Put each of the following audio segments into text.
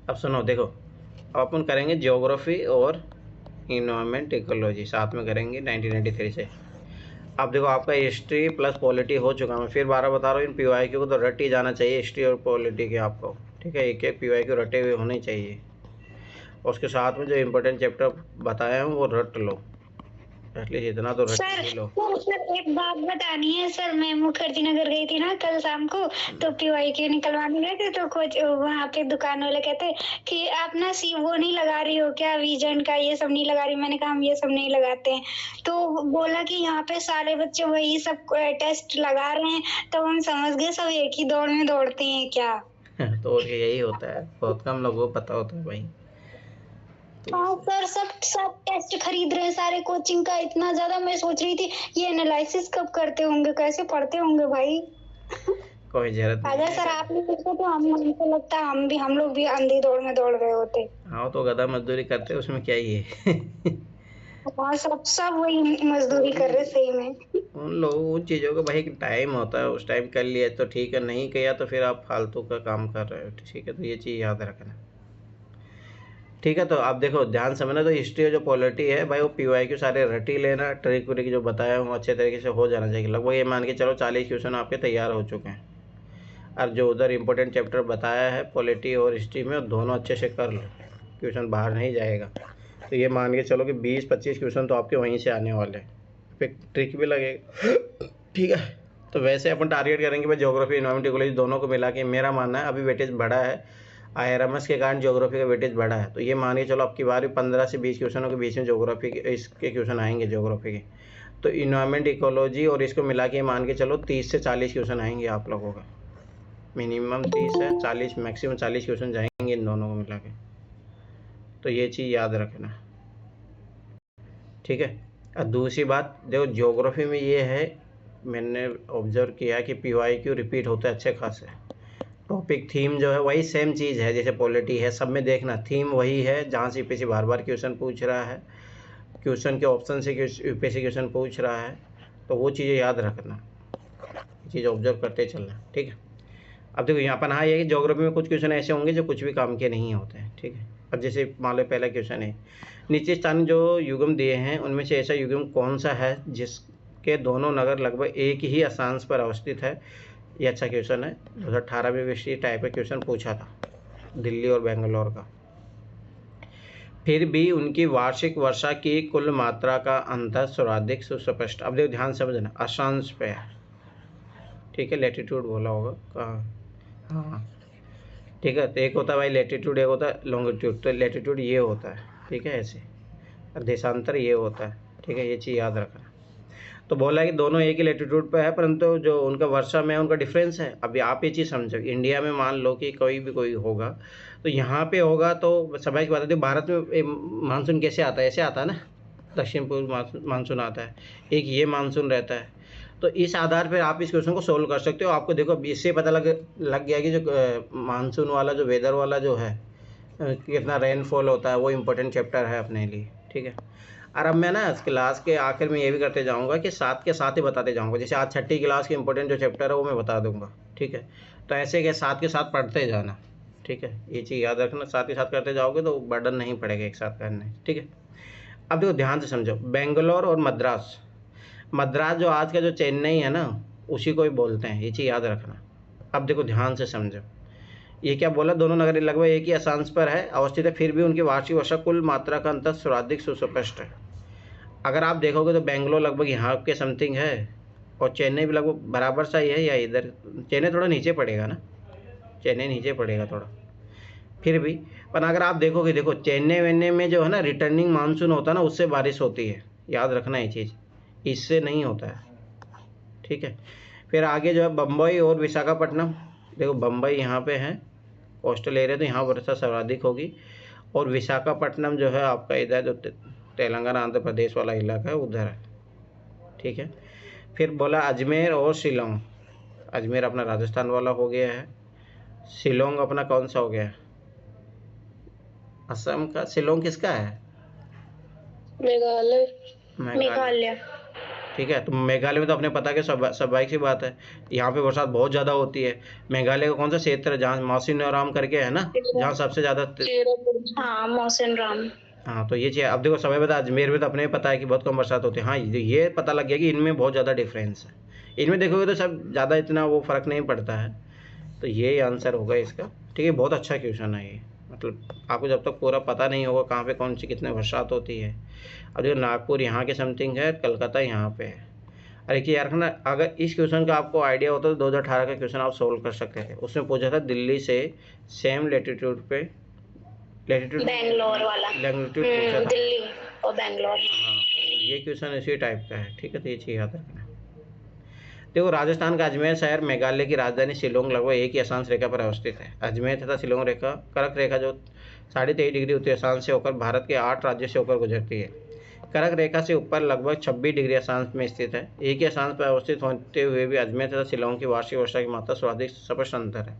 अब सुनो देखो, अब अपन करेंगे ज्योग्राफी और इन्वायरमेंट इकोलॉजी साथ में करेंगे 1993 से। अब देखो आपका हिस्ट्री प्लस पॉलिटी हो चुका, मैं फिर 12 बता रहा हूँ, इन पीवाईक्यू को तो रट ही जाना चाहिए हिस्ट्री और पॉलिटी के आपको, ठीक है। एक एक पीवाईक्यू रटे हुए होने चाहिए, और उसके साथ में जो इम्पोर्टेंट चैप्टर बताए हैं वो रट लो, एटलीस्ट इतना तो रट सर ही लो। सर एक बात बतानी है सर, मैं मुखर्जी नगर गई थी ना कल शाम को, तो पीवाईक्यू निकलवाने गए थे, तो कुछ वहाँ पे दुकान वाले कहते कि आप ना सी वो नहीं लगा रही हो क्या, विजन का ये सब नहीं लगा रही। मैंने कहा हम ये सब नहीं लगाते हैं। तो बोला कि यहाँ पे सारे बच्चे वही सब टेस्ट लगा रहे हैं, तो हम समझ गए सब एक ही दौड़ में दौड़ते हैं क्या। तो और यही होता है, बहुत कम लोगों को पता होता है भाई। हाँ सर, सब सब टेस्ट खरीद रहे हैं सारे कोचिंग का, इतना ज्यादा। मैं सोच रही थी ये एनालिसिस कब करते होंगे, कैसे पढ़ते होंगे भाई। कोई जरूरत नहीं अगर है। सर आप नहीं करते तो हमको लगता है हम लोग भी अंधी दौड़ में दौड़ रहे होते। हाँ तो गधा मजदूरी करते हैं, उसमें क्या ही है। हाँ सब वही मजदूरी कर रहे सही में। उन लोगों उन चीज़ों का भाई टाइम होता है, उस टाइम कर लिया तो ठीक है, नहीं किया तो फिर आप फालतू का काम कर रहे हो, ठीक है। तो ये चीज़ याद रखना, ठीक है। तो आप देखो ध्यान समझना, तो हिस्ट्री और जो पॉलिटी है भाई वो पीवाईक्यू सारे रट ही लेना, ट्रिक व्रिक जो बताया हूँ अच्छे तरीके से हो जाना चाहिए। लगभग ये मान के चलो 40 क्वेश्चन आपके तैयार हो चुके हैं, और जो उधर इंपॉर्टेंट चैप्टर बताया है पॉलिटी और हिस्ट्री में, दोनों अच्छे से कर लो, क्वेश्चन बाहर नहीं जाएगा। तो ये मान के चलो कि 20-25 क्वेश्चन तो आपके वहीं से आने वाले हैं, फिर ट्रिक भी लगेगा, ठीक है। तो वैसे अपन टारगेट करेंगे भाई ज्योग्राफी इन्वायरमेंट इकोलॉजी दोनों को मिला के, मेरा मानना है अभी वेटेज बढ़ा है, आईआरएमएस के कारण ज्योग्राफी का वेटेज बढ़ा है। तो ये मान के चलो आपकी बार 15 से 20 क्वेश्चनों के बीच में ज्योग्राफी के इसके क्वेश्चन आएंगे ज्योग्राफी के। तो इन्वायरमेंट इकोलॉजी और इसको मिला के मान के चलो 30 से 40 क्वेश्चन आएंगे आप लोगों का, मिनिमम 30 है, 40 मैक्सिमम 40 क्वेश्चन जाएंगे इन दोनों को मिला के। तो ये चीज़ याद रखना, ठीक है। और दूसरी बात देखो ज्योग्राफी में ये है, मैंने ऑब्जर्व किया कि पीवाईक्यू रिपीट होता है अच्छे खासे, टॉपिक थीम जो है वही सेम चीज़ है जैसे पॉलिटी है, सब में देखना थीम वही है, जहाँ से यूपीएससी बार बार क्वेश्चन पूछ रहा है, क्वेश्चन के ऑप्शन से यूपीएससी क्वेश्चन पूछ रहा है, तो वो चीज़ें याद रखना, ये चीज़ ऑब्जर्व करते चलना, ठीक है। अब देखो यहाँ पर हाँ ये कि ज्योग्राफी में कुछ क्वेश्चन ऐसे होंगे जो कुछ भी काम के नहीं होते हैं, ठीक है। अब जैसे मान लो पहला क्वेश्चन है, नीचे स्थान जो युग्म दिए हैं उनमें से ऐसा युग्म कौन सा है जिसके दोनों नगर लगभग एक ही अक्षांश पर अवस्थित है। ये अच्छा क्वेश्चन है, 2018 में भी इसी टाइप का क्वेश्चन पूछा था, दिल्ली और बेंगलोर का। फिर भी उनकी वार्षिक वर्षा की कुल मात्रा का अंतर सर्वाधिक सुस्पष्ट। अब देखो ध्यान समझना, अक्षांश पे है, ठीक है, लैटिट्यूड बोला होगा कहाँ, हाँ ठीक है। तो एक होता है भाई लैटिट्यूड, एक होता है लॉन्गिट्यूड। तो लैटिट्यूड ये होता है, ठीक है, ऐसे, और देशांतर ये होता है, ठीक है, ये चीज़ याद रखना। तो बोला है कि दोनों एक ही लैटिट्यूड पे है, परंतु जो उनका वर्षा में उनका डिफरेंस है। अभी आप ये चीज़ समझो, इंडिया में मान लो कि कोई होगा, तो यहाँ पे होगा तो समय की बात है। भारत में मानसून कैसे आता है, ऐसे आता है ना, दक्षिण पूर्व मानसून आता है, एक ये मानसून रहता है। तो इस आधार पर आप इस क्वेश्चन को सोल्व कर सकते हो। आपको देखो इससे पता लग गया कि जो मानसून वाला जो वेदर वाला जो है, कितना रेनफॉल होता है, वो इम्पोर्टेंट चैप्टर है अपने लिए, ठीक है। और अब मैं ना क्लास के आखिर में ये भी करते जाऊंगा कि साथ के साथ ही बताते जाऊंगा, जैसे आज छठी क्लास के इंपॉर्टेंट जो चैप्टर है वो मैं बता दूंगा, ठीक है। तो ऐसे के साथ के साथ पढ़ते जाना, ठीक है, ये चीज़ याद रखना, साथ के साथ करते जाओगे तो बर्डन नहीं पड़ेगा एक साथ करने, ठीक है। अब देखो ध्यान से समझो, बेंगलोर और मद्रास, मद्रास जो आज का जो चेन्नई है ना, उसी को ही बोलते हैं, ये चीज़ याद रखना। अब देखो ध्यान से समझो, ये क्या बोला, दोनों नगर लगभग एक ही अक्षांश पर है अवस्थित है, फिर भी उनकी वार्षिक वर्षा कुल मात्रा का अंतर सर्वाधिक सुस्पष्ट है। अगर आप देखोगे तो बेंगलोर लगभग यहाँ के समथिंग है, और चेन्नई भी लगभग बराबर सा ही है, या इधर चेन्नई थोड़ा नीचे पड़ेगा ना, चेन्नई नीचे पड़ेगा थोड़ा, फिर भी। पर अगर आप देखोगे, देखो चेन्नई वेन्नई में जो है ना रिटर्निंग मानसून होता है ना, उससे बारिश होती है, याद रखना ये चीज़, इससे नहीं होता है, ठीक है। फिर आगे जो है बम्बई और विशाखापट्टनम, देखो बम्बई यहाँ पे है कोस्टल एरिया, तो यहाँ वर्षा सर्वाधिक होगी, और विशाखापट्टनम जो है आपका इधर जो तेलंगाना आंध्र प्रदेश वाला इलाका है उधर है, ठीक है। फिर बोला अजमेर और शिलोंग, अजमेर अपना राजस्थान वाला हो गया है, शिलोंग अपना कौन सा हो गया, असम का। शिलोंग किसका है, मेघालय। मेघालय। ठीक है। तो मेघालय में तो अपने पता कि स्वाभाविक सी बात है, यहाँ पे बरसात बहुत ज़्यादा होती है। मेघालय का कौन सा क्षेत्र है जहाँ मौसिनराम करके है ना, जहाँ सबसे ज़्यादा हाँ मौसिनराम। हाँ, तो ये चीज़ अब देखो, समय बता अजमेर में तो अपने पता है कि बहुत कम बरसात होती है। हाँ, ये पता लग गया कि इनमें बहुत ज़्यादा डिफरेंस है। इनमें देखोगे तो सब ज़्यादा इतना वो फ़र्क नहीं पड़ता है। तो ये आंसर होगा इसका। ठीक है, बहुत अच्छा क्वेश्चन है ये। मतलब आपको जब तक पूरा पता नहीं होगा कहाँ पे कौन सी कितने बरसात होती है। अब देखो, नागपुर यहाँ के समथिंग है, कलकत्ता यहाँ पे है। अरे कि यार ना, अगर इस क्वेश्चन का आपको आइडिया होता तो 2018 का क्वेश्चन आप सोल्व कर सकते थे। उसमें पूछा था दिल्ली से सेम लेटीट्यूड पे, लेटीट्यूड बेंगलोर वाला, लैंगिट्यूड पूछा था। दिल्ली और बेंगलोर। हाँ, तो ये क्वेश्चन इसी टाइप का है। ठीक है, तो ये चीज़ याद रखना। देखो, राजस्थान का अजमेर शहर मेघालय की राजधानी शिलोंग लगभग एक ही अक्षांश रेखा पर अवस्थित है। अजमेर तथा शिलोंग रेखा कर्क रेखा जो 23.5 डिग्री उत्तरी अक्षांश से होकर भारत के 8 राज्यों से होकर गुजरती है, कर्क रेखा से ऊपर लगभग 26 डिग्री अक्षांश में स्थित है। एक ही अक्षांश पर अवस्थित होते हुए भी अजमेर तथा शिलोंग की वार्षिक वर्षा की मात्रा सर्वाधिक स्पष्ट अंतर है।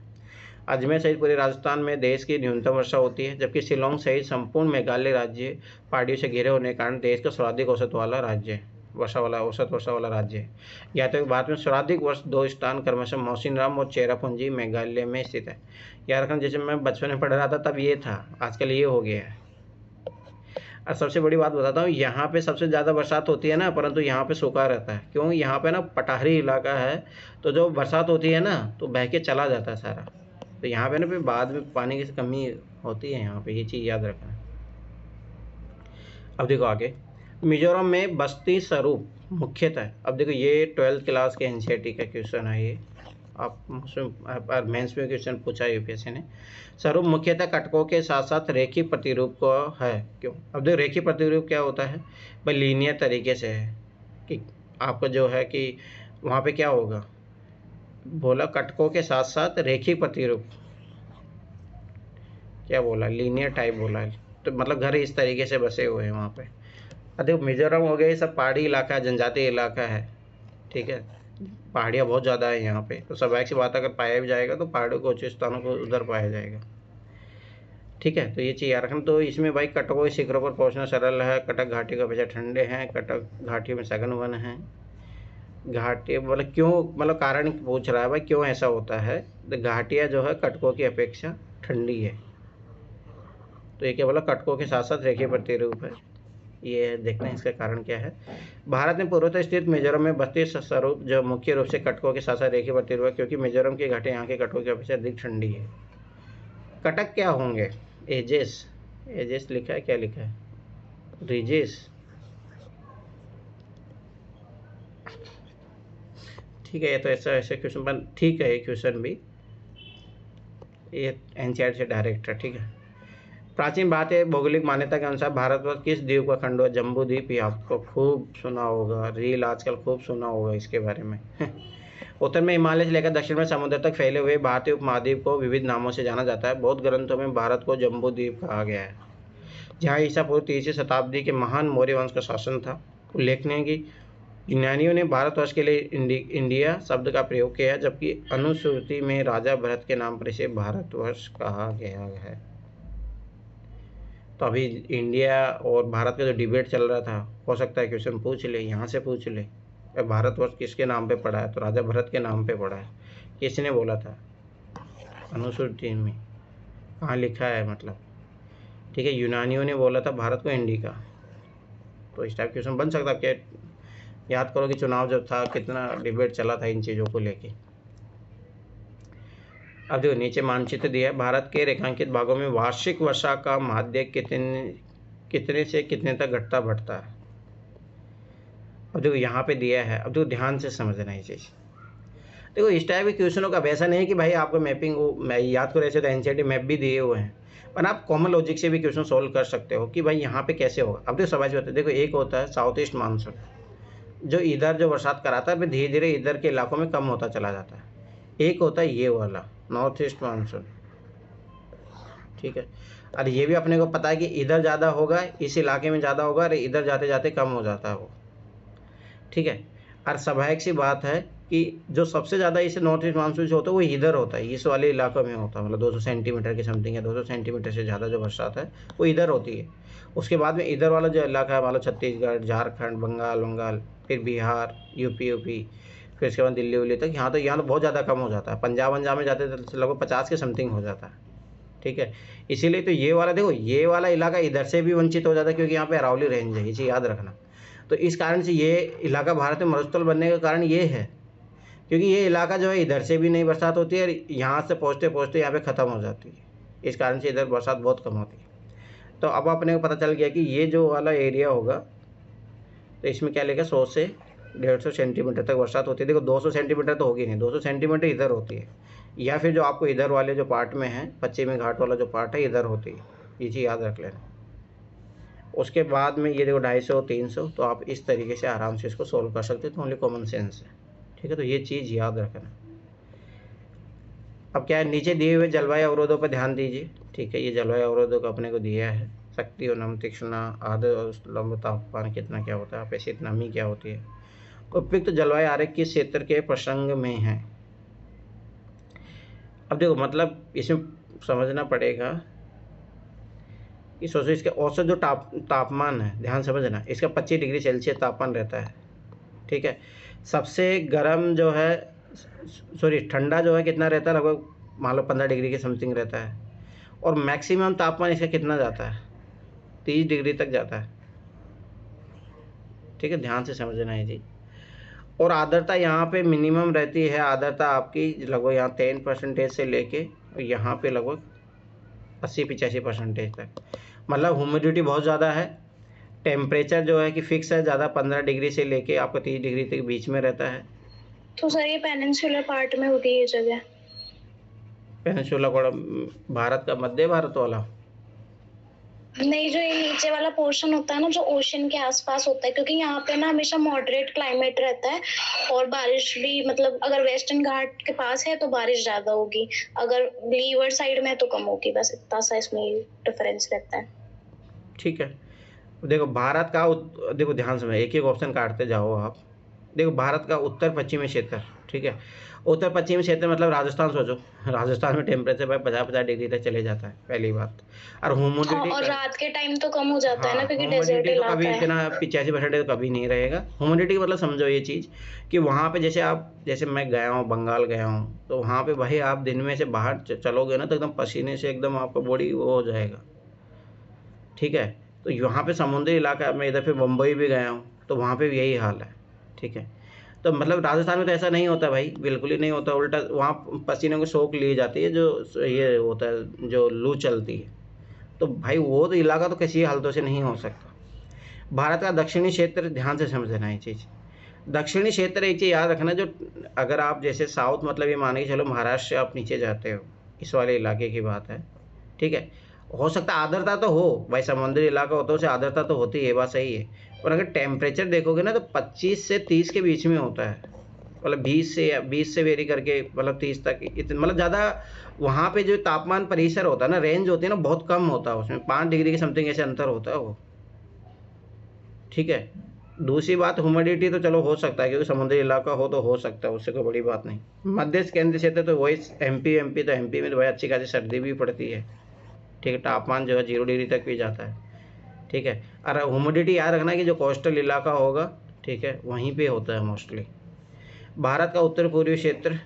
अजमेर सहित पूरे राजस्थान में देश की न्यूनतम वर्षा होती है, जबकि शिलोंग सहित संपूर्ण मेघालय राज्य पहाड़ियों से घिरे होने के कारण देश का सर्वाधिक औसत वर्षा वाला राज्य है। या तो भारत में सर्वाधिक वर्ष 2 स्थान क्रमशः मौसिनराम और चेरापूंजी मेघालय में स्थित है। याद रखना, जैसे मैं बचपन में पढ़ रहा था तब ये था, आजकल ये हो गया है। और सबसे बड़ी बात बताता हूँ, यहाँ पे सबसे ज़्यादा बरसात होती है ना, परंतु यहाँ पे सूखा रहता है। क्यों? यहाँ पे ना पठारी इलाका है, तो जो बरसात होती है ना तो बह के चला जाता है सारा। तो यहाँ पे ना फिर बाद में पानी की कमी होती है यहाँ पे, ये चीज़ याद रखना। अब देखो आगे, मिजोरम में बस्ती स्वरूप मुख्यतः, अब देखो ये 12th क्लास के एनसीईआरटी का क्वेश्चन है ये, आप मेंस में क्वेश्चन पूछा यूपीएससी ने। स्वरूप मुख्यतः कटकों के साथ साथ रेखीय प्रतिरूप को है। क्यों? अब देखो, रेखीय प्रतिरूप क्या होता है भाई? लीनियर तरीके से है कि आपका जो है कि वहाँ पे क्या होगा, बोला कटकों के साथ साथ रेखीय प्रतिरूप, क्या बोला, लीनियर टाइप बोला है। तो मतलब घर इस तरीके से बसे हुए हैं वहाँ पे। देखो, मिजोरम हो गया, ये सब पहाड़ी इलाका है, जनजातीय इलाका है। ठीक है, पहाड़ियाँ बहुत ज़्यादा है यहाँ पे, तो स्वाभाविक सी बात अगर पाया भी जाएगा तो पहाड़ों को ऊंचे स्थानों को उधर पाया जाएगा। ठीक है, तो ये चीज़ याद रखना। तो इसमें भाई कटकों के शिखरों पर पहुँचना सरल है, कटक घाटी का पेशा ठंडे हैं, कटक घाटियों में सघन वन है। घाटी मतलब क्यों, मतलब कारण पूछ रहा है भाई क्यों ऐसा होता है। तो घाटियाँ जो है कटकों की अपेक्षा ठंडी है। तो ये क्या बोला, कटकों के साथ साथ रेखीय प्रतिरूप है। ये देखना है इसका कारण क्या है। भारत में पूर्वोत्तर स्थित मिजोरम में बस्ती स्वरूप जो मुख्य रूप से कटकों के साथ साथ रेखीय प्रतिरूप है, क्योंकि मिजोरम की घाटियाँ यहाँ के कटकों की अपेक्षा अधिक ठंडी है। कटक क्या होंगे? एजेस, एजेस लिखा है, क्या लिखा है, रिजेस। ठीक है, ये तो ऐसा ऐसे क्वेश्चन बन, ठीक है, ये क्वेश्चन भी ये एनसीईआरटी से डायरेक्ट है। ठीक है, प्राचीन बात है, भौगोलिक मान्यता के अनुसार भारतवर्ष किस द्वीप का खंड है? जम्बू द्वीप। ये आपको खूब सुना होगा, रील आजकल खूब सुना होगा इसके बारे में। उत्तर में हिमालय से लेकर दक्षिण में समुद्र तक फैले हुए भारतीय उपमहाद्वीप को विविध नामों से जाना जाता है। बौद्ध ग्रंथों में भारत को जम्बू द्वीप कहा गया है, जहाँ ईसा पूर्व 3वीं शताब्दी के महान मौर्य वंश का शासन था। उल्लेखनीय कि यूनानियों ने भारतवर्ष के लिए इंडिया शब्द का प्रयोग किया है, जबकि अनुश्रुति में राजा भरत के नाम पर इसे भारतवर्ष कहा गया है। तो अभी इंडिया और भारत का जो डिबेट चल रहा था, हो सकता है क्वेश्चन पूछ ले, यहाँ से पूछ ले, भारतवर्ष किसके नाम पे पड़ा है? तो राजा भरत के नाम पे पड़ा है। किसने बोला था? अनुश्रुति में कहाँ लिखा है मतलब? ठीक है, यूनानियों ने बोला था भारत को इंडिका। तो इस टाइप क्वेश्चन बन सकता है। क्या याद करो कि चुनाव जब था कितना डिबेट चला था इन चीज़ों को लेके। अब देखो, नीचे मानचित्र दिया है, भारत के रेखांकित भागों में वार्षिक वर्षा का माध्य कितने से कितने तक घटता बढ़ता है। अब देखो यहाँ पे दिया है, अब देखो ध्यान से समझना ये चीज़। देखो, इस टाइप के क्वेश्चनों का वैसा नहीं है कि भाई आपको मैपिंग याद करो, ऐसे तो एनसीईआरटी मैप भी दिए हुए हैं, पर आप कॉमन लॉजिक से भी क्वेश्चन सोल्व कर सकते हो कि भाई यहाँ पे कैसे होगा। अब देखो समझ में, देखो एक होता है साउथ ईस्ट मानसून, जो इधर जो बरसात कराता है, फिर धीरे धीरे इधर के इलाकों में कम होता चला जाता है। एक होता है ये वाला नॉर्थ ईस्ट मानसून। ठीक है, और ये भी अपने को पता है कि इधर ज़्यादा होगा, इस इलाके में ज़्यादा होगा, और इधर जाते जाते कम हो जाता है वो। ठीक है, और स्वाभाविक सी बात है कि जो सबसे ज़्यादा इसे नॉर्थ ईस्ट मानसून से होता है वो इधर होता है, इस वाले इलाकों में होता है, मतलब 200 सेंटीमीटर की समथिंग है, 200 सेंटीमीटर से ज़्यादा जो बरसात है वो इधर होती है। उसके बाद में इधर वाला जो इलाका है, मान लो छत्तीसगढ़, झारखंड, बंगाल, फिर बिहार, यूपी, फिर इसके बाद दिल्ली उल्ली तक। यहाँ तो बहुत ज़्यादा कम हो जाता है। पंजाब में जाते तो लगभग 50 के समथिंग हो जाता है, ठीक है। इसीलिए तो ये वाला देखो, ये वाला इलाका इधर से भी वंचित हो जाता है, क्योंकि यहाँ पे अरावली रेंज है, ये चीज़ याद रखना। तो इस कारण से ये इलाका भारत में मरुस्थल बनने का कारण ये है, क्योंकि ये इलाका जो है इधर से भी नहीं बरसात होती है, और यहाँ से पहुँचते पहुँचते यहाँ पे ख़त्म हो जाती है। इस कारण से इधर बरसात बहुत कम होती है। तो अब अपने को पता चल गया कि ये जो वाला एरिया होगा, तो इसमें क्या लेगा, 100 से 150 सेंटीमीटर तक बरसात होती है। देखो 200 सेंटीमीटर तो होगी नहीं, 200 सेंटीमीटर इधर होती है, या फिर जो आपको इधर वाले जो पार्ट में है, पश्चिमी घाट वाला जो पार्ट है, इधर होती है। ये चीज़ याद रख लेना। उसके बाद में ये देखो 250 300, तो आप इस तरीके से आराम से इसको सोल्व कर सकते हो। तो ओनली कॉमन सेंस है, ठीक है। तो ये चीज़ याद रखना। अब क्या है, नीचे दिए हुए जलवायु अवरोधों पर ध्यान दीजिए, ठीक है। ये जलवायु अवरोधों का अपने को दिया है। शक्ति और नम तीक्ष्णता, आर्द्र और लंब तापमान कितना क्या होता है, अपेक्षित नमी क्या होती है। उपयुक्त जलवायु आरेख किस क्षेत्र के प्रसंग में है। अब देखो मतलब इसमें समझना पड़ेगा कि सोचो इसके औसत जो तापमान है, ध्यान समझना, इसका 25 डिग्री सेल्सियस तापमान रहता है, ठीक है। सबसे गर्म जो है, सॉरी ठंडा जो है कितना रहता है, लगभग मान लो 15 डिग्री के समथिंग रहता है। और मैक्सिमम तापमान इसका कितना जाता है, 30 डिग्री तक जाता है, ठीक है। ध्यान से समझना है जी। और आर्द्रता यहाँ पे मिनिमम रहती है, आर्द्रता आपकी लगभग यहाँ 10% से लेके यहाँ पे लगभग 80-85% तक। मतलब ह्यूमिडिटी बहुत ज़्यादा है। टेम्परेचर जो है कि फिक्स है, ज़्यादा 15 डिग्री से लेके आपका 30 डिग्री तक बीच में रहता है। तो सर ये पेनिनसुलर पार्ट में होगी ये जगह? पेनिनसुला कोड़ा भारत का मध्य भारत वाला नहीं, जो ये नीचे वाला पोर्शन होता है ना, जो ओशन के आसपास होता है, क्योंकि यहाँ पे ना हमेशा मॉडरेट क्लाइमेट रहता है, और बारिश भी मतलब अगर वेस्टर्न घाट के पास है तो बारिश ज्यादा होगी, अगर लीवर साइड में है तो कम होगी। बस इतना सा इसमें डिफरेंस रहता है, ठीक है। देखो भारत का देखो ध्यान से एक एक ऑप्शन काटते जाओ आप। देखो भारत का उत्तर पश्चिमी क्षेत्र, ठीक है। उत्तर पश्चिमी क्षेत्र मतलब राजस्थान सोचो, राजस्थान में टेम्परेचर भाई 50-50 डिग्री तक चले जाता है, पहली बात। और ह्यूमिडिटी और रात के टाइम तो कम हो जाता है ना, क्योंकि डेजर्ट ह्यूमिडिटी तो इलाका कभी है। इतना 85% तो कभी नहीं रहेगा। ह्यूमिडिटी का मतलब समझो ये चीज़ कि वहाँ पे जैसे मैं गया हूँ, बंगाल गया हूँ, तो वहाँ पे भाई आप दिन में से बाहर चलोगे ना तो एकदम पसीने से एकदम आपका बॉडी वो हो जाएगा, ठीक है। तो यहाँ पे समुद्री इलाका में, इधर फिर मुंबई भी गया हूँ, तो वहाँ पे भी यही हाल है, ठीक है। तो मतलब राजस्थान में तो ऐसा नहीं होता भाई, बिल्कुल ही नहीं होता। उल्टा वहाँ पसीने को सोख ली जाती है, जो ये होता है जो लू चलती है। तो भाई वो तो इलाका तो किसी हालतों से नहीं हो सकता। भारत का दक्षिणी क्षेत्र, ध्यान से समझना ये चीज़। दक्षिणी क्षेत्र एक चीज़ याद रखना, जो अगर आप जैसे साउथ मतलब ये मान के चलो महाराष्ट्र से आप नीचे जाते हो, इस वाले इलाके की बात है, ठीक है। हो सकता है आर्द्रता तो हो भाई, समुद्री इलाका होता है उसे आर्द्रता तो होती है, ये बात सही है। पर अगर टेम्परेचर देखोगे ना तो 25 से 30 के बीच में होता है। मतलब 20 से वेरी करके मतलब 30 तक, इतना मतलब ज़्यादा वहाँ पे जो तापमान परिसर होता है ना, रेंज होती है ना, बहुत कम होता है उसमें, 5 डिग्री के समथिंग ऐसे अंतर होता है वो, ठीक है। दूसरी बात ह्यूमिडिटी तो चलो हो सकता है, क्योंकि समुद्री इलाका हो तो हो सकता है, उससे कोई बड़ी बात नहीं। मध्य केंद्रीय क्षेत्र तो वही एमपी तो एमपी में तो भाई अच्छी खासी सर्दी भी पड़ती है, ठीक है। तापमान जो है 0 डिग्री तक भी जाता है, ठीक है। और ह्यूमिडिटी याद रखना कि जो कोस्टल इलाका होगा, ठीक है, वहीं पे होता है मोस्टली। भारत का उत्तर पूर्वी क्षेत्र,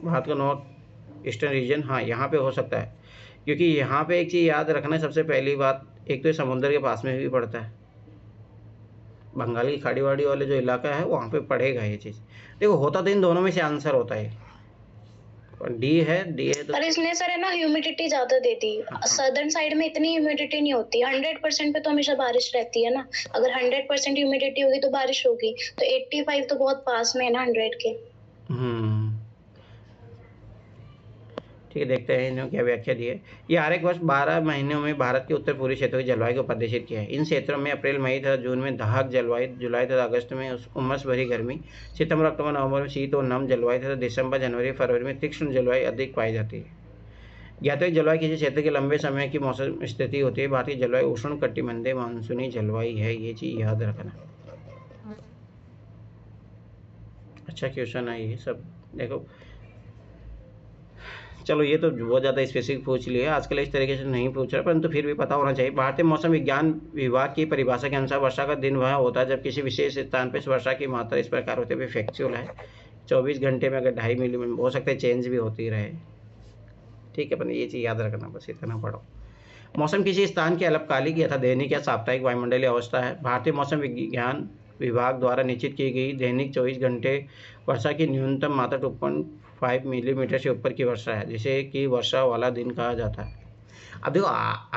भारत का नॉर्थ ईस्टर्न रीजन, हाँ यहाँ पे हो सकता है, क्योंकि यहाँ पे एक चीज़ याद रखना है सबसे पहली बात, एक तो समुद्र के पास में भी पड़ता है, बंगाल की खाड़ी वाड़ी वाले जो इलाका है वहाँ पे पड़ेगा ये चीज़। देखो होता तो इन दोनों में से आंसर होता है, डी है तो पर इसने सर है ना ह्यूमिडिटी ज्यादा दे दी। सदर्न साइड में इतनी ह्यूमिडिटी नहीं होती, 100% पे तो हमेशा बारिश रहती है ना। अगर 100% ह्यूमिडिटी होगी तो बारिश होगी, तो 85 तो बहुत पास में है ना 100 के। ठीक है, देखते हैं इन्होंने क्या व्याख्या दी है। ये आरेख वर्ष 12 महीनों में भारत के उत्तर पूर्वी क्षेत्रों की जलवायु को प्रदर्शित किया है। इन क्षेत्रों में अप्रैल मई तथा जून में दाहक जलवायु, जुलाई तथा अगस्त में उमस भरी गर्मी, सितंबर अक्टूबर नवंबर में शीत और नम जलवायु तथा दिसंबर जनवरी फरवरी में तीक्ष्ण जलवायु अधिक पाई जाती है। ज्ञात जलवायु किसी क्षेत्र के लंबे समय की मौसम स्थिति होती है। भारतीय जलवायु उष्ण कटिबंधीय मानसूनी जलवायु है, ये चीज़ याद रखना। अच्छा क्वेश्चन है ये सब, देखो चलो ये तो बहुत ज़्यादा स्पेसिफिक पूछ लिया, आजकल इस तरीके से नहीं पूछ रहा, परंतु फिर भी पता होना चाहिए। भारतीय मौसम विज्ञान विभाग की परिभाषा के अनुसार वर्षा का दिन वह होता है जब किसी विशेष स्थान पर वर्षा की मात्रा इस प्रकार होती है, फैक्चुअल है। 24 घंटे में अगर 2.5 मिलीमीटर, हो सकता है चेंज भी होती रहे, ठीक है, पर ये चीज़ याद रखना, बस इतना पढ़ो। मौसम किसी स्थान की अल्पकालिक या दैनिक या साप्ताहिक वायुमंडलीय अवस्था है। भारतीय मौसम विज्ञान विभाग द्वारा निश्चित की गई दैनिक 24 घंटे वर्षा की न्यूनतम मात्रा 2.5 मिलीमीटर से ऊपर की वर्षा है, जिसे कि वर्षा वाला दिन कहा जाता है। अब देखो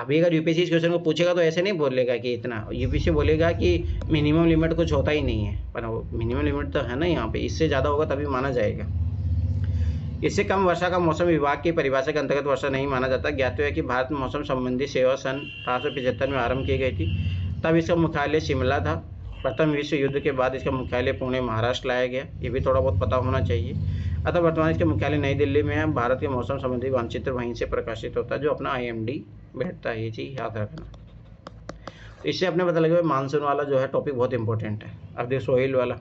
अभी अगर यूपीएससी इस क्वेश्चन को पूछेगा तो ऐसे नहीं बोलेगा कि इतना, यूपीएससी बोलेगा कि मिनिमम लिमिट कुछ होता ही नहीं है, पर मिनिमम लिमिट तो है ना यहाँ पे, इससे ज़्यादा होगा तभी माना जाएगा। इससे कम वर्षा का मौसम विभाग की परिभाषा के अंतर्गत वर्षा नहीं माना जाता। ज्ञात है कि भारत में मौसम संबंधी सेवा सन 1875 में आरंभ की गई थी। तब इसका मुख्यालय शिमला था। प्रथम विश्व युद्ध के बाद इसका मुख्यालय पुणे महाराष्ट्र लाया गया, ये भी थोड़ा बहुत पता होना चाहिए। अतः वर्तमान इसका मुख्यालय नई दिल्ली में है। भारत के मौसम संबंधी मानचित्र वहीं से प्रकाशित होता है, जो अपना IMD बैठता है, ये चीज़ याद रखना। तो इससे अपने पता लगे मानसून वाला जो है टॉपिक बहुत इंपॉर्टेंट है। अब देखो सोइल वाला,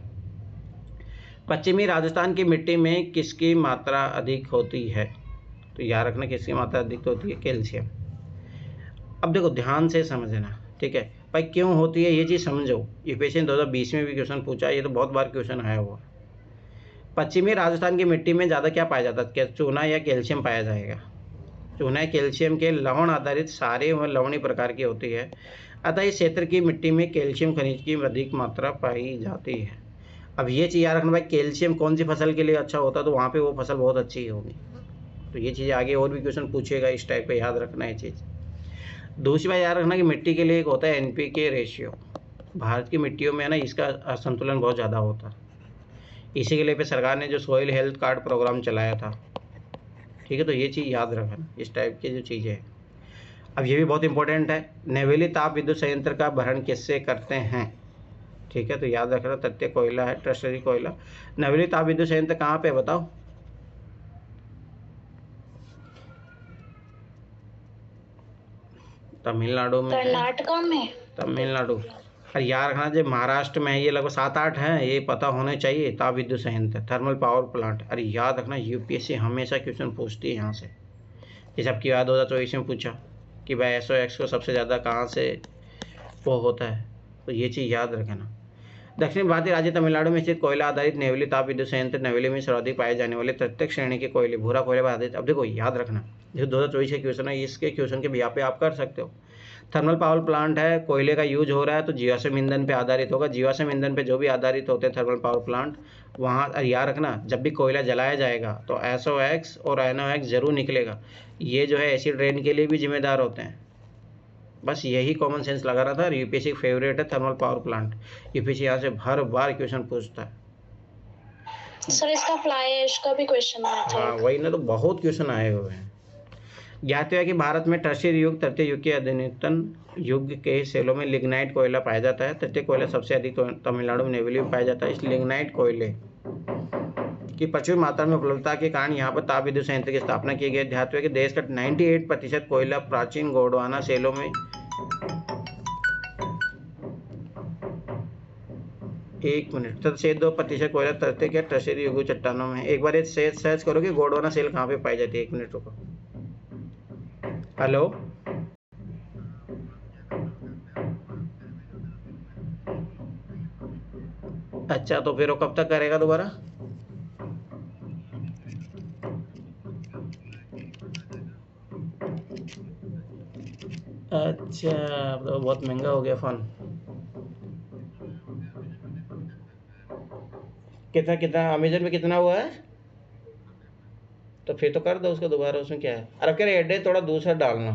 पश्चिमी राजस्थान की मिट्टी में किसकी मात्रा अधिक होती है? तो याद रखना किसकी मात्रा अधिक होती है, कैल्शियम। अब देखो ध्यान से समझना, ठीक है भाई, क्यों होती है ये चीज़ समझो। यूपीएससी ने 2020 में भी क्वेश्चन पूछा, ये तो बहुत बार क्वेश्चन आया हुआ। पश्चिमी राजस्थान की मिट्टी में ज़्यादा क्या पाया जाता है? क्या चूना या कैल्शियम पाया जाएगा? चूना कैल्शियम के लवण आधारित सारे व लवणीय प्रकार की होती है, अतः इस क्षेत्र की मिट्टी में कैल्शियम खनिज की अधिक मात्रा पाई जाती है। अब ये चीज़ याद रखना भाई, कैल्शियम कौन सी फसल के लिए अच्छा होता है, तो वहाँ पे वो फसल बहुत अच्छी होगी। तो ये चीज़ आगे और भी क्वेश्चन पूछेगा इस टाइप पे, याद रखना है चीज़। दूसरी बात याद रखना कि मिट्टी के लिए एक होता है NPK रेशियो। भारत की मिट्टियों में है ना, इसका असंतुलन बहुत ज़्यादा होता है। इसी के लिए पे सरकार ने जो सॉइल हेल्थ कार्ड प्रोग्राम चलाया था, ठीक है, तो ये चीज़ याद रखना, इस टाइप की जो चीज़ें हैं। अब ये भी बहुत इंपॉर्टेंट है, नेवेली ताप विद्युत संयंत्र का भरण किससे करते हैं? ठीक है, तो याद रखना तथ्य कोयला है, टर्शरी कोयला। नेवेली ताप विद्युत संयंत्र कहाँ पे बताओ? तमिलनाडु में, कर्नाटका में, तमिलनाडु। अरे यार रखना, जो महाराष्ट्र में है, ये लगभग 7-8 हैं, ये पता होने चाहिए। ताप विद्युत संयंत्र, थर्मल पावर प्लांट। अरे याद रखना, यूपीएससी हमेशा क्वेश्चन पूछती है यहाँ से। जैसे आपकी याद 2024 में पूछा कि भाई SOX को सबसे ज़्यादा कहाँ से वो होता है, तो ये चीज़ याद रखना। दक्षिण भारतीय राज्य तमिलनाडु में स्थित कोयला आधारित नेवेली ताप विद्युत संयंत्र नेवेली में सर्वाधिक पाए जाने वाले प्रत्येक श्रेणी के कोयले भूरा कोयले पर आधारित। अब देखो याद रखना, जो 2024 के क्वेश्चन है, इसके क्वेश्चन के बिहाफ पे आप कर सकते हो। थर्मल पावर प्लांट है, कोयले का यूज हो रहा है, तो जीवाश्म ईंधन पे आधारित होगा। जीवाश्म ईंधन पे जो भी आधारित होते हैं थर्मल पावर प्लांट, वहाँ याद रखना जब भी कोयला जलाया जाएगा तो SOX और NOx जरूर निकलेगा। ये जो है एसिड रेन के लिए भी जिम्मेदार होते हैं। बस यही कॉमन सेंस लगा रहा था। और यूपीएससी फेवरेट है थर्मल पावर प्लांट। यूपीएससी यहाँ से हर बार क्वेश्चन पूछता है। सर इसका फ्लाई ऐश का भी क्वेश्चन आया था। हाँ वही ना, तो बहुत क्वेश्चन आए हुए हैं। ज्ञात है कि भारत में टर्शियरी युग, तृतीय युग के अधुनितन युग के सेलों में लिग्नाइट कोयला पाया जाता है। तृतीय कोयला सबसे अधिक तमिलनाडु में नेवेली में पाया जाता है। इस लिग्नाइट कोयले की प्रचुर मात्रा में उपलब्धता के कारण यहाँ पर ताप विद्युत संयंत्र की स्थापना की गई। ध्यान है कि देश का 98% कोयला प्राचीन गोंडवाना सेलों में, 1 मिनट, 2% कोयला तृतीय के टर्शियरी युग चट्टानों में। एक बार ये सर्च करो कि गोंडवाना सेल कहाँ पे पाई जाती है। 1 मिनट रुको। हेलो, अच्छा तो फिर वो कब तक करेगा दोबारा? अच्छा तो बहुत महंगा हो गया फ़ोन। कितना कितना अमेजन में कितना हुआ है? तो फिर तो कर दो उसको दोबारा, उसमें क्या है। अरे कह रहे एड्रेस थोड़ा दूसरा डालना।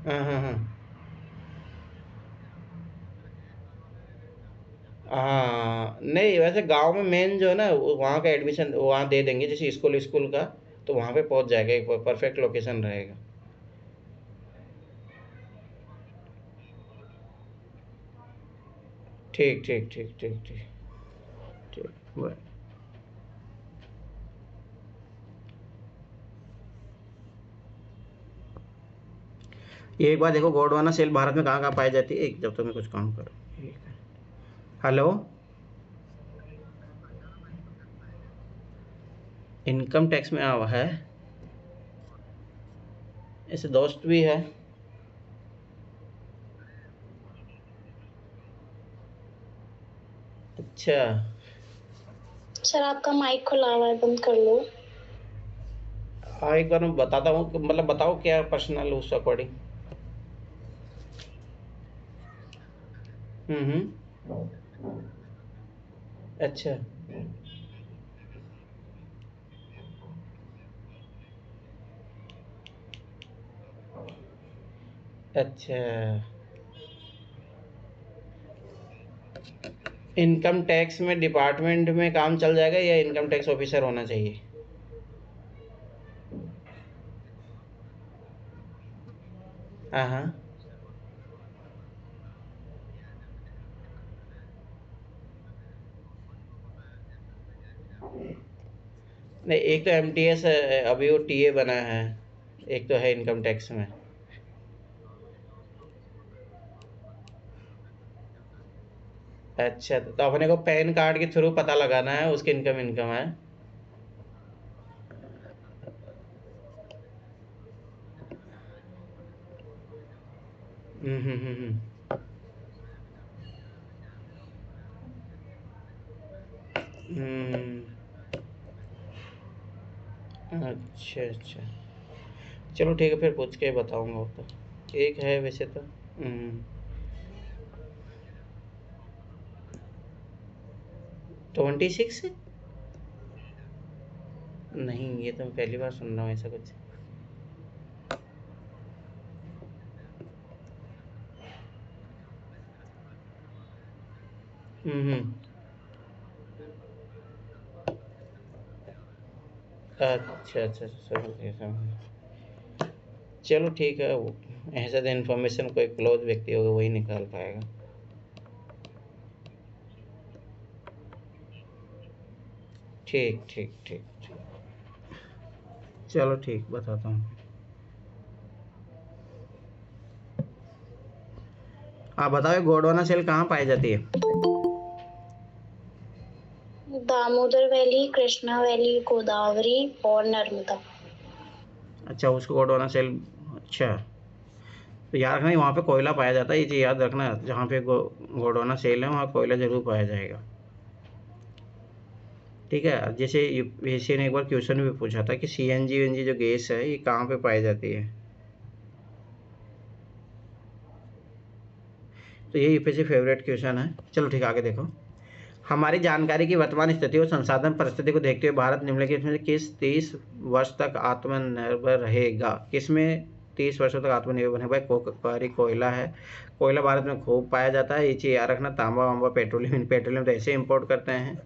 हाँ हाँ हाँ हाँ, नहीं वैसे गांव में मेन जो है ना, वहाँ का एडमिशन वहाँ दे देंगे, जैसे स्कूल का, तो वहाँ पे पहुँच जाएगा, एक परफेक्ट लोकेशन रहेगा। ठीक ठीक ठीक ठीक ठीक ठीक, बाय। ये एक बार देखो, गोंडवाना सेल भारत में कहाँ कहाँ पाई जाती है। एक जब तक मैं कुछ काम करूँ। ठीक है, हेलो। इनकम टैक्स में आवा है, ऐसे दोस्त भी है। अच्छा सर आपका माइक खुला हुआ है, बंद कर लो। हाँ, एक बार मैं बताता हूँ, मतलब बताओ क्या पर्सनल उस अकॉर्डिंग। अच्छा अच्छा, इनकम टैक्स में डिपार्टमेंट में काम चल जाएगा या इनकम टैक्स ऑफिसर होना चाहिए? हाँ हाँ, नहीं एक तो एमटीएस है, अभी वो टीए बना है, एक तो है इनकम टैक्स में। अच्छा तो अपने को पैन कार्ड के थ्रू पता लगाना है उसकी इनकम इनकम है। हम्म। हम्म, अच्छा अच्छा, चलो ठीक है, फिर पूछ के बताऊंगा वो तो। एक है वैसे तो। 26? नहीं, ये तो मैं पहली बार सुन रहा हूँ ऐसा कुछ। हम्म। अच्छा अच्छा, समझ गया समझ गया। चलो ठीक है, वो ऐसा तो इन्फॉर्मेशन कोई क्लोज व्यक्ति होगा वही निकाल पाएगा। ठीक ठीक ठीक ठीक, चलो ठीक, बताता हूँ। आप बताओ गोंडवाना सेल कहाँ पाई जाती है? दामोदर वैली, कृष्णा वैली, गोदावरी और नर्मदा। अच्छा, उसको गोंडवाना सेल। अच्छा, तो याद रखना वहाँ पे कोयला पाया जाता है, ये चीज़ याद रखना, जहाँ पे गोंडवाना सेल है वहाँ कोयला ज़रूर पाया जाएगा। ठीक है, जैसे यूपीएससी ने एक बार क्वेश्चन भी पूछा था कि सीएनजी वीएनजी जो गैस है ये कहाँ पे पाई जाती है, तो ये यूपीएससी फेवरेट क्वेश्चन है। चलो ठीक है, आगे देखो। हमारी जानकारी की वर्तमान स्थिति और संसाधन परिस्थिति को देखते हुए भारत निम्नलिखित में से किस 30 वर्ष तक आत्मनिर्भर रहेगा? किसमें 30 वर्षों तक आत्मनिर्भर बने? भाई कोयला है, कोयला भारत में खूब पाया जाता है, ये चीज़ याद रखना। तांबा वांबा, पेट्रोलियम, पेट्रोलियम तो ऐसे इंपोर्ट करते हैं।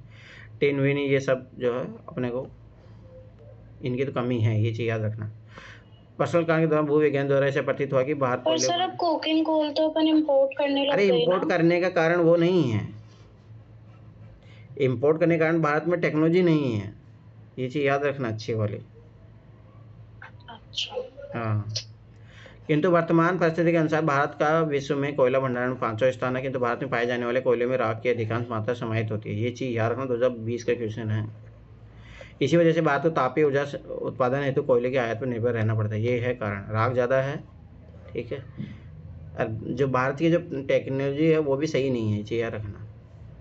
टिन विन ये सब जो है अपने को, इनकी तो कमी है, ये चीज़ याद रखना। पर्सनल काल के दौरान भूविज्ञान द्वारा ऐसा प्रतीत हुआ कि भारत और सर अब कोकिंग कोल तो अपन इम्पोर्ट करने लग अरे गए इंपोर्ट ना। करने का कारण वो नहीं है, इंपोर्ट करने के कारण भारत में टेक्नोलॉजी नहीं है, ये चीज़ याद रखना अच्छी वाली। अच्छा, हाँ, किंतु वर्तमान परिस्थिति के अनुसार भारत का विश्व में कोयला भंडारण में 5वां स्थान है, किंतु भारत में पाए जाने वाले कोयले में राख की अधिकांश मात्रा समाहित होती है, ये चीज़ याद रखना। 2020 का क्वेश्चन है। इसी वजह से भारत को तापीय ऊर्जा उत्पादन हेतु कोयले की आयात पर निर्भर रहना पड़ता है, ये है कारण, राख ज़्यादा है। ठीक है, और जो भारत की जो टेक्नोलॉजी है वो भी सही नहीं है, ये चीज़ याद रखना।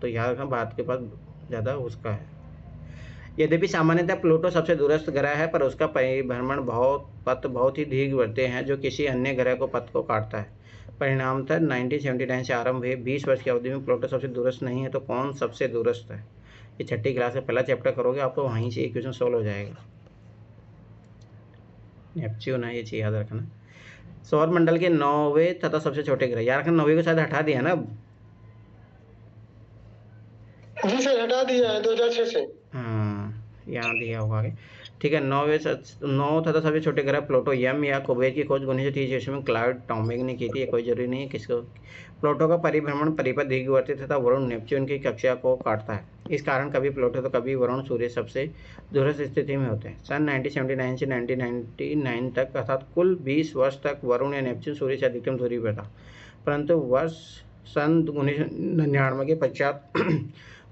तो याद रखना भारत के पास ज़्यादा उसका है। यद्यपि सामान्यतः प्लूटो सबसे दूरस्थ ग्रह है, पर उसका परिभ्रमण पथ बहुत ही दीर्घवृत्तीय है, जो किसी अन्य ग्रह को पथ को काटता है। परिणामतः 1979 से आरंभ हुए 20 वर्ष की अवधि में प्लूटो सबसे दूरस्थ नहीं है, तो कौन सबसे दूरस्थ है? ये छठी क्लास का पहला चैप्टर करोगे आपको वहीं से इक्वेशन सॉल्व हो जाएगा। नेपच्यून है, ये चीज़ याद रखना। सौर मंडल के 9वें तथा सबसे छोटे ग्रह, याद रखना 9वीं को शायद हटा दिया ना अब। जी सर, हटा दिया है 2006 से। हाँ, यहाँ दिया होगा आगे। ठीक है, 9 तथा सबसे छोटे ग्रह प्लूटो, यम या कुबेर की खोज 1930 ईस्वी में क्लाउड टॉमिक ने की थी, ये कोई जरूरी नहीं है किसको। प्लूटो का परिभ्रमण परिपथ दीर्घवर्ती तथा वरुण नेपच्यून की कक्षा को काटता है, इस कारण कभी प्लूटो तो कभी वरुण सूर्य सबसे दूरस्थ स्थिति में होते हैं। सन 1979 से 1999 तक अर्थात कुल 20 वर्ष तक वरुण या नेपच्यून सूर्य से अधिकतम दूरी पर था, परंतु सन 1999 के पश्चात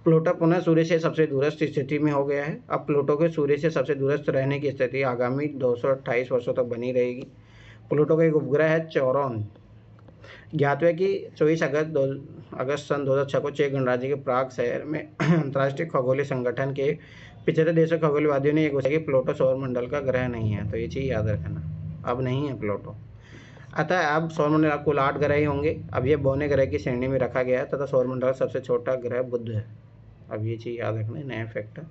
प्लूटो पुनः सूर्य से सबसे दूरस्थ स्थिति में हो गया है। अब प्लूटो के सूर्य से सबसे दूरस्थ रहने की स्थिति आगामी 228 वर्षों तक बनी रहेगी। प्लूटो का एक उपग्रह है चौरोन। ज्ञात है कि 24 अगस्त सन 2006 को चेक गणराज्य के प्राग शहर में अंतर्राष्ट्रीय खगोलीय संगठन के 75 देशों खगोलवादियों ने ये घोषणा की प्लूटो सौरमंडल का ग्रह नहीं है। तो ये चीज़ याद रखना, अब नहीं है प्लूटो। अतः अब सौरमंडल कुल 8 ग्रह ही होंगे। अब ये बौने ग्रह की श्रेणी में रखा गया है तथा सौरमंडल का सबसे छोटा ग्रह बुध है। अब ये चीज़ याद रखना, नया फैक्ट है।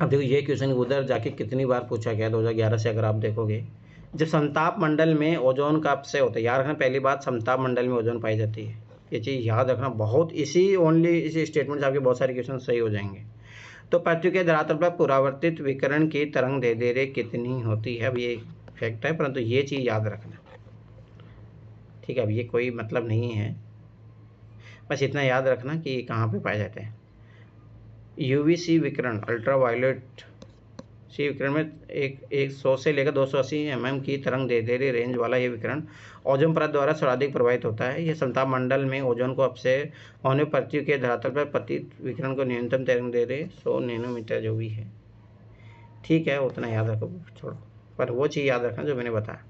अब देखो ये क्वेश्चन उधर जाके कितनी बार पूछा गया 2011 से, अगर आप देखोगे। जब समताप मंडल में ओजोन का अपक्षय होता है, याद रखना पहली बात, समताप मंडल में ओजोन पाई जाती है। ये चीज़ याद रखना बहुत, इसी स्टेटमेंट से आपके बहुत सारे क्वेश्चन सही हो जाएंगे। तो पृथ्वी के धरातल पर पुरावर्तित विकिरण की तरंग दैर्ध्य कितनी होती है? अब ये फैक्ट है, परंतु ये चीज़ याद रखना, ठीक है। अब ये कोई मतलब नहीं है, बस इतना याद रखना कि कहाँ पे पाए जाते हैं। यूवीसी विकिरण, अल्ट्रावायलेट सी विकिरण में 100 से लेकर 280 mm की तरंग दैर्ध्य रेंज वाला ये विकिरण ओजोन परत द्वारा सर्वाधिक प्रभावित होता है। यह समताप मंडल में ओजोन को अपक्षय होने पृथ्वी के धरातल पर पतित विकिरण को न्यूनतम तरंग दैर्ध्य 100 नैनोमीटर जो भी है, ठीक है, उतना याद रखो, छोड़ो। पर वो चीज़ याद रखना जो मैंने बताया।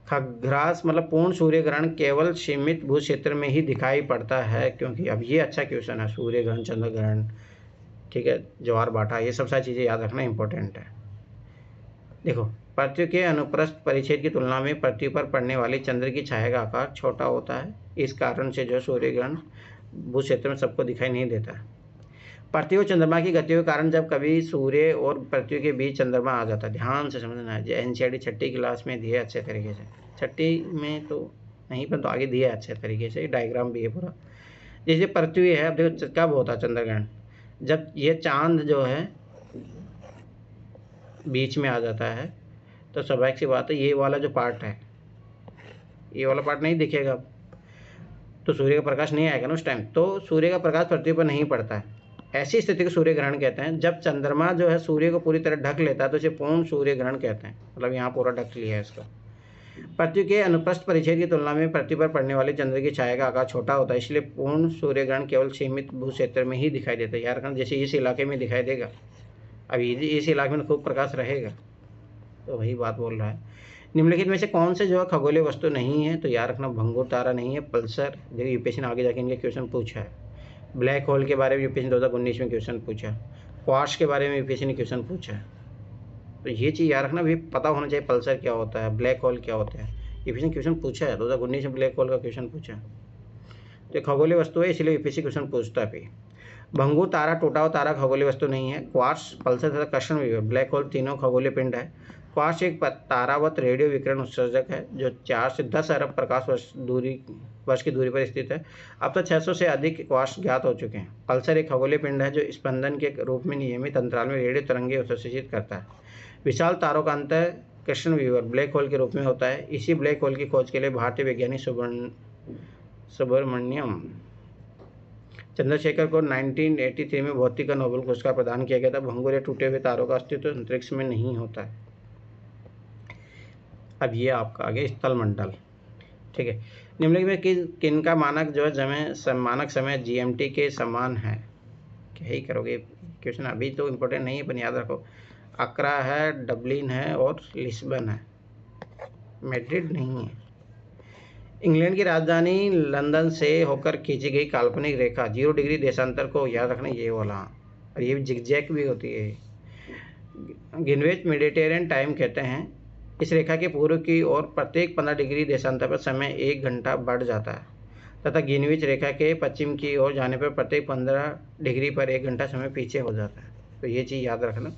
खग्रास मतलब पूर्ण सूर्य ग्रहण केवल सीमित भू क्षेत्र में ही दिखाई पड़ता है, क्योंकि अब ये अच्छा क्वेश्चन है। सूर्य ग्रहण, चंद्र ग्रहण, ठीक है, ज्वार भाटा, ये सब सारी चीज़ें याद रखना इंपॉर्टेंट है। देखो, पृथ्वी के अनुप्रस्थ परिच्छेद की तुलना में पृथ्वी पर पड़ने वाली चंद्र की छाया का आकार छोटा होता है। इस कारण से जो सूर्य ग्रहण भू क्षेत्र में सबको दिखाई नहीं देता। पृथ्वी और चंद्रमा की गतियों के कारण जब कभी सूर्य और पृथ्वी के बीच चंद्रमा आ जाता है, ध्यान से समझना है। एनसीईआरटी छठी क्लास में दिया अच्छे तरीके से, छठी में तो नहीं पर तो आगे दिया अच्छे तरीके से, डायग्राम भी है पूरा। जैसे पृथ्वी है, अब देखो कब होता है चंद्र ग्रहण, जब ये चांद जो है बीच में आ जाता है, तो स्वाभाविक सी बात है ये वाला जो पार्ट है, ये वाला पार्ट नहीं दिखेगा, तो सूर्य का प्रकाश नहीं आएगा ना उस टाइम, तो सूर्य का प्रकाश पृथ्वी पर नहीं पड़ता है। ऐसी स्थिति को सूर्य ग्रहण कहते हैं। जब चंद्रमा जो है सूर्य को पूरी तरह ढक लेता है तो इसे पूर्ण सूर्य ग्रहण कहते हैं। मतलब यहाँ पूरा ढक लिया है इसका। पृथ्वी के अनुप्रस्थ परिच्छेद की तुलना में पृथ्वी पर पड़ने वाले चंद्र की छाया का आकार छोटा होता है, इसलिए पूर्ण सूर्य ग्रहण केवल सीमित भू क्षेत्र में ही दिखाई देता है। यार जैसे इस इलाके में दिखाई देगा, अभी इस इलाके में खूब प्रकाश रहेगा, तो वही बात बोल रहा है। निम्नलिखित में से कौन से जो है खगोलीय वस्तु नहीं है? तो याद रखना भंगुर तारा नहीं है, पल्सर। देखिए यूपीएससी ने आगे जाके इनके क्वेश्चन पूछा है। ब्लैक होल के बारे में यूपीएससी 2019 में क्वेश्चन पूछा। क्वार्ट्ज के बारे में यूपीएससी ने क्वेश्चन पूछा। तो ये चीज़ याद रखना, भी पता होना चाहिए पल्सर क्या होता है, ब्लैक होल क्या होता है। यूपीएससी ने क्वेश्चन पूछा है 2019 में, ब्लैक होल का क्वेश्चन पूछा। तो खगोलीय वस्तु है, इसलिए यूपीएससी क्वेश्चन पूछता है। भंगुर तारा, टूटा हुआ तारा खगोलीय वस्तु नहीं है। क्वार्ट्ज, पल्सर तथा कृष्ण विवर, ब्लैक होल तीनों खगोलीय पिंड है। क्वार्ट्ज एक तारावत रेडियो विकिरण उत्सर्जक है जो 4 से 10 अरब प्रकाश वर्ष की दूरी पर स्थित है। अब तक 600 से अधिक क्वार्ट्ज ज्ञात हो चुके हैं। पल्सर एक खगोलीय पिंड है जो स्पंदन के रूप में नियमित अंतराल में रेडियो तरंगे उत्सर्जित करता है। विशाल तारों का अंत कृष्ण विवर ब्लैक होल के रूप में होता है। इसी ब्लैक होल की खोज के लिए भारतीय वैज्ञानिक सुब्रमण्यम चंद्रशेखर को 1983 में भौतिकी का नोबेल पुरस्कार प्रदान किया गया था। भंगुर या टूटे हुए तारों का अस्तित्व अंतरिक्ष में नहीं होता है। अब ये आपका आगे स्थल मंडल, ठीक है। निम्नलिखित में किन का मानक जो है मानक समय जीएमटी के समान है? क्या ही करोगे क्वेश्चन, अभी तो इम्पोर्टेंट नहीं है पर याद रखो। अक्रा है, डबलिन है और लिस्बन है, मैड्रिड नहीं है। इंग्लैंड की राजधानी लंदन से होकर खींची गई काल्पनिक रेखा 0 डिग्री देशांतर को याद रखना, ये वाला। और ये भी जिगजैग भी होती है। ग्रीनविच मेडिटेरियन टाइम कहते हैं। इस रेखा के पूर्व की ओर प्रत्येक 15 डिग्री देशांतर पर समय 1 घंटा बढ़ जाता है तथा ग्रीनविच रेखा के पश्चिम की ओर जाने पर प्रत्येक 15 डिग्री पर 1 घंटा समय पीछे हो जाता है। तो ये चीज़ याद रखना।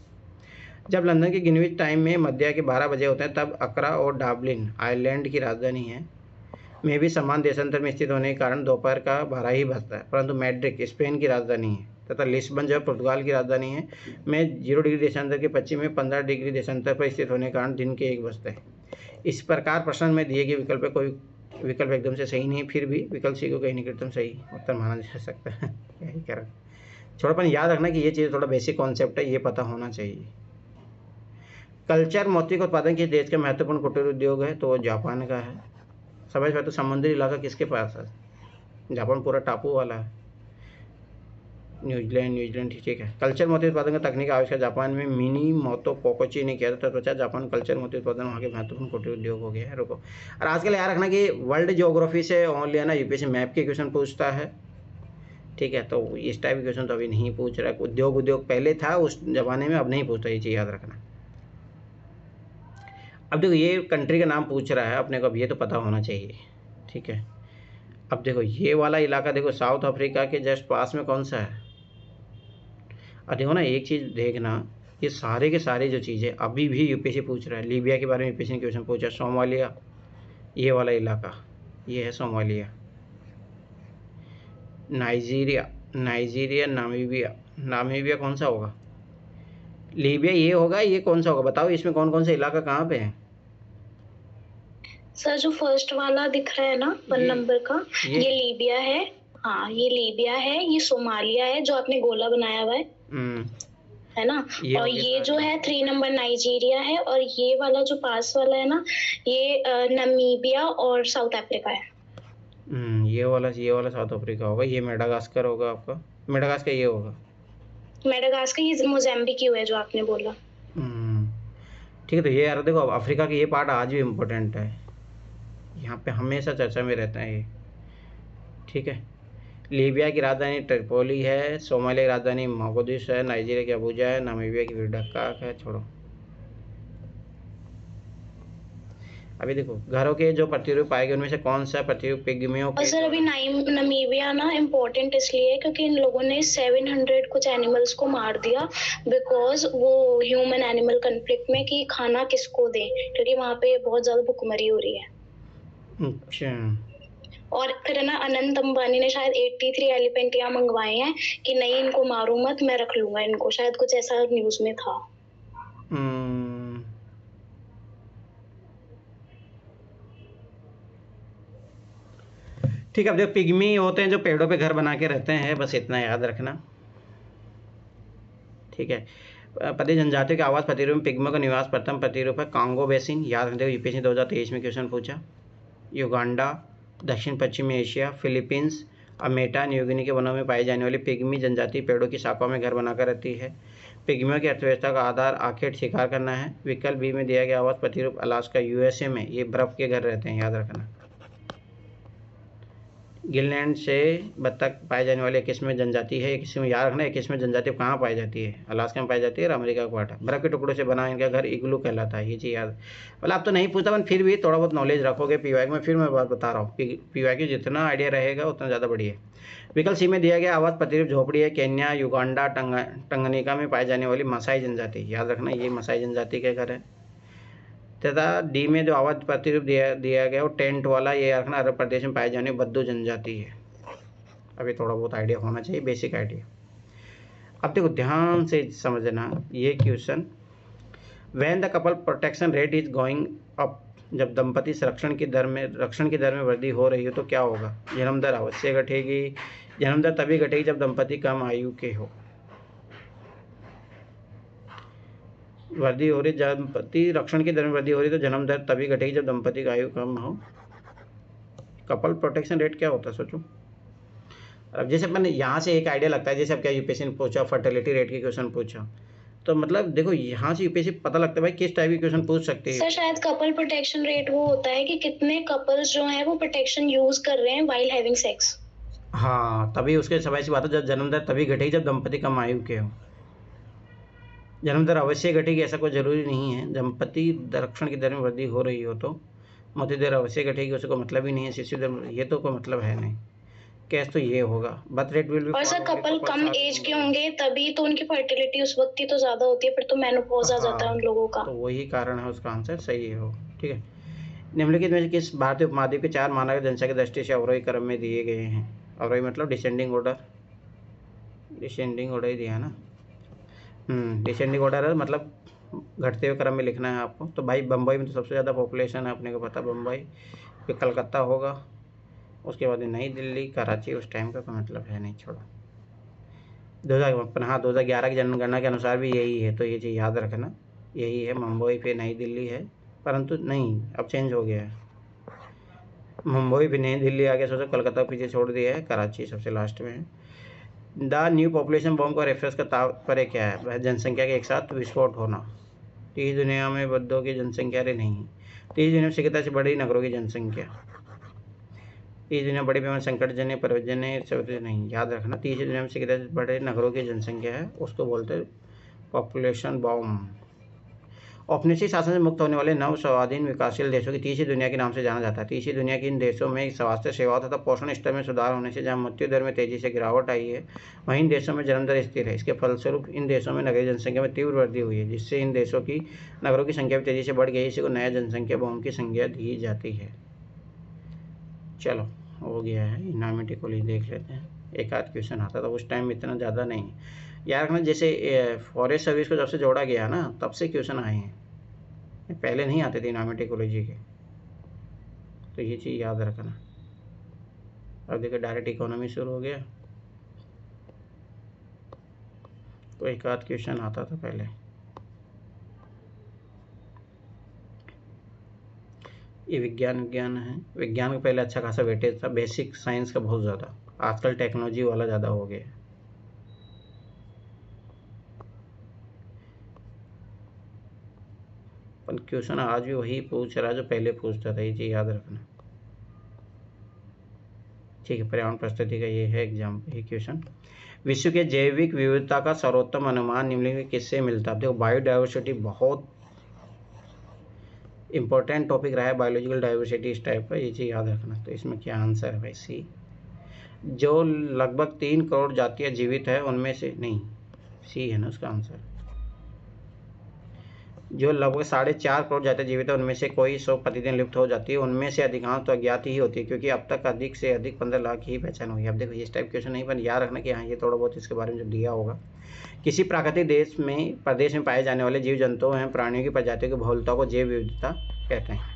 जब लंदन के ग्रीनविच टाइम में मध्य के 12 बजे होते हैं, तब अक्रा और डबलिन आयरलैंड की राजधानी है में भी समान देशांतर में स्थित होने के कारण दोपहर का 12 ही बजता है। परंतु मैड्रिड स्पेन की राजधानी है तथा लिस्बन जो है पुर्तगाल की राजधानी है में 0 डिग्री देशांतर के पश्चिम में 15 डिग्री देशांतर पर स्थित होने के कारण दिन के 1 बजते हैं। इस प्रकार प्रश्न में दिए गए विकल्प कोई विकल्प एकदम से सही नहीं, फिर भी विकल्प सी को कहीं नहीं एकदम सही उत्तर माना जा सकता है। यही करें, छोड़ा। पर याद रखना कि ये चीज़ थोड़ा बेसिक कॉन्सेप्ट है, ये पता होना चाहिए। कल्चर मोती के उत्पादन के देश का महत्वपूर्ण कुटीर उद्योग है, तो वो जापान का है। समझ पाए तो समुद्री इलाका किसके पास है? जापान पूरा टापू वाला है। न्यूजीलैंड ठीक है। कल्चर मोती उत्पादन का तकनीक आविष्कार जापान में मिनी मोतो कोकोची ने किया था। तत्पश्चात जापान कल्चर मोती उत्पादन वहाँ के महत्वपूर्ण कुटीर उद्योग हो गया है। रुको, और आजकल याद रखना कि वर्ल्ड ज्योग्राफी से ओनली है ना यूपीएससी मैप के क्वेश्चन पूछता है, ठीक है। तो इस टाइप के क्वेश्चन तो अभी नहीं पूछ रहा है। उद्योग पहले था उस जमाने में, अब नहीं पूछता, ये चीज़ याद रखना। अब देखो ये कंट्री का नाम पूछ रहा है अपने को, अब ये तो पता होना चाहिए, ठीक है। अब देखो ये वाला इलाका देखो साउथ अफ्रीका के जस्ट पास में कौन सा है। और देखो ना एक चीज़ देखना, ये सारे के सारे जो चीज़ें अभी भी यूपीएससी पूछ रहा है। लीबिया के बारे में यूपीएससी ने क्वेश्चन पूछा, सोमालिया ये वाला इलाका, ये है सोमालिया। नाइजीरिया नामीबिया कौन सा होगा। लीबिया ये होगा, ये कौन सा होगा बताओ, इसमें कौन कौन सा इलाका कहाँ पे है। सर जो फर्स्ट वाला दिख रहा है ना 1 नंबर का, ये लीबिया है। हाँ ये लीबिया है, ये सोमालिया है जो आपने गोला बनाया हुआ है ना। और ये जो है 3 नंबर नाइजीरिया है, और ये वाला जो पास वाला है ना, ये नामीबिया और साउथ अफ्रीका है। ये वाला साउथ अफ्रीका होगा। ये मेडागास्कर होगा आपका, मेडागास्कर ये होगा। मेडागास्कर ये मोजाम्बिक ही है जो आपने बोला। ठीक है। तो ये यार देखो अब अफ्रीका के ये पार्ट आज भी इम्पोर्टेंट है, यहाँ पे हमेशा चर्चा में रहता है ये, ठीक है। लीबिया की राजधानी ट्रिपोली है, सोमालिया की राजधानी मोगादिशु है, नाइजीरिया की अबूजा है, नामीबिया की विंडकाक है। छोड़ो, अभी देखो घरों के जो प्रतिरूप पाए गए उनमें से कौन सा प्रतिरूप पिग्मियों के। और सर अभी नामीबिया ना इम्पोर्टेंट इसलिए है क्योंकि इन लोगों ने 700 कुछ एनिमल्स को मार दिया बिकॉज वो ह्यूमन एनिमल कन्फ्लिक्ट में कि खाना किसको दें, क्योंकि वहाँ पे बहुत ज्यादा भुखमरी हो रही है। अच्छा। और फिर है ना अनंत अंबानी ने शायद 83 एलिफेंट यहाँ मंगवाए हैं कि नहीं इनको मारो मत, मैं रख लूंगा इनको, शायद कुछ ऐसा न्यूज में था। ठीक है। अब जो पिग्मी होते हैं जो पेड़ों पे घर बना के रहते हैं, बस इतना याद रखना, ठीक है। पति जनजातियों के आवास प्रतिरूप में पिग्मियों का निवास प्रथम प्रतिरूप है कांगो बेसिन, याद रखते हो यूपीएससी 2023 में क्वेश्चन पूछा। युगांडा, दक्षिण पश्चिमी एशिया, फिलीपींस, अमेटा, न्यूगिनी के वनों में पाई जाने वाली पिग्मी जनजाति पेड़ों की शाखाओं में घर बनाकर रहती है। पिग्मियों की अर्थव्यवस्था का आधार आखेट शिकार करना है। विकल्प बी में दिया गया आवास प्रतिरूप अलास्का यूएसए में, ये बर्फ के घर रहते हैं, याद रखना। ग्रीनलैंड से बत्तख पाए जाने वाली 21वीं जनजाति है। 21वीं याद रखना, 21वीं जनजाति कहाँ पाई जाती है, अलास्का में पाई जाती है और अमेरिका का पार्ट है। बर्फ के टुकड़ों से बना इनका घर इग्लू कहलाता है, ये चीज़ याद। मतलब आप तो नहीं पूछता, पर फिर भी थोड़ा बहुत नॉलेज रखोगे पीवाई में। फिर मैं बात बता रहा हूँ, पीवाई की जितना आइडिया रहेगा उतना ज़्यादा बढ़िया। विकल्प सी में दिया गया आवास प्रतिरूप झोपड़ी है। केन्या, युगांडा, टंगनिका में पाई जाने वाली मसाई जनजाति, याद रखना ये मसाई जनजाति के घर है। तथा डी में जो आवास प्रतिरूप दिया गया वो टेंट वाला, ये रखना अरब प्रदेश में पाई जाने बद्दू जनजाति है। अभी थोड़ा बहुत आइडिया होना चाहिए, बेसिक आइडिया। अब देखो ध्यान से समझना ये question, when the couple protection rate is going up, जब दंपति रक्षण की दर में वृद्धि हो रही हो तो क्या होगा। जन्म दर अवश्य घटेगी। जन्म दर तभी घटेगी जब दंपति कम आयु के हो। वृद्धि हो रही, दंपति रक्षण की दर में वृद्धि हो रही तो जन्म दर तभी घटेगी जब दंपति की आयु कम हो। कपल प्रोटेक्शन रेट क्या होता है सोचो। अब जैसे मैंने यहाँ से एक आइडिया लगता है, जैसे अब क्या यूपीएससी ने पूछा फर्टिलिटी रेट के क्वेश्चन पूछा, तो मतलब देखो यहाँ से यूपीएससी पता लगता है भाई किस टाइप के क्वेश्चन पूछ सकते हैं। सर शायद कपल प्रोटेक्शन रेट वो होता है कि कितने कपल्स जो हैं वो प्रोटेक्शन यूज कर रहे हैं व्हाइल हैविंग सेक्स। हाँ, तभी उसके सवाल सी बात है, जब जन्म दर तभी घटेगी जब दंपति कम आयु के हो। जन्म दर अवश्य घटेगी ऐसा कोई जरूरी नहीं है। दंपति रक्षण की दर में वृद्धि हो रही हो तो मृत्यु दर अवश्य घटेगी, उससे कोई मतलब ही नहीं है। शिशु दर ये तो कोई मतलब है नहीं। कैस तो ये होगा बर्थ रेट विल बी। और सर कपल कम एज के होंगे तभी तो उनकी फर्टिलिटी उस वक्त ही तो ज्यादा होती है, फिर तो मेनोपॉज आ जाता है उन लोगों का। तो वही कारण है, उसका आंसर सही हो। ठीक है। निम्नलिखित में से किस भारतीय उपमहाद्वीप के 4 मानव जनसंख्या की दृष्टि से अवरोही क्रम में दिए गए हैं। अवरोही मतलब डिसेंडिंग ऑर्डर ही दिया है ना। डिसेंडिंग ऑर्डर है मतलब घटते हुए क्रम में लिखना है आपको। तो भाई बम्बई में तो सबसे ज़्यादा पॉपुलेशन है, अपने को पता। बम्बई फिर कलकत्ता होगा, उसके बाद नई दिल्ली, कराची उस टाइम का कोई मतलब है नहीं, छोड़ो। 2011 की जनगणना के अनुसार भी यही है, तो ये चीज़ याद रखना, यही है। मुंबई फिर नई दिल्ली है, परंतु नहीं अब चेंज हो गया है। मुंबई फिर नई दिल्ली आ गया, सोचो कलकत्ता पीछे छोड़ दिया है, कराची सबसे लास्ट में है। द न्यू पॉपुलेशन बॉम्ब का रेफरेंस का तात्पर्य क्या है? जनसंख्या के एक साथ विस्फोट होना। तीस दुनिया में बद्दों की जनसंख्या रे नहीं, तीस दुनिया में शीघ्रता से बड़ी नगरों की जनसंख्या, तीस दुनिया बड़े पैमाने संकटजन्य पर्वतजन्य सब नहीं, याद रखना। तीसरी दुनिया में शीघ्रता से बड़े नगरों की जनसंख्या है, उसको बोलते हैं पॉपुलेशन बॉम्ब। औपनिवेशिक शासन से मुक्त होने वाले नव स्वाधीन विकासशील देशों की तीसरी दुनिया के नाम से जाना जाता है। तीसरी दुनिया के इन देशों में स्वास्थ्य सेवाओं तथा पोषण स्तर में सुधार होने से जहां मृत्यु दर में तेजी से गिरावट आई है, वहीं इन देशों में जन्म दर स्थिर है। इसके फलस्वरूप इन देशों में नगरीय जनसंख्या में तीव्र वृद्धि हुई है, जिससे इन देशों की नगरों की संख्या भी तेजी से बढ़ गई। इसी को नया जनसंख्या बॉम्ब की संज्ञा दी जाती है। चलो हो गया है, इनामिटिकली देख लेते हैं। एक आध क्वेश्चन आता था उस टाइम, इतना ज़्यादा नहीं याद रखना। जैसे फॉरेस्ट सर्विस को जब से जोड़ा गया ना, तब से क्वेश्चन आए हैं, पहले नहीं आते थे इनामिक इकोलॉजी के, तो ये चीज़ याद रखना। अब देखो डायरेक्ट इकोनॉमी शुरू हो गया, तो एक आध क्वेश्चन आता था पहले। ये विज्ञान है, विज्ञान का पहले अच्छा खासा वेटेज था, बेसिक साइंस का बहुत ज़्यादा, आजकल टेक्नोलॉजी वाला ज़्यादा हो गया। पर क्वेश्चन आज भी वही पूछ रहा है जो पहले पूछता था, ये चीज़ याद रखना। ठीक है, पर्यावरण परिस्थिति का ये है एग्जाम्पल, ये क्वेश्चन। विश्व के जैविक विविधता का सर्वोत्तम अनुमान निम्नलिखित किससे मिलता है? देखो बायोडाइवर्सिटी बहुत इंपॉर्टेंट टॉपिक रहा है, बायोलॉजिकल डाइवर्सिटी इस टाइप का, ये चीज़ याद रखना। तो इसमें क्या आंसर है भाई? सी। जो लगभग 3 करोड़ जातियाँ जीवित है उनमें से, नहीं सी है ना उसका आंसर। जो लगभग 4.5 करोड़ जातियाँ जीवित है उनमें से कोई 100 प्रतिदिन लुप्त हो जाती है, उनमें से अधिकांश तो अज्ञात ही होती है, क्योंकि अब तक अधिक से अधिक 15 लाख ही पहचान हुई है। अब देखो इस टाइप क्वेश्चन नहीं, पर याद रखना कि हाँ ये थोड़ा बहुत इसके बारे में जो दिया होगा। किसी प्राकृतिक प्रदेश में पाए जाने वाले जीव जंतुओं एवं प्राणियों की प्रजातियों की बहुलता को जैव विविधता कहते हैं।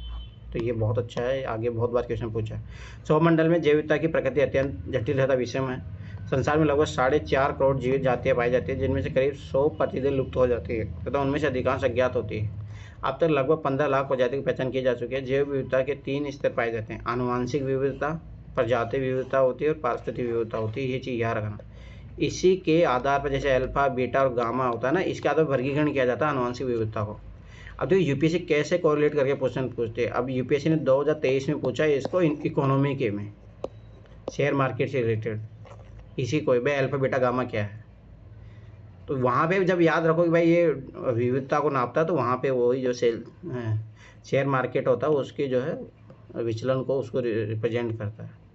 तो ये बहुत अच्छा है, आगे बहुत बार क्वेश्चन पूछा है। सौरमंडल में जैव विविधता की प्रकृति अत्यंत जटिल तथा विषम है। संसार में लगभग 4.5 करोड़ जीवित जातियाँ पाई जाती है, जिनमें से करीब 100 प्रतिदिन लुप्त हो जाती है तथा उनमें से अधिकांश अज्ञात होती है। अब तक लगभग 15 लाख प्रजाति की पहचान की जा चुकी है। जैव विविधता के 3 स्तर पाए जाते हैं, आनुवांशिक विविधता, प्रजाति विविधता होती है और पारिस्थितिक विविधता होती है। ये चीज़ याद रखना। इसी के आधार पर जैसे अल्फा, बीटा और गामा होता है ना, इसके आधार पर वर्गीकरण किया जाता है आनुवांशिक विविधता को। अब देखो यूपीएससी कैसे कोरिलेट करके क्वेश्चन पूछते हैं। अब यूपीएससी ने 2023 में पूछा है इसको इकोनॉमी के में, शेयर मार्केट से रिलेटेड, इसी को भाई अल्फा बीटा गामा क्या है। तो वहाँ पे जब याद रखो कि भाई ये विविधता को नापता है, तो वहाँ पे वही जो शेयर मार्केट होता है उसकी जो है विचलन को उसको रिप्रेजेंट करता है।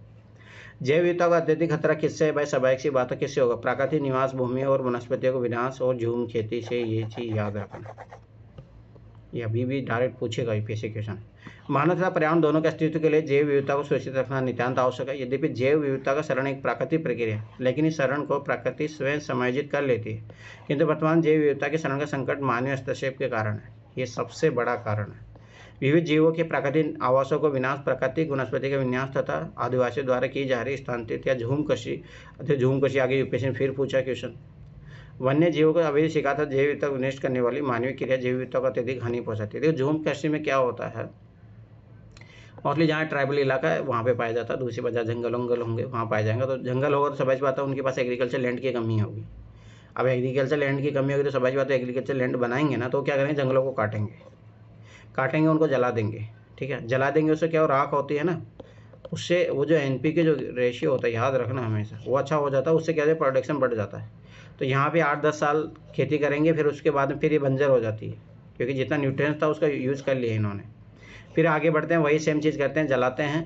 जैव विविधता का अत्यधिक खतरा किससे है भाई? स्वाभाविक सी बात है, किससे होगा? प्राकृतिक निवास भूमि और वनस्पतियों को विनाश और झूम खेती से। ये चीज़ याद रखना, ये अभी भी डायरेक्ट पूछेगा यूपीएससी क्वेश्चन। मानव तथा पर्यावरण दोनों के अस्तित्व के लिए जैव विविधता को सुरक्षित रखना नितांत आवश्यक है। यद्यपि जैव विविधता का शरण एक प्राकृतिक प्रक्रिया है, लेकिन इस शरण को प्रकृति स्वयं समायोजित कर लेती है। किंतु वर्तमान जैव विविधता के शरण का संकट मानवीय हस्तक्षेप के कारण है, ये सबसे बड़ा कारण है। विविध जीवों के प्राकृतिक आवासों को विनाश, प्राकृतिक वनस्पति का विन्यास तथा आदिवासियों द्वारा की जा रही स्थानांतरित या झूमकशी आगे यूपीएससी ने फिर पूछा क्वेश्चन। वन्य जीवों को अवैध शिकार तथा जैव विविधता को नष्ट करने वाली मानवीय क्रिया जैव विविधता को अत्यधिक हानि पहुंचाती है। देखो झूमकशी में क्या होता है, मोस्टली जहाँ ट्राइबल इलाका है वहाँ पे पाया जाता है, दूसरी बात जंगल होंगे वहाँ पाया जाएगा। तो जंगल होगा तो समझ बात है उनके पास एग्रीकल्चर लैंड की कमी होगी। अब एग्रीकल्चर लैंड की कमी होगी तो समझ बात है एग्रीकल्चर लैंड बनाएंगे ना, तो क्या करेंगे, जंगलों को काटेंगे, उनको जला देंगे। ठीक है, जला देंगे, उससे क्या राख होती है ना, उससे वो जो एनपीके जो रेशियो होता है, याद रखना हमेशा, वो अच्छा हो जाता है, उससे क्या है प्रोडक्शन बढ़ जाता है। तो यहाँ पे 8-10 साल खेती करेंगे, फिर उसके बाद में फिर ये बंजर हो जाती है, क्योंकि जितना न्यूट्रिएंट्स था उसका यूज़ कर लिया इन्होंने। फिर आगे बढ़ते हैं, वही सेम चीज़ करते हैं, जलाते हैं।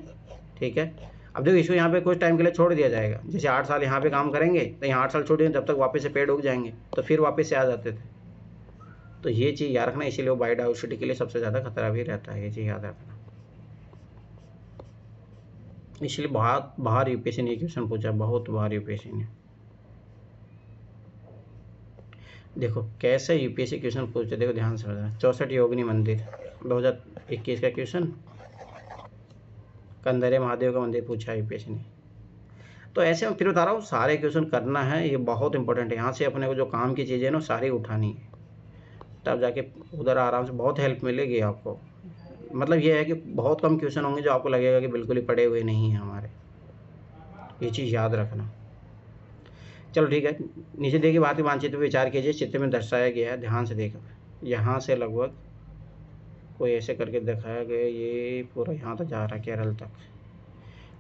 ठीक है, अब देखो इसको यहाँ पे कुछ टाइम के लिए छोड़ दिया जाएगा, जैसे 8 साल यहाँ पे काम करेंगे तो यहाँ 8 साल छोड़ देंगे, तब तक वापस से पेड़ उग जाएंगे, तो फिर वापस से आ जाते थे। तो ये चीज़ याद रखना, इसीलिए वो बायोडाइवर्सिटी के लिए सबसे ज़्यादा खतरा भी रहता है, ये चीज़ याद रखना। इसलिए बहुत बाहर यूपीएससी ने क्वेश्चन पूछा, बहुत बाहर यूपीएससी ने। देखो कैसे यूपीएससी क्वेश्चन पूछते, देखो ध्यान से समझना। 64 योगिनी मंदिर 2021 का क्वेश्चन, कंदरे महादेव का मंदिर पूछा यूपीएससी ने। तो ऐसे मैं फिर बता रहा हूँ, सारे क्वेश्चन करना है, ये बहुत इंपॉर्टेंट है। यहाँ से अपने को जो काम की चीज़ें ना सारी उठानी है, तब जाके उधर आराम से बहुत हेल्प मिलेगी आपको। मतलब ये है कि बहुत कम क्वेश्चन होंगे जो आपको लगेगा कि बिल्कुल ही पढ़े हुए नहीं हैं हमारे, ये चीज़ याद रखना। चलो ठीक है, नीचे देखिए भारतीय मानचित्र पर विचार कीजिए, चित्र में दर्शाया गया है, ध्यान से देखो, यहाँ से लगभग कोई ऐसे करके दिखाया गया, ये पूरा यहाँ तक जा रहा है केरल तक।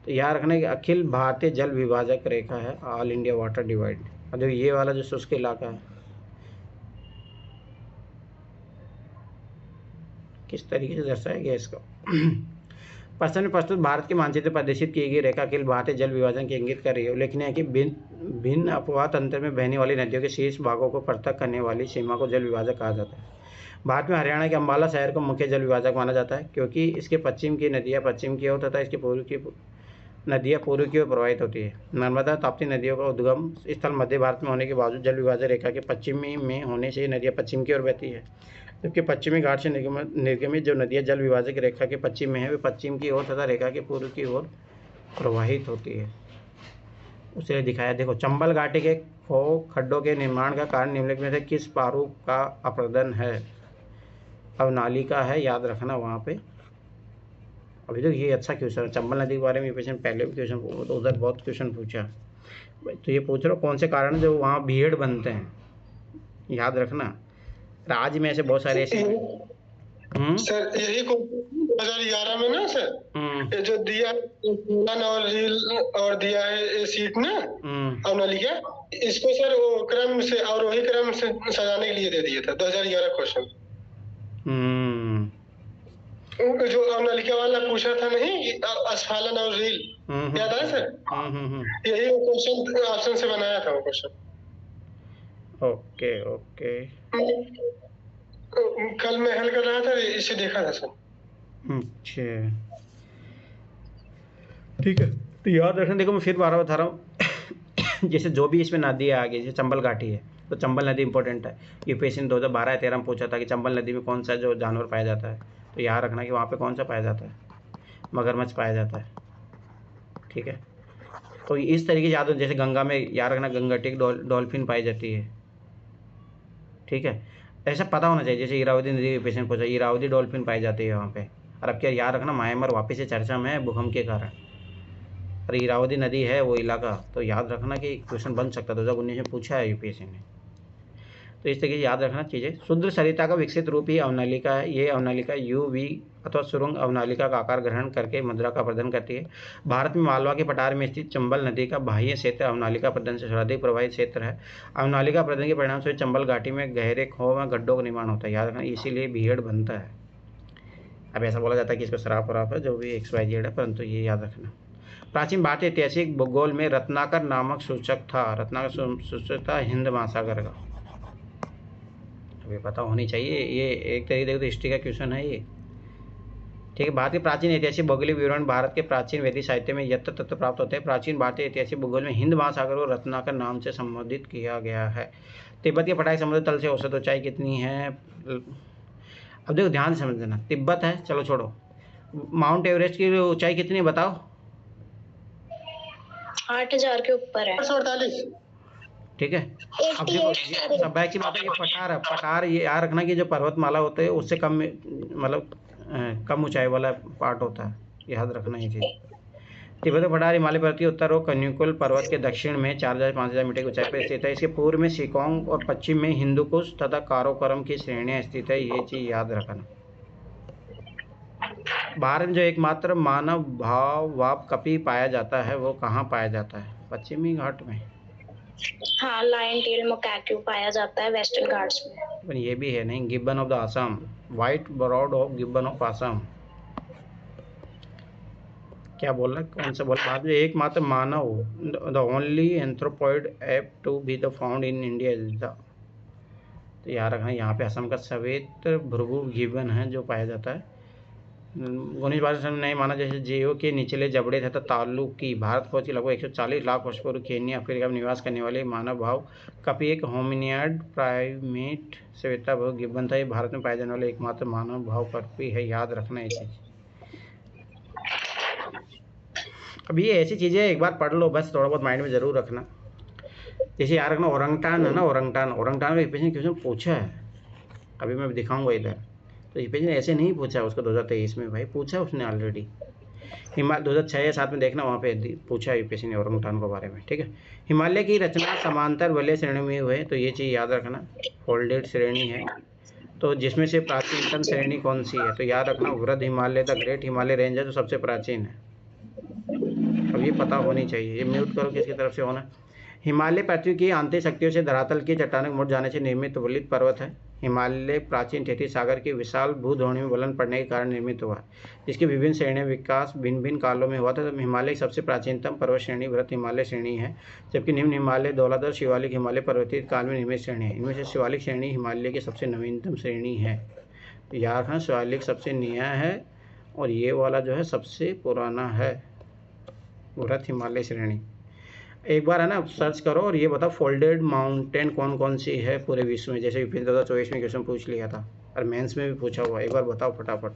तो याद रखना कि अखिल भारतीय जल विभाजक रेखा है, ऑल इंडिया वाटर डिवाइड। अब देखो ये वाला जो शुष्क इलाका है किस तरीके से दर्शाया गया इसको। प्रश्न में प्रस्तुत भारत के मानचित्र प्रदर्शित की गई रेखा अखिल भारतीय जल विभाजन की इंगित कर रही है। उल्लेखनीय है कि भिन्न अपवाह तंत्र में बहने वाली नदियों के शीर्ष भागों को पृथक करने वाली सीमा को जल विभाजक कहा जाता है। भारत में हरियाणा के अम्बाला शहर को मुख्य जल विभाजक माना जाता है, क्योंकि इसके पश्चिम की नदियाँ पश्चिम की ओर तथा इसके पूर्व की नदियाँ पूर्व की ओर प्रवाहित होती है। नर्मदा ताप्ती नदियों का उद्गम स्थल मध्य भारत में होने के बावजूद जल विभाजक रेखा के पश्चिमी में होने से नदियाँ पश्चिम की ओर बहती है, जबकि पश्चिमी घाट से निर्गमित जो नदियाँ जल विभाजक रेखा के पश्चिम में है वे पश्चिम की ओर तथा रेखा के पूर्व की ओर प्रवाहित होती है। उसे दिखाया, देखो चंबल घाटी के खड्डों के निर्माण का कारण निम्नलिखित में से किस प्रारूप का अपरदन है। अवनालिका है, याद रखना वहाँ पे। अभी तो ये अच्छा क्वेश्चन है, चंबल नदी के बारे में क्वेश्चन पहले भी क्वेश्चन, तो उधर बहुत क्वेश्चन पूछा, तो ये पूछ रहा कौन से कारण जो वहाँ भीड़ बनते हैं, याद रखना। राज्य में ऐसे बहुत सारे ऐसे सर यही 2011 में ना सर, ये जो दिया और रील और दिया है सीट ना अवनालिका, इसको सर वो क्रम से और वही क्रम से सजाने के लिए दे दिया था 2011 क्वेश्चन। जो अवनालिका वाला पूछा था नहीं, अस्फालन और रील, याद है सर? यही वो क्वेश्चन ऑप्शन से बनाया था वो क्वेश्चन। ओके ओके, कल मैं हल कर रहा था, इसे देखा था सर। अच्छा ठीक है, तो याद रखना। देखो मैं फिर बार बता रहा हूँ जैसे जो भी इसमें नदी आ गई, जैसे चंबल घाटी है तो चंबल नदी इंपॉर्टेंट है। यूपीएससी ने 2012-13 में पूछा था कि चंबल नदी में कौन सा जो जानवर पाया जाता है, तो याद रखना कि वहाँ पे कौन सा पाया जाता है, मगरमच्छ पाया जाता है। ठीक है, तो इस तरीके से याद हो। जैसे गंगा में याद रखना गंगटिक डॉल्फिन पाई जाती है। ठीक है, ऐसा पता होना चाहिए। जैसे इरावती नदी के पेशेंट पूछा, इरावती डॉल्फिन पाई जाती है वहाँ पे। और अब क्या याद रखना, म्यांमार वापस से चर्चा में है भूकंप के कारण, और इरावती नदी है वो इलाका, तो याद रखना कि क्वेश्चन बन सकता है। 2019 में पूछा है यूपीएससी ने, तो इस तरीके से याद रखना चीज़ें। शुद्ध सरिता का विकसित रूप ही अवनालिका है। ये अवनालिका UV अथवा सुरंग अवनालिका का आकार ग्रहण करके मुद्रा का प्रदान करती है। भारत में मालवा के पठार में स्थित चंबल नदी का बाह्य क्षेत्र अवनालिका प्रदान से सर्वाधिक प्रभावित क्षेत्र है। अवनालिका प्रदान के परिणाम से चंबल घाटी में गहरे खो में गड्ढों का निर्माण होता है, याद रखना, इसीलिए भीड़ बनता है। अब ऐसा बोला जाता है कि इसको शराब वराब है, जो भी XYZ है, परंतु ये याद रखना। प्राचीन भारतीय ऐतिहासिक भूगोल में रत्नाकर नामक सूचक था। रत्नाकर सूचक था हिंद महासागर का, अभी पता होनी चाहिए। ये एक तरीके से हिस्ट्री का क्वेश्चन है ये। ठीक है, भारतीय प्राचीन ऐतिहासिक भौगोलिक विवरण भारत के प्राचीन वैदिक साहित्य में यत्र तत्र प्राप्त होते हैं। प्राचीन भारतीय ऐतिहासिक भूगोल में हिंद महासागर को रत्नाकर नाम से संबोधित किया गया है। तिब्बत के पठारी समुद्र तल से औसत ऊंचाई कितनी है। अब देखो ध्यान से समझना, तिब्बत है, चलो छोड़ो। माउंट एवरेस्ट की ऊंचाई कितनी है बताओ। 8000 के ऊपर है, 48। ठीक है, अब देखो सब बैक की बात है कि पठार ये याद रखना कि जो पर्वतमाला होते हैं उससे कम, मतलब कम ऊंचाई वाला पार्ट होता है, याद रखना ये चीज़। तिब्बत पठार हिमालय पर्वत के उत्तर और कन्याकुल पर्वत के दक्षिण में 4000-5000 मीटर की ऊंचाई पर स्थित है। इसके पूर्व में शिकोंग और पश्चिम में हिंदुकुश तथा काराकोरम की श्रेणियाँ स्थित है, ये चीज़ याद रखना। भारत में जो एकमात्र मानव भाव कपी पाया जाता है वो कहाँ पाया जाता है, पश्चिमी घाट में। हाँ, लायन टेल मकाक्यू पाया जाता है वेस्टर्न घाट्स में। पर ये भी है नहीं, gibbon of the Assam, white browed of gibbon of Assam. क्या बोल रहा है, कौन सा बोल, बाद में एकमात्र मानव, the only anthropoid ape to be the found in India is the, तो याद रखना यहाँ पे असम का श्वेत भृगु गिब्बन है जो पाया जाता है। 19 में नहीं माना। जैसे जियो के निचले जबड़े तथा ताल्लुक की भारत पहुंची लगभग 140 लाख वर्ष पूर्व केन्या अफ्रीका में निवास करने वाले मानव भाव कपी एक होमिनियड प्राइमेट श्वेता भृगु गिब्बन था। ये भारत में पाए जाने वाले एकमात्र मानव भाव कपी है, याद रखना ये चीज़। अब ये ऐसी चीज़ें एक बार पढ़ लो बस, थोड़ा बहुत माइंड में ज़रूर रखना। जैसे याद रखना औरंगटान है ना, औरंगटान में क्वेश्चन पूछा है, अभी मैं दिखाऊंगा इधर। तो ये पेज ने ऐसे नहीं पूछा उसको 2023 में, भाई पूछा उसने ऑलरेडी। हिमालय 2006 या 7 में देखना, वहाँ पे पूछा यूपीएससी ने ओरंगुटान के बारे में, ठीक है। हिमालय की रचना समांतर वलय श्रेणी में हुई है, तो ये चीज़ याद रखना, फोल्डेड श्रेणी है। तो जिसमें से प्राचीनतम श्रेणी कौन सी है, तो याद रखना वृद्ध Himalaya, the great Himalaya range है जो सबसे प्राचीन है। अब ये पता होनी चाहिए। ये म्यूट करो, किसकी तरफ से होना। हिमालय पृथ्वी की आंतरिक शक्तियों से धरातल की चट्टानों के मुड़ जाने से निर्मित वलित पर्वत है। हिमालय प्राचीन तैतीस सागर के विशाल भूधोणी में वलन पड़ने के कारण निर्मित हुआ, जिसकी विभिन्न श्रेणियां विकास भिन्न भिन्न कालों में हुआ था। तो हिमालय की सबसे प्राचीनतम पर्वत श्रेणी वृहत हिमालय श्रेणी है, जबकि निम्न हिमालय, धौलाधर, शिवालिक हिमालय पर्वतीय काल में निर्मित श्रेणी है। इनमें से शिवालिक श्रेणी हिमालय की सबसे नवीनतम श्रेणी है। याद रखना, शिवालिक सबसे नया है और ये वाला जो है सबसे पुराना है, वृहत हिमालय श्रेणी। एक बार है ना सर्च करो और ये बताओ फोल्डेड माउंटेन कौन कौन सी है पूरे विश्व में। जैसे यूपीएससी 2024 में क्वेश्चन पूछ लिया था और मेंस में भी पूछा हुआ, एक बार बताओ फटाफट,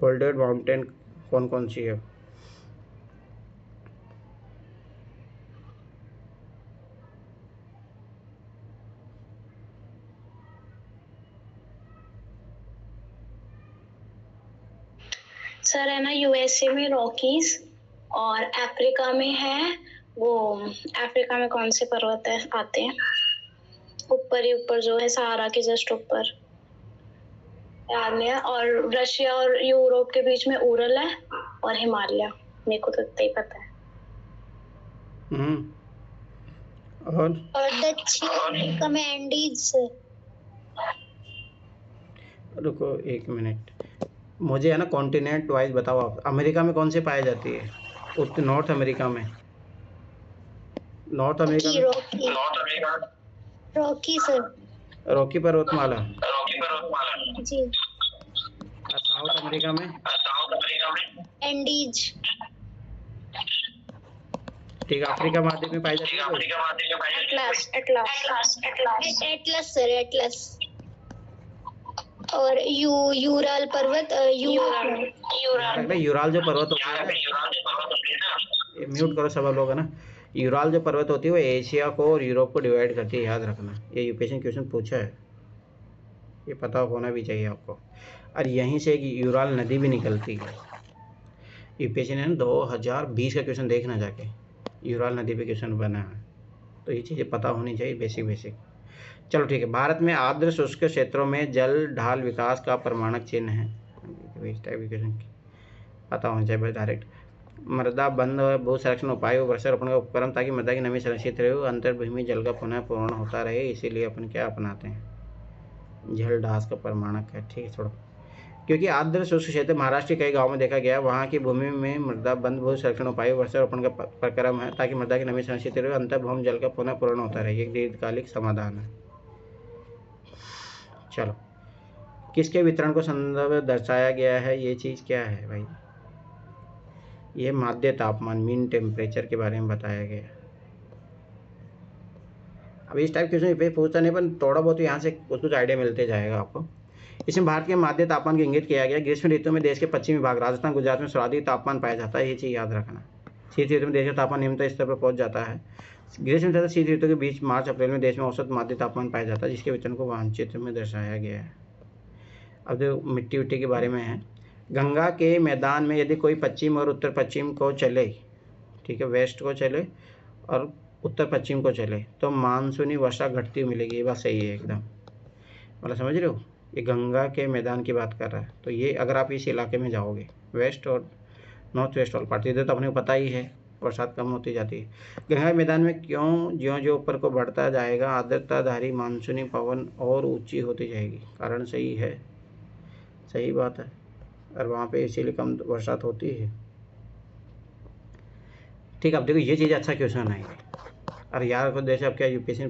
फोल्डेड माउंटेन कौन कौन सी है। सर है ना यूएसए में रॉकीज और अफ्रीका में है वो, अफ्रीका में कौन से पर्वत है आते हैं ऊपर ही ऊपर जो है सहारा के जस्ट ऊपर, याद नहीं है। और रशिया और यूरोप के बीच में उरल है और हिमालय, मेरे को तो इतना ही पता है। और दक्षिण अमेरिका में एंडीज। रुको एक मिनट, मुझे है ना कॉन्टिनेंट वाइज बताओ आप। अमेरिका में कौन से पाई जाती है? नॉर्थ अमेरिका में, north America Rocky sir, Rocky पर्वतमाला जी। साउथ अमेरिका में एंडीज। ठीक है। अफ्रीका महाद्वीप में पाई जाती है एटलस सर, एटलस। और यूराल पर्वत, यूराल जो पर्वत होती है, म्यूट करो सब लोग, है ना। यूराल जो पर्वत होती है वो एशिया को और यूरोप को डिवाइड करती है, याद रखना। ये यूपीएससी क्वेश्चन पूछा है, ये पता होना भी चाहिए आपको। और यहीं से एक यूराल नदी भी निकलती है। यूपीएससी ने 2020 का क्वेश्चन देखना जाके, यूराल नदी पे क्वेश्चन बना है, तो ये चीज़ें पता होनी चाहिए, बेसिक। चलो ठीक है। भारत में आर्द्र शुष्क क्षेत्रों में जल ढाल विकास का प्रमाणक चिन्ह है, इस टाइप के क्वेश्चन पता होना चाहिए डायरेक्ट। मृदा बंध भू संरक्षण उपाय, वृक्षारोपण का उपक्रम, ताकि मृदा की नमी संरक्षित रहे, अंतर्भूमि जल का पुनः पूर्ण होता रहे, इसीलिए अपन क्या अपनाते हैं, जल ढास का प्रमाणक है। ठीक है, छोड़ो। क्योंकि आर्द्र शुष्क क्षेत्र महाराष्ट्र के कई गाँव में देखा गया, वहाँ की भूमि में मृदा बंध भू संरक्षण उपाय, वृक्षारोपण का प्रक्रम है, ताकि मृदा की नमी संरक्षित रहे, अंतर्भूमि जल का पुनः पूर्ण होता रहे। एक दीर्घकालिक समाधान है। चलो, किसके वितरण को संदर्भ दर्शाया गया है, ये चीज़ क्या है भाई? ये माध्य तापमान, मीन टेम्परेचर के बारे में बताया गया। अब इस टाइप क्वेश्चन पे पूछता नहीं, पर थोड़ा बहुत यहाँ से कुछ आइडिया मिलते जाएगा आपको। इसमें भारत के माध्य तापमान को इंगित किया गया। ग्रीष्म ऋतु में देश के पश्चिमी भाग, राजस्थान, गुजरात में सर्वाधिक तापमान पाया जाता है, ये चीज़ याद रखना। शीत ऋतु में देश का तापमान निम्नतम स्तर पर पहुँच जाता है। ग्रीष्म तथा शीत ऋतु के बीच मार्च अप्रैल में देश में औसत माध्य तापमान पाया जाता है, जिसके वितरण को मानचित्र में दर्शाया गया है। अब जो मिट्टी विट्टी के बारे में है, गंगा के मैदान में यदि कोई पश्चिम और उत्तर पश्चिम को चले, ठीक है, वेस्ट को चले और उत्तर पश्चिम को चले, तो मानसूनी वर्षा घटती हुई मिलेगी। ये बात सही है एकदम, मतलब समझ रहे हो। ये गंगा के मैदान की बात कर रहा है, तो ये अगर आप इस इलाके में जाओगे, वेस्ट और नॉर्थ वेस्ट वाल पार्ट, इधर तो अपने को पता ही है बरसात कम होती जाती है। गंगा के मैदान में क्यों ज्यों ऊपर को बढ़ता जाएगा, आर्द्रताधारी मानसूनी पवन और ऊंची होती जाएगी। कारण सही है, सही बात है, और वहाँ पे इसीलिए कम बरसात होती है। ठीक है, अब देखो ये चीज़ अच्छा क्वेश्चन है। और यार को जैसे अब क्या यूपीएससी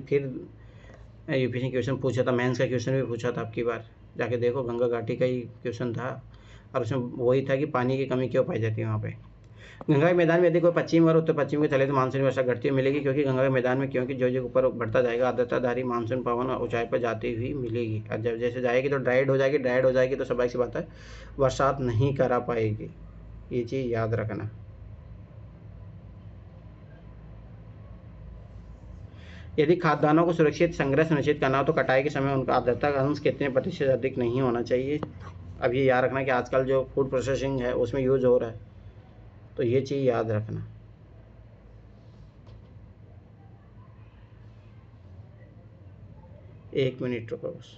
क्वेश्चन पूछा था, मेंस का क्वेश्चन भी पूछा था आपकी बार, जाके देखो गंगा घाटी का ही क्वेश्चन था, और उसमें वही था कि पानी की कमी क्यों पाई जाती है वहाँ पे। गंगा के मैदान में यदि कोई पश्चिम और उत्तर पश्चिम के चले तो मानसूनी वर्षा घटती हुई मिलेगी, क्योंकि गंगा के मैदान में क्योंकि जो ऊपर बढ़ता जाएगा, आर्द्रताधारी मानसून पवन ऊंचाई पर जाती हुई मिलेगी। और जब जैसे जाएगी तो ड्राइड हो जाएगी तो स्वाभाविक सी बात है बरसात नहीं करा पाएगी। ये चीज़ याद रखना। यदि खाद्यान्नों को सुरक्षित संग्रह सुनिश्चित करना हो तो कटाई के समय उनका आर्द्रता का अंश कितने प्रतिशत अधिक नहीं होना चाहिए। अब ये याद रखना कि आजकल जो फूड प्रोसेसिंग है उसमें यूज़ हो रहा है, तो ये चीज़ याद रखना। एक मिनट रुको बस।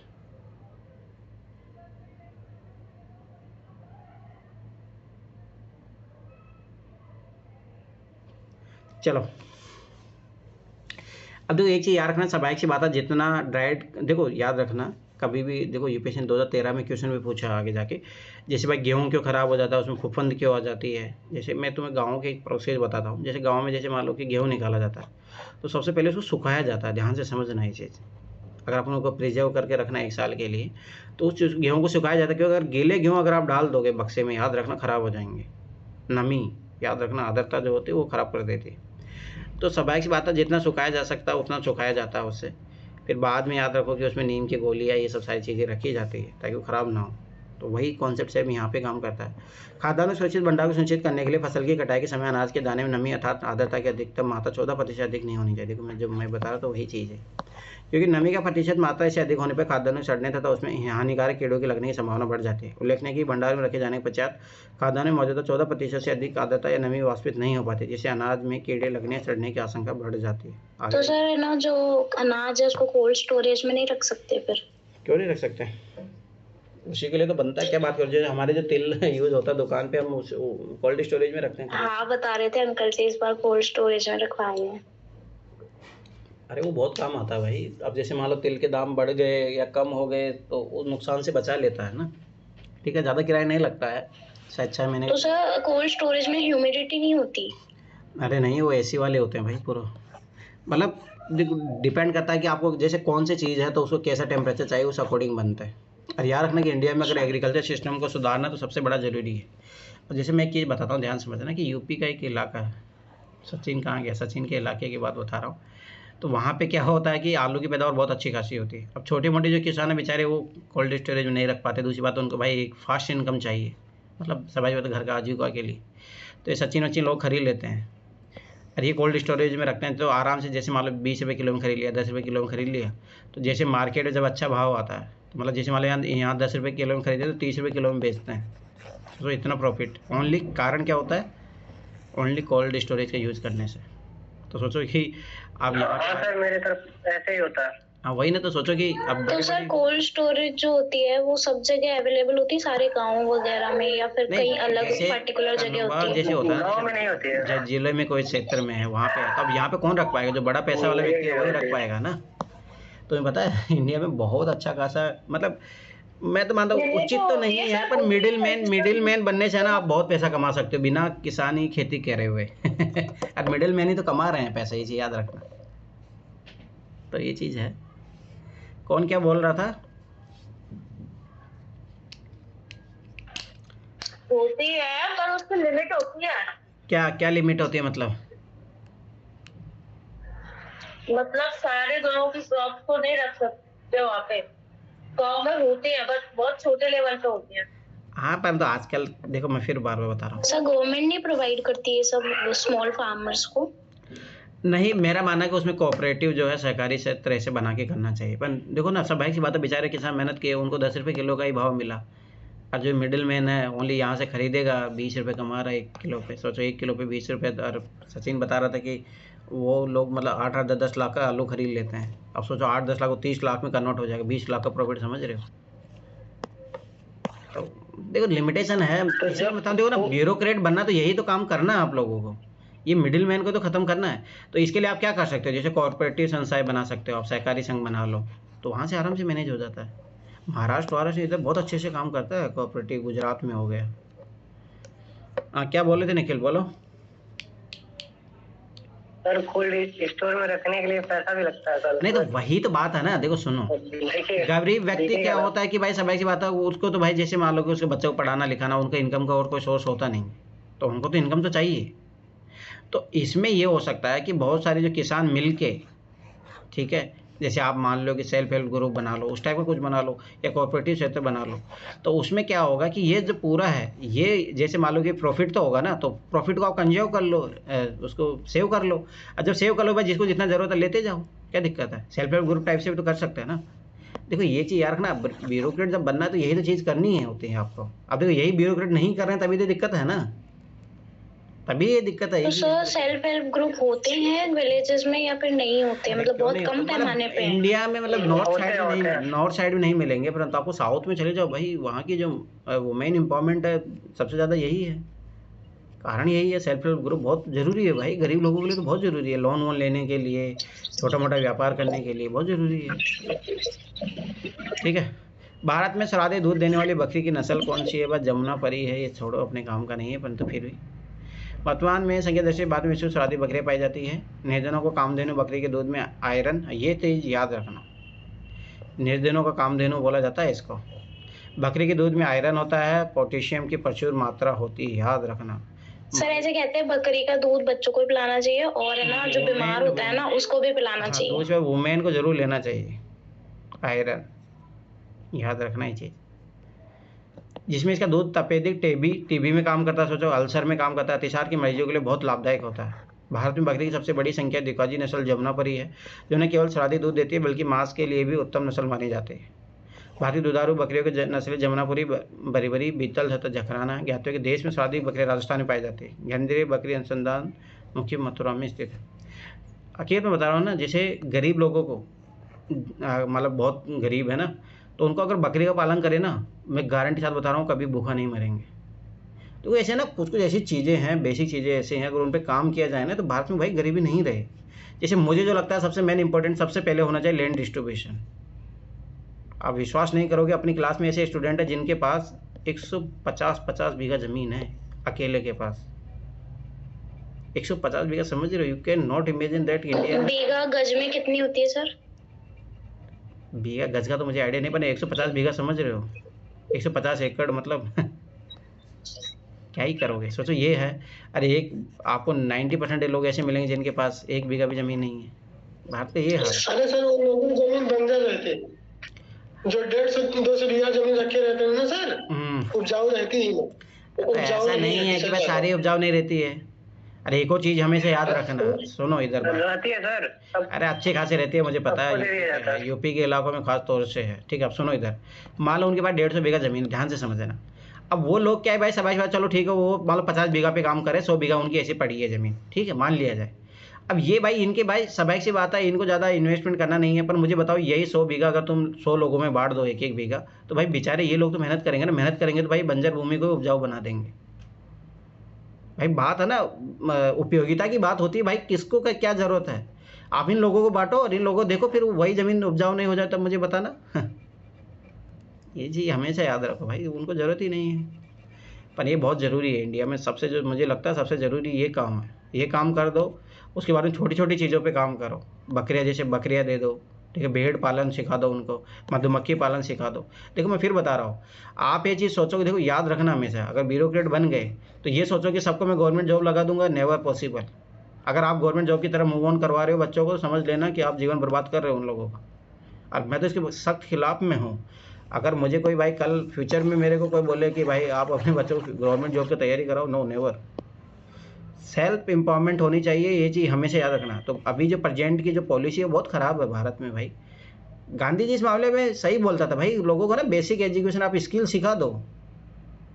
चलो अब देखो एक चीज़ याद रखना, स्वाभाविक सी बात है, जितना डाइट देखो याद रखना कभी भी। देखो यूपीएससी 2013 में क्वेश्चन भी पूछा आगे जाके, जैसे भाई गेहूं क्यों ख़राब हो जाता है, उसमें फफूंद क्यों आ जाती है। जैसे मैं तुम्हें गाँव के एक प्रोसेस बताता हूँ। जैसे गाँव में जैसे मान लो कि गेहूँ निकाला जाता है तो सबसे पहले उसको सुखाया जाता है। ध्यान से समझना ये चीज़। अगर आप उनको प्रिजर्व करके रखना है 1 साल के लिए तो उस गेहूँ को सुखाया जाता है, क्योंकि अगर गीले गेहूँ अगर आप डाल दोगे बक्से में, याद रखना ख़राब हो जाएंगे। नमी याद रखना आर्द्रता जो होती है वो ख़राब कर देती है। तो स्वाभाविक सी बात है, जितना सुखाया जा सकता है उतना सुखाया जाता है उससे। फिर बाद में याद रखो कि उसमें नीम की गोलियाँ ये सब सारी चीज़ें रखी जाती है ताकि वो ख़राब ना हो। तो वही कॉन्सेप्ट से यहाँ पे काम करता है। खाद्यान्न सुरक्षित भंडार को सुनिश्चित करने के लिए फसल की कटाई के समय अनाज के दाने में नमी अर्थात आर्द्रता की अधिकतम मात्रा 14% अधिक नहीं होनी चाहिए। देखो मैं बता रहा था वही चीज़ है, क्योंकि नमी का प्रतिशत मात्रा से अधिक होने पर खाद्यान्न सड़ने तथा उसमें हानिकारक कीड़ों के लगने की संभावना बढ़ जाती है। उल्लेखनीय कि भंडार में रखे जाने के पश्चात खाद्यान्न में मौजूदा 14% से अधिक आर्द्रता या नमी वाष्पित नहीं हो पाती, जिससे अनाज में कीड़े लगने सड़ने की आशंका बढ़ जाती है। तो सर ना जो अनाज है उसको कोल्ड स्टोरेज में नहीं रख सकते फिर? क्यों नहीं रख सकते? उसी के लिए तो बनता है। क्या बात कर, जो हमारे जो तिल यूज होता है दुकान पे, हम उस कोल्ड स्टोरेज में रखते हैं। हाँ बता रहे थे अंकल जी, इस बार कोल्ड स्टोरेज में रखवाए हैं। अरे वो बहुत काम आता है भाई। अब जैसे मान लो तिल के दाम बढ़ गए या कम हो गए तो वो नुकसान से बचा लेता है ना। ठीक है, ज़्यादा किराया नहीं लगता है, शायद 6 महीने। तो सर कोल्ड स्टोरेज में ह्यूमिडिटी नहीं होती? अरे नहीं, वो एसी वाले होते हैं भाई पूरा। मतलब डिपेंड करता है कि आपको जैसे कौन सी चीज़ है तो उसको कैसा टेम्परेचर चाहिए, उस अकॉर्डिंग बनता है। और याद रखना कि इंडिया में अगर एग्रीकल्चर सिस्टम को सुधारना तो सबसे बड़ा ज़रूरी है। और जैसे मैं एक चीज़ बताता हूँ, ध्यान समझना कि यूपी का एक इलाका है, सचिन कहाँ गया, सचिन के इलाके की बात बता रहा हूँ। तो वहाँ पे क्या होता है कि आलू की पैदावार बहुत अच्छी खासी होती है। अब छोटे मोटे जो किसान हैं बेचारे वो कोल्ड स्टोरेज में नहीं रख पाते। दूसरी बात उनको भाई एक फास्ट इनकम चाहिए, मतलब सभी बात घर का आजीविका के लिए। तो ये सचिन वचिन लोग खरीद लेते हैं और ये कोल्ड स्टोरेज में रखते हैं। तो आराम से जैसे मान लो 20 रुपये किलो में खरीद लिया, 10 रुपये किलो में खरीद लिया, तो जैसे मार्केट में जब अच्छा भाव आता है तो मतलब जैसे मान लो यहाँ 10 रुपये किलो में खरीदे तो 30 रुपये किलो में बेचते हैं। तो इतना प्रॉफिट ओनली कारण क्या होता है, ओनली कोल्ड स्टोरेज का यूज़ करने से। तो सोचो कि आप हाँ सर मेरे तरफ ऐसे ही होता है। हाँ वही ना, तो सोचो कि अब तो सर कोल्ड स्टोरेज जो होती है वो सब जगह अवेलेबल होती है, सारे गाँव वगैरह में, या फिर कहीं अलग पर्टिकुलर जगह होती है? जैसे होता है गाँव में नहीं होती है, जिले में कोई क्षेत्र में है वहाँ पे। तो अब यहाँ पे कौन रख पाएगा? जो बड़ा पैसा वाला व्यक्ति है वही रख पाएगा ना। तो मैं पता है इंडिया में बहुत अच्छा खासा, मतलब मैं तो मानता हूँ उचित तो नहीं है पर मिडिल मैन बनने से ना आप बहुत पैसा कमा सकते हो बिना किसानी खेती करे हुए। और मिडिल मैन ही तो कमा रहे हैं पैसा, ये चीज़ याद रखना। तो ये चीज़ है। कौन क्या बोल रहा था? होती है पर उसकी लिमिट होती है। क्या क्या लिमिट होती है? मतलब सारे गाँव की क्रॉप को नहीं रख सकते वहाँ पे। गाँव में होती है बस बहुत छोटे लेवल पे होती है। हाँ पर तो आजकल देखो, मैं फिर बार बार बता रहा हूँ, सर गवर्नमेंट नहीं प्रोवाइड करती है सब स्मॉल फार्मर्स को? नहीं, मेरा मानना है कि उसमें कोऑपरेटिव जो है सहकारी तरह से बना के करना चाहिए। पर देखो ना, स्वाभाविक सी बात है, बेचारे किसान मेहनत किए, उनको 10 रुपये किलो का ही भाव मिला। और जो मिडिल मैन है ओनली यहाँ से खरीदेगा, 20 रुपये कमा रहा है 1 किलो पे। सोचो 1 किलो पे 20 रुपये। और सचिन बता रहा था कि वो लोग मतलब 8-8, 10-10 लाख का आलू खरीद लेते हैं। अब सोचो 8-10 लाख को 30 लाख में कन्वर्ट हो जाएगा, 20 लाख का प्रॉफिट, समझ रहे हो? तो देखो लिमिटेशन है। इसलिए बताऊँ, देखो ना, ब्यूरोक्रेट बनना तो यही तो काम करना है आप लोगों को, ये मिडिल मैन को तो ख़त्म करना है। तो इसके लिए आप क्या कर सकते हो, जैसे कोऑपरेटिव संस्थाएं बना सकते हो आप, सहकारी संघ बना लो, तो वहाँ से आराम से मैनेज हो जाता है। महाराष्ट्र इधर बहुत अच्छे से काम करता है कोऑपरेटिव, गुजरात में हो गया। हाँ क्या बोले थे निखिल, बोलो। सर कोल्ड स्टोर में रखने के लिए पैसा भी लगता है सर। नहीं तो वही तो बात है ना। देखो सुनो, गरीब व्यक्ति क्या होता है कि भाई सभी की बात है, उसको तो भाई जैसे मान लो कि उसके बच्चों को पढ़ाना लिखाना, उनका इनकम का और कोई सोर्स होता नहीं, तो उनको तो इनकम तो चाहिए। तो इसमें ये हो सकता है कि बहुत सारे जो किसान मिल के, ठीक है, जैसे आप मान लो कि सेल्फ हेल्प ग्रुप बना लो, उस टाइप का कुछ बना लो, या कोऑपरेटिव क्षेत्र बना लो। तो उसमें क्या होगा कि ये जो पूरा है, ये जैसे मान लो कि प्रॉफिट तो होगा ना, तो प्रॉफिट को आप कंज्यूम कर लो, उसको सेव कर लो। और जब सेव कर लो भाई, जिसको जितना ज़रूरत है लेते जाओ, क्या दिक्कत है? सेल्फ हेल्प ग्रुप टाइप से भी तो कर सकते हैं ना। देखो ये चीज़ यार रखना, ब्यूरोक्रेट जब बनना है तो यही तो चीज़ करनी है होती है आपको। अब देखो यही ब्यूरोक्रेट नहीं कर रहे हैं तभी तो दिक्कत है ना। तभी ये दिक्कत है। तो सर सेल्फ हेल्प ग्रुप होते हैं विलेजेस में या फिर नहीं होते, मतलब बहुत कम पैमाने पे? इंडिया में मतलब नॉर्थ साइड में नहीं मिलेंगे, परंतु आपको साउथ में चले जाओ भाई, वहाँ की जो वुमेन एम्पावरमेंट है सबसे ज़्यादा यही है, कारण यही है। सेल्फ हेल्प ग्रुप बहुत ज़रूरी है भाई, गरीब लोगों के लिए तो बहुत ज़रूरी है, लोन वोन लेने के लिए, छोटा मोटा व्यापार करने के लिए बहुत ज़रूरी है। ठीक है। भारत में सर्वाधिक दूध देने वाली बकरी की नस्ल कौन सी है? बस जमुनापरी है, ये छोड़ो अपने काम का नहीं है, परंतु फिर भी वर्तमान में संख्या दृष्टि बाद में विश्व में सर्वाधिक बकरियाँ पाई जाती है। निर्धनों को कामधेनु बकरी के दूध में आयरन, ये चीज़ याद रखना, निर्धनों का कामधेनु बोला जाता है इसको। बकरी के दूध में आयरन होता है, पोटेशियम की प्रचुर मात्रा होती है, याद रखना। सर ऐसे कहते हैं बकरी का दूध बच्चों को भी पिलाना चाहिए और है ना जो बीमार होता है ना उसको भी पिलाना चाहिए। तो उसमें वुमेन को जरूर लेना चाहिए आयरन, याद रखना ये चीज़। जिसमें इसका दूध तपेदिक टीबी में काम करता है, सोचो अल्सर में काम करता है, अतिसार की मरीजों के लिए बहुत लाभदायक होता है। भारत में बकरी की सबसे बड़ी संख्या दिक्काजी नस्ल जमुनापरी है, जो न केवल सर्वाधिक दूध देती है बल्कि मांस के लिए भी उत्तम नस्ल मानी जाती है। भारतीय दुधारू बकरियों की नस्लें जमुनापुरी, बरीबरी, बीतल तथा जखराना। ज्ञात है कि देश में सर्वाधिक बकरियाँ राजस्थान में पाई जाती है। केंद्रीय बकरी अनुसंधान मुख्य मथुरा में स्थित है। आखिर मैं बता रहा हूँ ना, जैसे गरीब लोगों को मतलब बहुत गरीब है ना, तो उनको अगर बकरी का पालन करें ना, मैं गारंटी साथ बता रहा हूँ कभी भूखा नहीं मरेंगे। तो ऐसे ना कुछ कुछ ऐसी चीज़ें हैं, बेसिक चीज़ें ऐसे हैं, अगर उन पर काम किया जाए ना तो भारत में भाई गरीबी नहीं रहे। जैसे मुझे जो लगता है सबसे मेन इंपॉर्टेंट सबसे पहले होना चाहिए लैंड डिस्ट्रीब्यूशन। आप विश्वास नहीं करोगे, अपनी क्लास में ऐसे स्टूडेंट है जिनके पास 150 बीघा ज़मीन है, अकेले के पास 150 बीघा। समझ रहे हो? You can not imagine that India. बीघा गज में कितनी होती है सर? बीघा गज का तो मुझे आइडिया नहीं, पर 150 बीघा समझ रहे हो, 150 एकड़ मतलब क्या ही करोगे, सोचो ये है। अरे एक आपको 90% लोग ऐसे मिलेंगे जिनके पास 1 बीघा भी ज़मीन नहीं है। भारत का ये हाल है। अरे सर वो लोगों की ज़मीन बंजर रहती, जो 150-200 बीघा जमीन रखे रहते हैं ना सर, उपजाऊ रहती ही नहीं। ऐसा नहीं है कि बस सारी उपजाऊ नहीं रहती है। अरे एक और चीज़ हमेशा याद रखना, सुनो इधर रहती है सर। अरे अच्छी खासी रहती है, मुझे पता है, यूपी के इलाकों में खास तौर से है। ठीक है, अब सुनो इधर, मान लो उनके पास 150 बीघा ज़मीन, ध्यान से समझना। अब वो लोग क्या है भाई, सबाई चलो ठीक है, वो मान लो 50 बीघा पे काम करे, 100 बीघा उनकी ऐसी पड़ी है ज़मीन, ठीक है, मान लिया जाए। अब ये भाई इनके भाई स्वाभाविक सी बात है, इनको ज़्यादा इन्वेस्टमेंट करना नहीं है, पर मुझे बताओ यही 100 बीघा अगर तुम 100 लोगों में बांट दो 1-1 बीघा, तो भाई बेचारे ये लोग तो मेहनत करेंगे ना, मेहनत करेंगे तो भाई बंजर भूमि को उपजाऊ बना देंगे। भाई बात है ना, उपयोगिता की बात होती है भाई, किसको का क्या ज़रूरत है। आप इन लोगों को बांटो और इन लोगों को देखो, फिर वही ज़मीन उपजाऊ नहीं हो जाए तब मुझे बताना। ये चीज़ हमेशा याद रखो भाई, उनको ज़रूरत ही नहीं है, पर ये बहुत ज़रूरी है। इंडिया में सबसे जो मुझे लगता है सबसे ज़रूरी ये काम है, ये काम कर दो, उसके बाद में छोटी छोटी चीज़ों पे काम करो। बकरियाँ, जैसे बकरियाँ दे दो, ठीक है, भेड़ पालन सिखा दो उनको, मधुमक्खी पालन सिखा दो। देखो मैं फिर बता रहा हूँ, आप ये चीज़ सोचोगे, देखो याद रखना हमेशा, अगर ब्यूरोक्रेट बन गए तो ये सोचो कि सबको मैं गवर्नमेंट जॉब लगा दूंगा, नेवर पॉसिबल। अगर आप गवर्नमेंट जॉब की तरफ मूव ऑन करवा रहे हो बच्चों को, तो समझ लेना कि आप जीवन बर्बाद कर रहे हो उन लोगों का। अब मैं तो इसके सख्त खिलाफ में हूँ। अगर मुझे कोई भाई कल फ्यूचर में मेरे को कोई बोले कि भाई आप अपने बच्चों को गवर्नमेंट जॉब की तैयारी कराओ, नो, नेवर। सेल्फ एम्पावरमेंट होनी चाहिए, ये चीज़ हमेशा याद रखना। तो अभी जो प्रेजेंट की जो पॉलिसी है बहुत ख़राब है भारत में भाई। गांधी जी इस मामले में सही बोलता था भाई, लोगों को ना बेसिक एजुकेशन, आप स्किल सिखा दो,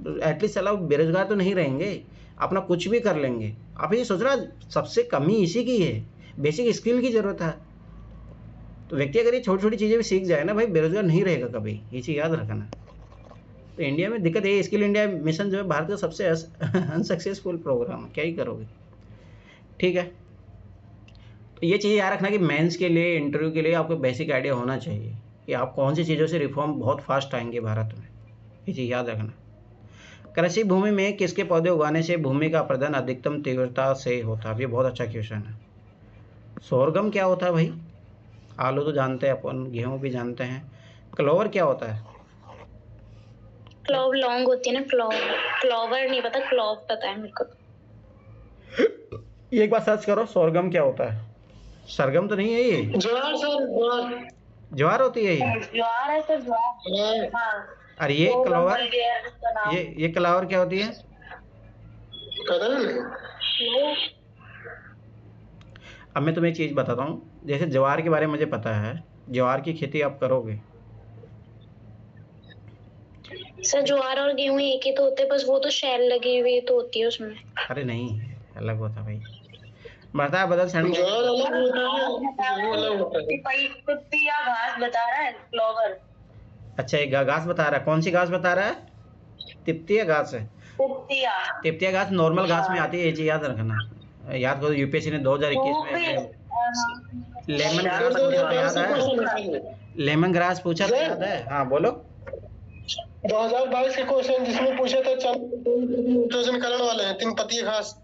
एटलीस्ट चलो बेरोजगार तो नहीं रहेंगे, अपना कुछ भी कर लेंगे। आप ये सोच रहा, सबसे कमी इसी की है, बेसिक स्किल की ज़रूरत है। तो व्यक्ति अगर ये छोटी छोटी चीज़ें भी सीख जाए ना भाई, बेरोजगार नहीं रहेगा कभी, ये चीज़ याद रखना। तो इंडिया में दिक्कत है, स्किल इंडिया मिशन जो है भारत का सबसे अनसक्सेसफुल प्रोग्राम, क्या ही करोगे। ठीक है, तो ये चीज़ याद रखना कि मेंस के लिए, इंटरव्यू के लिए आपको बेसिक आइडिया होना चाहिए कि आप कौन सी चीज़ों से रिफॉर्म बहुत फास्ट आएंगे भारत में, ये चीज़ याद रखना। कृषि भूमि में किसके पौधे उगाने से भूमि का अपरदन अधिकतम तीव्रता से होता है? ये बहुत अच्छा क्वेश्चन है। सोरगम क्या होता है भाई? आलू तो जानते हैं अपन, गेहूँ भी जानते हैं। क्लोवर क्या होता है? क्लॉव लॉन्ग होती है ना, क्लोवर नहीं पता, क्लॉव पता है मेरे को। ये एक बार सर्च करो, सोरगम क्या होता है। सरगम तो नहीं है ये? ज्वार सर, ज्वार होती है ये? ज्वार है सर, ज्वार। हाँ। अरे ये क्लोवर, ये क्लोवर क्या होती है? अब मैं तुम्हें एक चीज़ बताता हूँ, जैसे ज्वार के बारे में मुझे पता है, ज्वार की खेती आप करोगे? सर ज्वार और गेहूं एक ही तो होते हैं, बस वो तो शैल लगी हुई तो होती है उसमें। अरे नहीं, अलग होता भाई, बता बदल सेंड। ज्वार अलग होता है, वो अलग होता है। तिप्पी या घास बता रहा है, क्लोवर। अच्छा एक घास बता रहा है, कौन सी घास बता रहा है? तिप्ती या घास है? तिप्तिया घास नॉर्मल घास में आती है, ये चीज याद रखना। याद करो यूपीएससी ने 2021 में लेमन ग्रास पूछा था, याद है? लेमन ग्रास पूछा था, याद है? हाँ बोलो। 2022 के क्वेश्चन जिसमें पूछा था नाइट्रोजन करण वाले हैं, 3 पत्ती घास।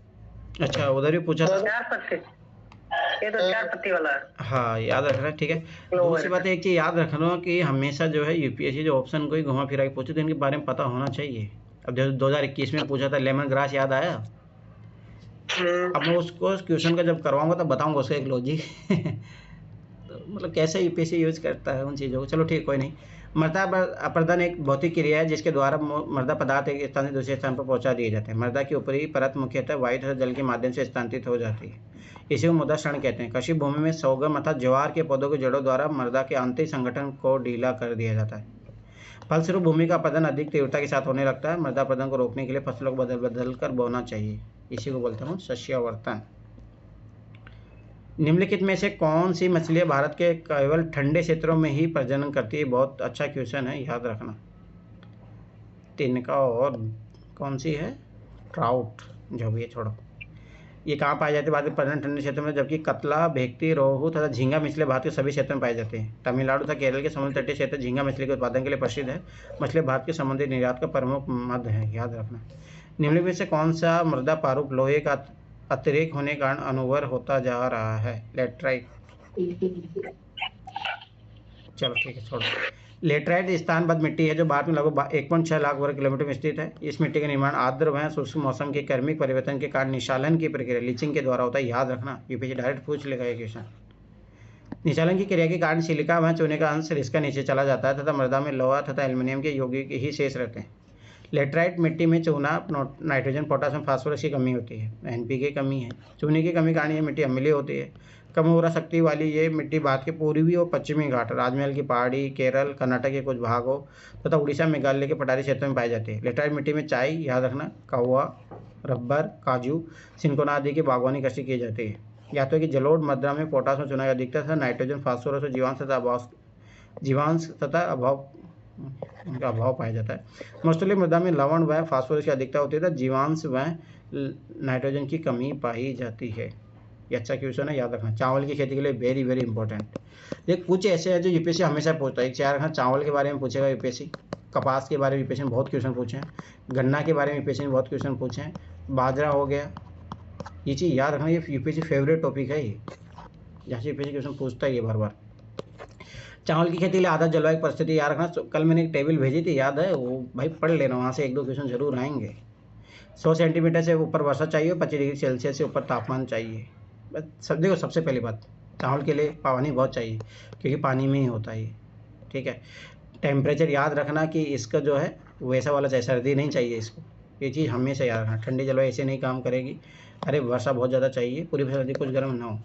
अच्छा उधर भी पूछा था। 4 पत्ते, ये तो 4 पत्ती वाला है। हाँ याद रखना, ठीक है। दूसरी बात एक चीज याद रखना कि हमेशा जो है यूपीएससी जो ऑप्शन कोई घुमा फिरा के पूछे तो इनके बारे में पता होना चाहिए। अब जैसे 2021 में पूछा था लेमन ग्रास, याद आया? अब मैं उसको क्वेश्चन का जब करवाऊंगा तब बताऊंगा उसका एक लॉजिक तो मतलब कैसे यूपीएससी यूज करता है उन चीज़ों को। चलो ठीक, कोई नहीं। मृदा अपर्दन एक भौतिक क्रिया है जिसके द्वारा मृदा पदार्थ एक स्थान से दूसरे स्थान पर पहुंचा दिए जाते हैं। मृदा की ऊपरी परत मुख्यतः वायु तथा जल के माध्यम से स्थानांतरित हो जाती है, इसी को मृदा क्षरण कहते हैं। कृषि भूमि में सोगम अर्थात ज्वार के पौधों के जड़ों द्वारा मृदा के आंतरिक संगठन को ढीला कर दिया जाता है। फलस्वरूप भूमि का अपरदन अधिक तीव्रता के साथ होने लगता है। मृदा अपरदन को रोकने के लिए फसलों को बदल बदल कर बोना चाहिए, इसी को बोलते हैं शस्यावर्तन। निम्नलिखित में से कौन सी मछलियाँ भारत के केवल ठंडे क्षेत्रों में ही प्रजनन करती है? बहुत अच्छा क्वेश्चन है, याद रखना। तिनका और कौन सी है? ट्राउट, जो भी है छोड़ो। ये कहाँ पाई जाती है भारत के प्रजनन ठंडे क्षेत्रों में, जबकि कतला, भेक्ती, रोहू तथा झींगा मछली भारत के सभी क्षेत्रों में पाई जाती हैं। तमिलनाडु तथा केरल के समुद्र तटीय क्षेत्र झींगा मछली के उत्पादन के लिए प्रसिद्ध है। मछली भारत के समुद्री निर्यात का प्रमुख मद है, याद रखना। निम्नलिखित में से कौन सा मृदा प्रारूप लोहे का अतिरेक होने के कारण अनुभर होता जा रहा है? लेटराइट। चलो ठीक है, छोड़ो। लेटराइट स्थानबद्ध मिट्टी है जो भारत में लगभग 1.6 लाख वर्ग किलोमीटर में स्थित है। इस मिट्टी का निर्माण आर्द्र व शुष्क मौसम के क्रमिक परिवर्तन के कारण निशालन की प्रक्रिया लीचिंग के द्वारा होता है, याद रखना। यूपीएससी डायरेक्ट पूछ लेगा ये क्वेश्चन। निशालन की क्रिया के कारण सिलिका व चूने का अंश इसका नीचे चला जाता है तथा मृदा में लोहा तथा एल्युमिनियम के यौगिक ही शेष रहते हैं। लेटराइट मिट्टी में चूना, नाइट्रोजन, पोटासियम, फास्फोरस की कमी होती है। एनपीके की कमी है। चूने की कमी कारण ये मिट्टी अम्लीय होती है। कम उर्वरा शक्ति वाली ये मिट्टी भारत के पूर्वी और पश्चिमी घाट, राजमहल की पहाड़ी, केरल, कर्नाटक के कुछ भागों तथा उड़ीसा, मेघालय के पठारी क्षेत्रों में पाई जाती है। लेटराइट मिट्टी में चाय, याद रखना, कौवा, रबर, काजू, सिंकोना आदि की बागवानी कृषि की जाती है। या तो कि जलोढ़ मृदा में पोटास और चूना की अधिकता तथा नाइट्रोजन, फास्फोरस और जीवांश तथा अभाव पाया जाता है। मस्तूली मृदा में लवण व फास्फोरस की अधिकता होती है तथा जीवांश व नाइट्रोजन की कमी पाई जाती है। ये अच्छा क्वेश्चन है, याद रखना। चावल की खेती के लिए वेरी वेरी इंपॉर्टेंट। देख कुछ ऐसे हैं जो यूपीएससी हमेशा पूछता है। एक याद रखना, चावल के बारे में पूछेगा यूपीएससी, कपास के बारे में यूपीएससी ने बहुत क्वेश्चन पूछे हैं, गन्ना के बारे में यूपीएससी ने बहुत क्वेश्चन पूछे हैं, बाजरा हो गया। ये चीज़ याद रखना, ये यूपीएससी फेवरेट टॉपिक है, ये जहाँ से यूपीएससी क्वेश्चन पूछता है ये बार बार। चावल की खेती के लिए आदर्श जलवायु परिस्थिति याद रखना। कल मैंने एक टेबल भेजी थी, याद है? वो भाई पढ़ लेना, वहाँ से 1-2 क्वेश्चन जरूर आएंगे। 100 सेंटीमीटर से ऊपर वर्षा चाहिए, 25 डिग्री सेल्सियस से ऊपर तापमान चाहिए। बस देखो, सबसे पहली बात चावल के लिए पानी बहुत चाहिए क्योंकि पानी में ही होता है, ठीक है। टेम्परेचर याद रखना कि इसका जो है वैसा वाला चाहिए, सर्दी नहीं चाहिए इसको। ये चीज़ हमेशा याद रखना। ठंडी जलवायु ऐसे नहीं काम करेगी। अरे वर्षा बहुत ज़्यादा चाहिए, पूरी सर्दी कुछ गर्म ना हो।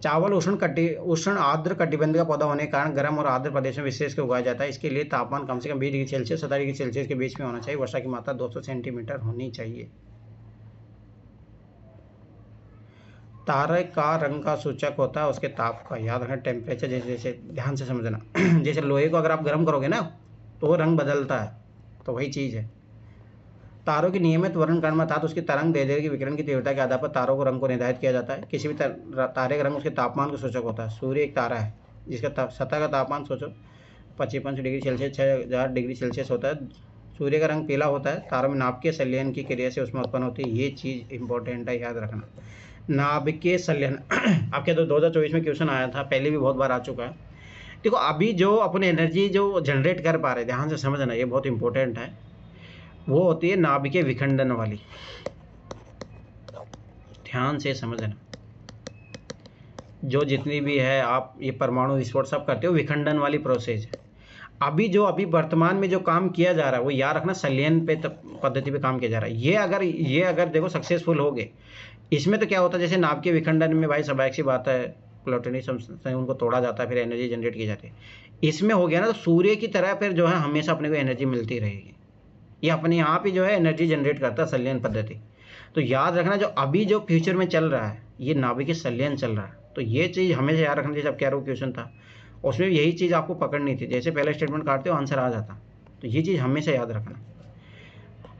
चावल उष्ण आर्द्र कटिबंध का पौधा होने के कारण गर्म और आर्द्र प्रदेश में विशेष कर उगाया जाता है। इसके लिए तापमान कम से कम 20 डिग्री सेल्सियस 17 डिग्री सेल्सियस के बीच में होना चाहिए। वर्षा की मात्रा 200 सेंटीमीटर होनी चाहिए। तारे का रंग का सूचक होता है उसके ताप का, याद रखना। टेम्परेचर जैसे ध्यान से समझना। जैसे लोहे को अगर आप गर्म करोगे ना तो वो रंग बदलता है, तो वही चीज़ है। तारों की नियमित वर्णक्रम अर्थात उसकी तरंग दैर्ध्य की विकिरण की तीव्रता के आधार पर तारों को रंग को निर्धारित किया जाता है। किसी भी तारे का रंग उसके तापमान का सूचक होता है। सूर्य एक तारा है जिसका सतह का तापमान सोचो 55 डिग्री सेल्सियस 6000 डिग्री सेल्सियस होता है। सूर्य का रंग पीला होता है। तारों में नाभिकीय संलयन की क्रिया से उसमें उत्पन्न होती है। ये चीज़ इंपॉर्टेंट है, याद रखना। नाभिकीय संलयन आपके 2024 में क्वेश्चन आया था, पहले भी बहुत बार आ चुका है। देखो अभी जो अपने एनर्जी जो जनरेट कर पा रहे, ध्यान से समझना, ये बहुत इंपॉर्टेंट है। वो होती है नाभिकीय विखंडन वाली, ध्यान से समझना। जो जितनी भी है आप ये परमाणु विस्फोट सब करते हो, विखंडन वाली प्रोसेस है। अभी वर्तमान में जो काम किया जा रहा है वो याद रखना संलयन पे पद्धति पे काम किया जा रहा है। ये अगर देखो सक्सेसफुल हो गए, इसमें तो क्या होता है, जैसे नाभिकीय विखंडन में भाई स्वाभाविक सी बात है, प्लूटोनियम उनको तोड़ा जाता है, फिर एनर्जी जनरेट की जाती है। इसमें हो गया ना तो सूर्य की तरह फिर जो है हमेशा अपने को एनर्जी मिलती रहेगी। ये अपने आप ही जो है एनर्जी जनरेट करता है संलयन पद्धति। तो याद रखना जो अभी जो फ्यूचर में चल रहा है ये नाभिकीय संलयन चल रहा है, तो ये चीज़ हमेशा याद रखना। जैसे अब क्या क्वेश्चन था उसमें यही चीज़ आपको पकड़नी थी, जैसे पहले स्टेटमेंट काटते हो आंसर आ जाता, तो ये चीज़ हमेशा याद रखना।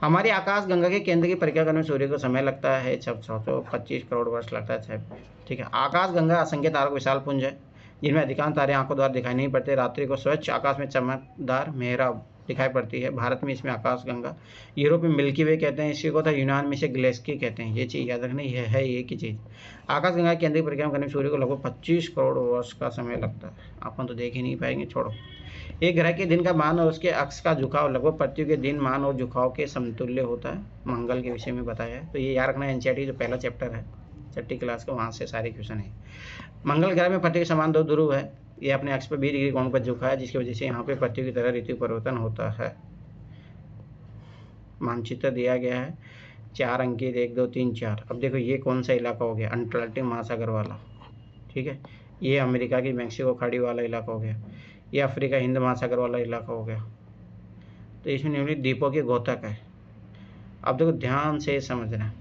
हमारी आकाश गंगा के केंद्र की परिक्रमा करने में सूर्य को समय लगता है 625 करोड़ वर्ष लगता है। ठीक है, आकाश गंगा असंख्य तारों का विशाल पुंज है जिनमें अधिकांश तारे आंखों द्वारा दिखाई नहीं पड़ते। रात्रि को स्वच्छ आकाश में चमकदार मेहराब दिखाई पड़ती है। भारत में इसमें आकाश गंगा, यूरोप में मिल्की वे कहते हैं इसी को, था यूनान में इसे ग्लेस्की कहते हैं। ये चीज़ याद रखना, ये है एक ही चीज़। आकाश गंगा के केंद्र की परिक्रमा करने में सूर्य को लगभग 25 करोड़ वर्ष का समय लगता है। अपन तो देख ही नहीं पाएंगे, छोड़ो। एक ग्रह के दिन का मान और उसके अक्ष का झुकाव लगभग पृथ्वी के दिन मान और झुकाव के समतुल्य होता है। मंगल के विषय में बताया है, तो ये याद रखना। एनसीईआरटी जो पहला चैप्टर है 6ठी क्लास का, वहाँ से सारे क्वेश्चन है। मंगल ग्रह में पृथ्वी के समान 2 ध्रुव है। ये अपने अक्ष पर 20 डिग्री कोण पर झुका है, जिसकी वजह से यहाँ पे पृथ्वी की तरह ऋतु परिवर्तन होता है। मानचित्र दिया गया है, 4 अंकी 1 2 3 4। अब देखो ये कौन सा इलाका हो गया, अंटार्कटिक महासागर वाला। ठीक है, ये अमेरिका की मैक्सिको खाड़ी वाला इलाका हो गया, ये अफ्रीका हिंद महासागर वाला इलाका हो गया। तो इसमें निम्नलिखित द्वीपों के घोतक है। अब देखो ध्यान से समझना,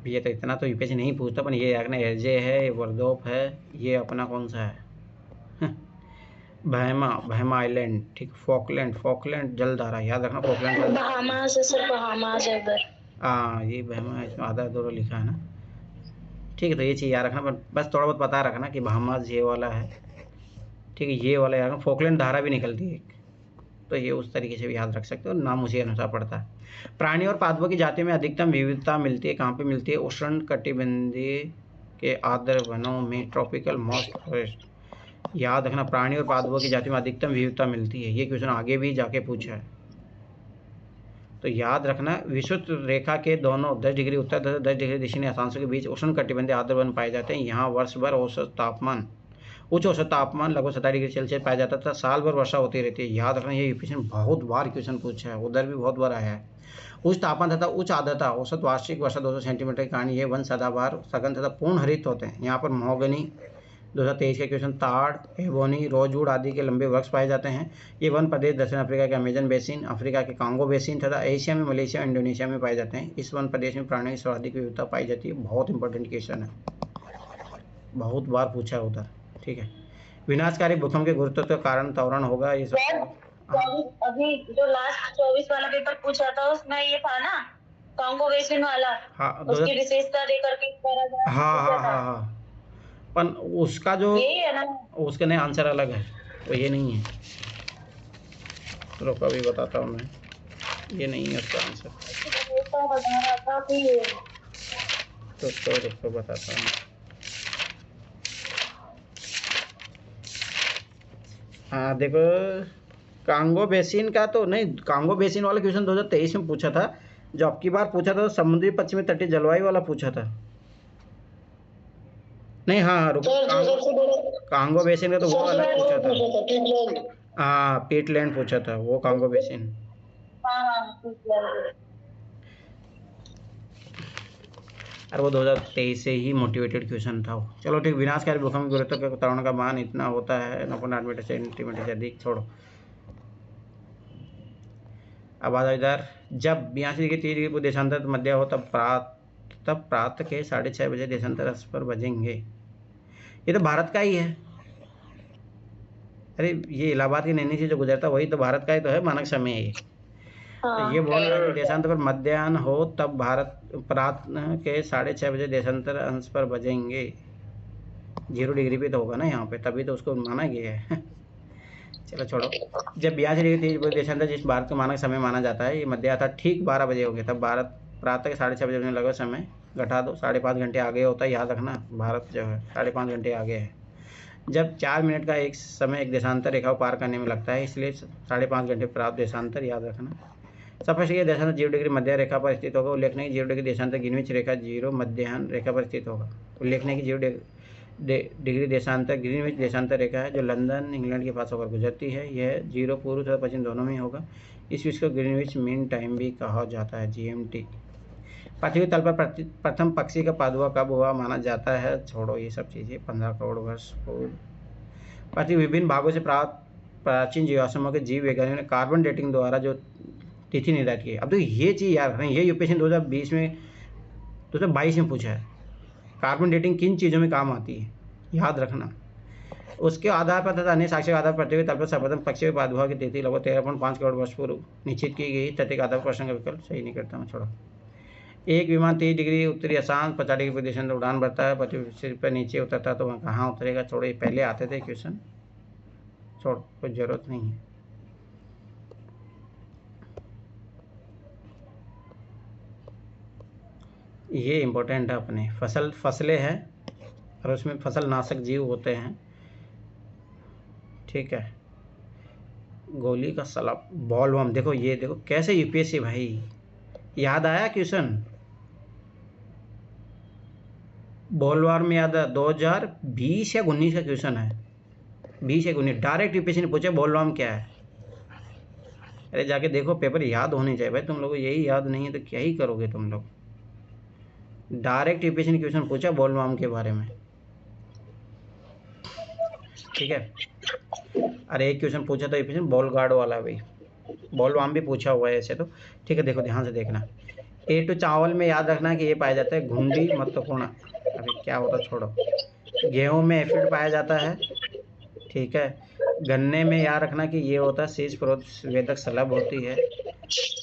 ये तो इतना तो यूपीएससी नहीं पूछता, पर ये रखना एजे है, ये वर्दोप है, ये अपना कौन सा है बहमा आइलैंड। ठीक, फॉकलैंड जलधारा, याद रखना फॉकलैंड। बहामास है सर, बहामास है उधर। हाँ ये बहमा, इसमें आधा अधूरा लिखा है ना। ठीक है, तो ये चीज़ याद रखना, बस थोड़ा बहुत पता रखना कि बहामास ये वाला है। ठीक है, ये वाला याद रखना। फॉकलैंड धारा भी निकलती है एक, तो ये उस तरीके से भी याद रख सकते हो, नाम उसी अनुसार पड़ता है। प्राणी और पादपों की जाति में अधिकतम विविधता मिलती है, कहाँ पे मिलती है? उष्ण कटिबंधीय के आर्द्र वनों में, ट्रॉपिकल मॉइस्ट फॉरेस्ट। याद रखना, प्राणी और पादपों की जाति में अधिकतम विविधता मिलती है। ये क्वेश्चन आगे भी जाके पूछा है, तो याद रखना। विषुवत रेखा के दोनों 10 डिग्री उत्तर तथा 10 डिग्री दक्षिणी अक्षांशों के बीच उष्ण कटिबंधीय आर्द्र वन पाए जाते हैं। यहाँ वर्ष भर औसत तापमान, उच्च औसत तापमान लगभग 27 डिग्री सेल्सियस पाया जाता था। साल भर वर्षा होती रहती है। याद रखना, ये क्वेश्चन बहुत बार क्वेश्चन पूछा है, उधर भी बहुत बार आया है। उच्च तापमान तथा उच्च आर्द्रता, औसत वार्षिक वर्षा 200 सेंटीमीटर के कारण ये वन सदाबहार, सघन तथा पूर्ण हरित होते हैं। यहाँ पर महोगनी 2023 के क्वेश्चन, ताड़, एबोनी, रोजवुड आदि के लंबे वृक्ष पाए जाते हैं। ये वन प्रदेश दक्षिण अफ्रीका के अमेजन बेसिन, अफ्रीका के कांगो बेसिन तथा एशिया में मलेशिया, इंडोनेशिया में पाए जाते हैं। इस वन प्रदेश में प्राणियों की सर्वाधिक विविधता पाई जाती है। बहुत इंपॉर्टेंट क्वेश्चन है, बहुत बार पूछा है उधर। ठीक है, विनाशकारी भूकंप के गुरुत्व के कारण त्वरण होगा। ये सब अभी जो लास्ट 24 वाला पेपर पूछा था उसमें ये था ना, कांगो बेसिन वाला। हाँ, उसकी विशेषता देकर के पैराग्राफ। हाँ, पर उसका जो यही है ना, उसका नहीं आंसर अलग है, तो ये नहीं है। रुको अभी बताता हूँ मैं, ये नहीं है उसका आंसर। तो रुको बताता हूँ। हाँ देखो, कांगो बेसिन का तो नहीं, कांगो बेसिन वाला क्वेश्चन 2023 में पूछा था। जो अब की बार पूछा था तो समुद्री पश्चिमी तटीय जलवायु वाला पूछा था। नहीं, हाँ रुको, कांगो बेसिन का तो वो अलग पूछा था। हाँ, पीटलैंड पूछा था वो, कांगो बेसिन। अरे वो 2023 से ही मोटिवेटेड क्वेश्चन था वो। चलो ठीक, विनाशकारी भूकंप गुरुत्व के त्वरण का मान इतना होता है 9.8 मीटर सेंटीमीटर से अधिक। छोड़ो, अब आ जाओ इधर। जब 82 डिग्री 30 डिग्री देशांतर मध्य हो तब प्रातः के 6:30 बजे देशांतर अक्ष पर बजेंगे। ये तो भारत का ही है। अरे ये इलाहाबाद की नैनी से जो गुजरता वही तो भारत का ही तो है, मानक समय है ये। तो ये बोल रहा है कि देशांतर पर मध्याह्न हो तब भारत प्रातः के 6:30 बजे देशांतर अंश पर बजेंगे। 0 डिग्री पे तो होगा ना यहाँ पे, तभी तो उसको माना गया है। चलो छोड़ो। जब 82 डिग्री 30 बजे देशांतर जिस भारत का मानक समय माना जाता है, ये मध्य अर्थात ठीक 12 बजे हो गया, तब भारत प्रातः के 6:30 बजे लगभग समय घटा दो, 5.5 घंटे आगे होता है। याद रखना, भारत जो है 5.5 घंटे आगे है। जब 4 मिनट का एक समय एक देशांतर रेखा को पार करने में लगता है, इसलिए 5.5 घंटे प्राप्त देशांतर। याद रखना, स्पष्ट ये देशांतर 0 डिग्री मध्य रेखा पर स्थित होगा। उल्लेखनीय 0 डिग्री देशांतर ग्रीनविच रेखा 0 मध्याह्न रेखा पर स्थित होगा। उल्लेखनीय कि 0 डिग्री देशांतर ग्रीनविच देशांतर रेखा है जो लंदन इंग्लैंड के पास होकर गुजरती है। यह 0 पूर्व तथा पश्चिम दोनों में होगा। इस विषय को ग्रीनविच मीन टाइम भी कहा जाता है, GMT। पृथ्वी तल पर प्रथम पक्षी का प्रादुर्भाव कब हुआ माना जाता है? छोड़ो ये सब चीज़ें, 15 करोड़ वर्ष पूर्व। पृथ्वी विभिन्न भागों से प्राप्त प्राचीन जीवाश्मों के जीव वैज्ञानिकों ने कार्बन डेटिंग द्वारा जो तिथि निर्धारित की। अब तो ये चीज़ याद रखना, ये यूपीएससी 2022 में पूछा है। कार्बन डेटिंग किन चीज़ों में काम आती है, याद रखना। उसके आधार पर तथा अन्य साक्ष्य आधार पर तल पर सर्वप्रथम पक्षी के प्रादुर्भाव की तिथि लगभग 13.5 करोड़ वर्ष पूर्व निश्चित की गई। तथ्य आधार पर प्रश्न का विकल्प सही नहीं करता हूँ, छोड़ो। एक विमान 30 डिग्री उत्तरी अशांत 50 डिग्री पोजीशन में उड़ान भरता है, पृथ्वी पर नीचे उतरता है तो वहाँ कहाँ उतरेगा? छोड़ो, ये पहले आते थे क्वेश्चन, छोड़, कोई ज़रूरत नहीं है। ये इम्पोर्टेंट है अपने। फसलें हैं और उसमें फसल नाशक जीव होते हैं, ठीक है। गोली का सलाब, बॉलवर्म, देखो ये देखो कैसे यूपीएससी भाई याद आया क्वेश्चन। बॉलवर्म याद है, 2020 या 19 का क्वेश्चन है, 20 या 19। डायरेक्ट यूपीएससी ने पूछा बॉलवर्म क्या है। अरे जाके देखो, पेपर याद होने चाहिए भाई, तुम लोगों को यही याद नहीं है तो क्या ही करोगे तुम लोग। डायरेक्ट यूपीएससी ने क्वेश्चन पूछा बॉलवर्म के बारे में, ठीक है। अरे एक क्वेश्चन पूछा था यूपीएससी बॉल गार्ड वाला भाई, बॉलवर्म भी पूछा हुआ है ऐसे तो, ठीक है। देखो ध्यान से देखना। A2 चावल में याद रखना कि ये पाया जाता है घुंडी महत्वपूर्ण। अभी क्या होता, छोड़ो। गेहूं में एफिड पाया जाता है, ठीक है। गन्ने में याद रखना कि ये होता है शीश वेदक सलब होती है।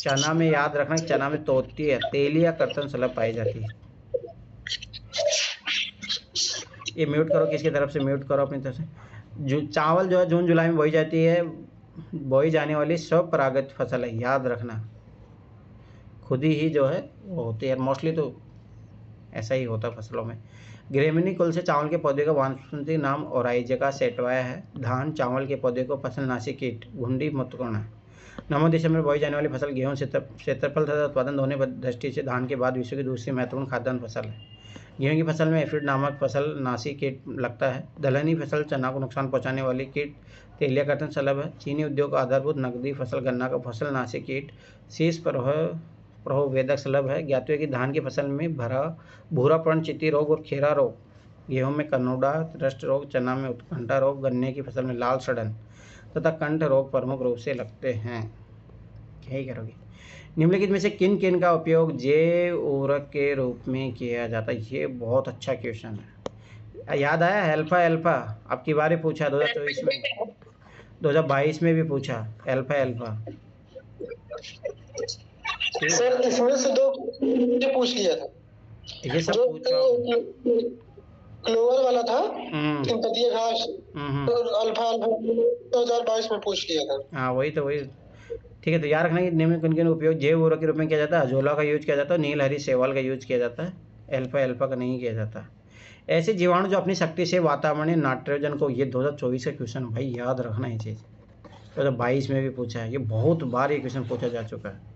चना में याद रखना कि चना में तोती है तेल या कर्तन सलब पाई जाती है। ये म्यूट करो, किसकी तरफ से म्यूट करो, अपनी तरफ से। जो चावल जो है जून जुलाई में बोई जाती है, बोई जाने वाली स्वपरागत फसल है, याद रखना। खुद ही जो है वो होती है, मोस्टली तो ऐसा ही होता है फसलों में। ग्रेमिनी कुल से चावल के पौधे का वानस्पतिक नाम ओराइजिका सेटवाया है। धान चावल के पौधे को फसलनाशी कीट घुंडी महत्वपूर्ण है। नवंबर दिसंबर में बोई जाने वाली फसल गेहूं क्षेत्रफल तथा उत्पादन दोनों दृष्टि से धान के बाद विश्व की दूसरी महत्वपूर्ण खाद्यान्न फसल है। गेहूं की फसल में एफिड नामक फसल नाशी कीट लगता है। दलहनी फसल चना को नुकसान पहुंचाने वाली कीट तेलिया कर्तन सलब है। चीनी उद्योग का आधारभूत नकदी फसल गन्ना का फसल नाशी कीट शीश प्रभुवेदक सलब है। ज्ञात है कि धान की फसल में भूरापर्ण चित्ती रोग और खेरा रोग, गेहूं में कनोडा रस्ट रोग, चना में उत्कंठा रोग, गन्ने की फसल में लाल सड़न तथा कंठ रोग प्रमुख रूप से लगते हैं। क्या ही करोगे। निम्नलिखित में से किन किन का उपयोग जैव उर्वरक के रूप में किया जाता है? ये बहुत अच्छा क्वेश्चन है, याद आया। एल्फा अब की बार पूछा 2024 में, 2022 में भी पूछा एल्फा। सर इसमें से दो पूछ लिया था, ये सब पूछा। क्लोवर वाला था, सिंपतिया घास और अल्फा 2022 में पूछ लिया था। हाँ वही, ठीक है। तो याद रखना कि निम्न किन किन उपयोग जैव उर्वरक के रूप में किया जाता है? अजोला का यूज किया जाता है, नील हरी शैवाल का यूज किया जाता है, एल्फा का नहीं किया जाता। ऐसे जीवाणु जो अपनी शक्ति से वातावरणीय नाइट्रोजन को, ये 2024 का क्वेश्चन भाई, याद रखना ये चीज़। 2022 में भी पूछा है, ये बहुत बार ये क्वेश्चन पूछा जा चुका है।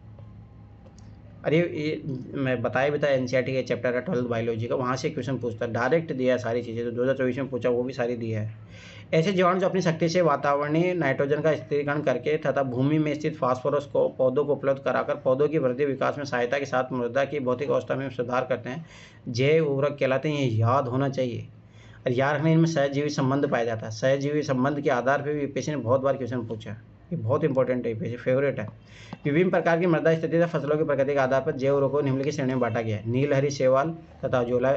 अरे ये मैं बताया एनसीईआरटी के चैप्टर है 12th बायोलॉजी का, वहाँ से क्वेश्चन पूछता है, डायरेक्ट दिया है सारी चीज़ें। तो 2024 में पूछा वो भी सारी दिया है। ऐसे जीवाणु जो अपनी शक्ति से वातावरणीय नाइट्रोजन का स्थिरीकरण करके तथा भूमि में स्थित फास्फोरस को पौधों को उपलब्ध कराकर पौधों की वृद्धि विकास में सहायता के साथ मृदा की भौतिक अवस्था में सुधार करते हैं, जैव उर्वरक कहलाते हैं। ये याद होना चाहिए। और याद रखना, इनमें सहजीवी संबंध पाया जाता है। सहजीवी संबंध के आधार पर भी यूपीएससी ने बहुत बार क्वेश्चन पूछा, ये बहुत इंपॉर्टेंट है, यूपीएससी फेवरेट है। विभिन्न प्रकार की मृदा स्थिति तथा फसलों की प्रकृति के आधार पर जैव उर्वरकों को निम्नलिखित श्रेणी में बांटा गया है। नील हरी शैवाल तथा अजोला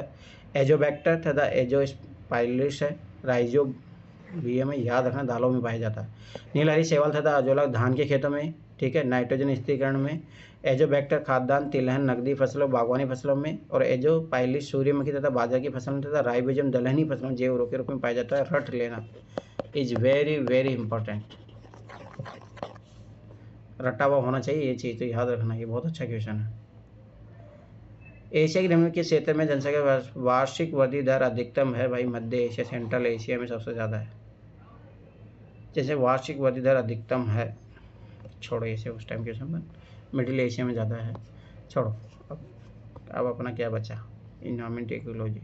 एजोबैक्टर तथा एजोस्पाइलिस है। राइजोबियम में याद रखना, दालों में पाया जाता है। नील हरी शैवाल तथा अजोला धान के खेतों में, ठीक है, नाइट्रोजन स्थिरीकरण में। एजोबैक्टर खाद्यान्न तिलहन नकदी फसलों बागवानी फसलों में, और एजोस्पाइलिस सूर्यमुखी तथा बाजरा की फसल में तथा राइजोबियम दलहनी फसलों में जैव उर्वरक के रूप में पाया जाता है। रट लेना, इज वेरी वेरी इंपॉर्टेंट, रटा हुआ होना चाहिए ये चीज़, तो याद रखना। ये बहुत अच्छा क्वेश्चन है। एशिया के निम्न के क्षेत्र में जनसंख्या वार्षिक वृद्धि दर अधिकतम है भाई, मध्य एशिया सेंट्रल एशिया में सबसे ज़्यादा है। जैसे वार्षिक वृद्धि दर अधिकतम है, छोड़ो इसे, उस टाइम क्वेश्चन में मिडिल एशिया में ज़्यादा है, छोड़ो। अब अपना क्या बचा, इन्वायरमेंट इकोलॉजी।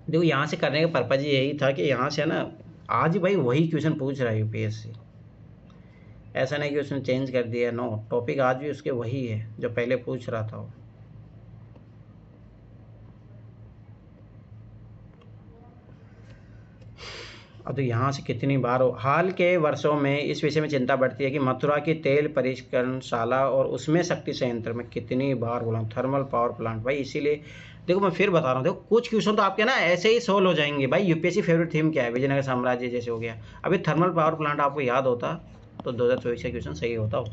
देखो यहाँ से करने का पर्पज यही था कि यहाँ से ना आज भाई वही क्वेश्चन पूछ रहा है यूपीएससी, ऐसा नहीं कि उसने चेंज कर दिया, नो, टॉपिक आज भी उसके वही है जो पहले पूछ रहा था वो। अब तो यहाँ से कितनी बार हाल के वर्षों में इस विषय में चिंता बढ़ती है कि मथुरा की तेल परिष्करणशाला और उसमें शक्ति संयंत्र में कितनी बार बोला थर्मल पावर प्लांट। भाई इसीलिए देखो मैं फिर बता रहा हूँ, देखो कुछ क्वेश्चन तो आपके ना ऐसे ही सोल्व हो जाएंगे। भाई यूपीएससी फेवरेट थीम क्या है? विजयनगर साम्राज्य जैसे हो गया। अभी थर्मल पावर प्लांट आपको याद होता तो 2024 का क्वेश्चन सही होता हो।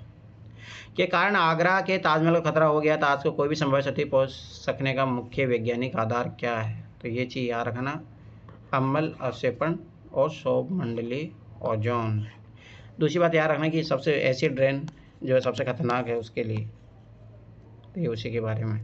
के कारण आगरा के ताजमहल को खतरा हो गया, ताज को कोई भी संभावित क्षति पहुँच सकने का मुख्य वैज्ञानिक आधार क्या है? तो ये चीज़ याद रखना, अम्ल अवक्षेपण और सौरमंडलीय ओजोन। दूसरी बात याद रखना कि सबसे एसिड रेन जो है सबसे खतरनाक है उसके लिए, तो ये उसी के बारे में।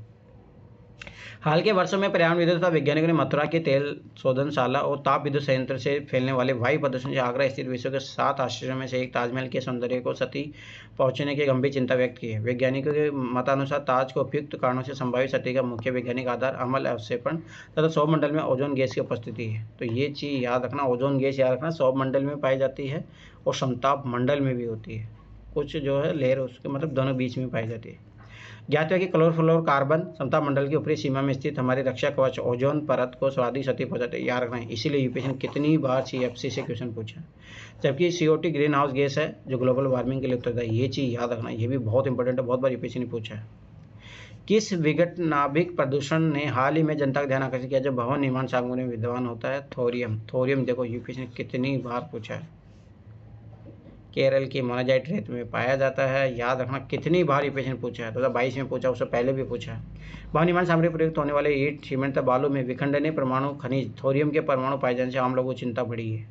हाल के वर्षों में पर्यावरणविदों तथा वैज्ञानिकों ने मथुरा के तेल शोधनशाला और ताप विद्युत संयंत्र से फैलने वाले वायु प्रदूषण से आगरा स्थित विश्व के 7 आश्चर्यों में से एक ताजमहल के सौंदर्य को क्षति पहुंचने की गंभीर चिंता व्यक्त की है। वैज्ञानिकों के मतानुसार ताज को उपयुक्त कारणों से संभावित क्षति का मुख्य वैज्ञानिक आधार अम्ल अवक्षेपण तथा सौरमंडल में ओजोन गैस की उपस्थिति है। तो ये चीज़ याद रखना, ओजोन गैस याद रखना सौरमंडल में पाई जाती है और समताप मंडल में भी होती है। कुछ जो है लेयर उसके मतलब दोनों बीच में पाई जाती है। ज्ञात है कि क्लोरोफ्लोरोकार्बन समताप मंडल की ऊपरी सीमा में स्थित हमारी रक्षा कवच ओजोन परत को स्वादी क्षति पहुंचाते हैं। याद रखना है, इसीलिए यूपीएससी ने कितनी बार सीएफसी से क्वेश्चन पूछा। जबकि CO2 ग्रीन हाउस गैस है जो ग्लोबल वार्मिंग के लिए उत्तरदायी। ये चीज़ याद रखना, ये भी बहुत इंपॉर्टेंट है, बहुत बार यूपीएससी ने पूछा है। किस विघट नाभिक प्रदूषण ने हाल ही में जनता का ध्यान आकर्षित किया जो भवन निर्माण सामग्री में विद्यमान होता है? थोरियम। थोरियम देखो यूपीएससी ने कितनी बार पूछा है। केरल की मोनाजाइट रेत में पाया जाता है। याद रखना कितनी बार यूपीएससी ने पूछा है, 2022 में पूछा, उससे पहले भी पूछा है। भवन निर्माण सामग्री प्रयुक्त होने वाले ईंट सीमेंट तथा बालू में विखंडनीय परमाणु खनिज थोरियम के परमाणु पाए जाने से आम लोगों को चिंता बढ़ी है।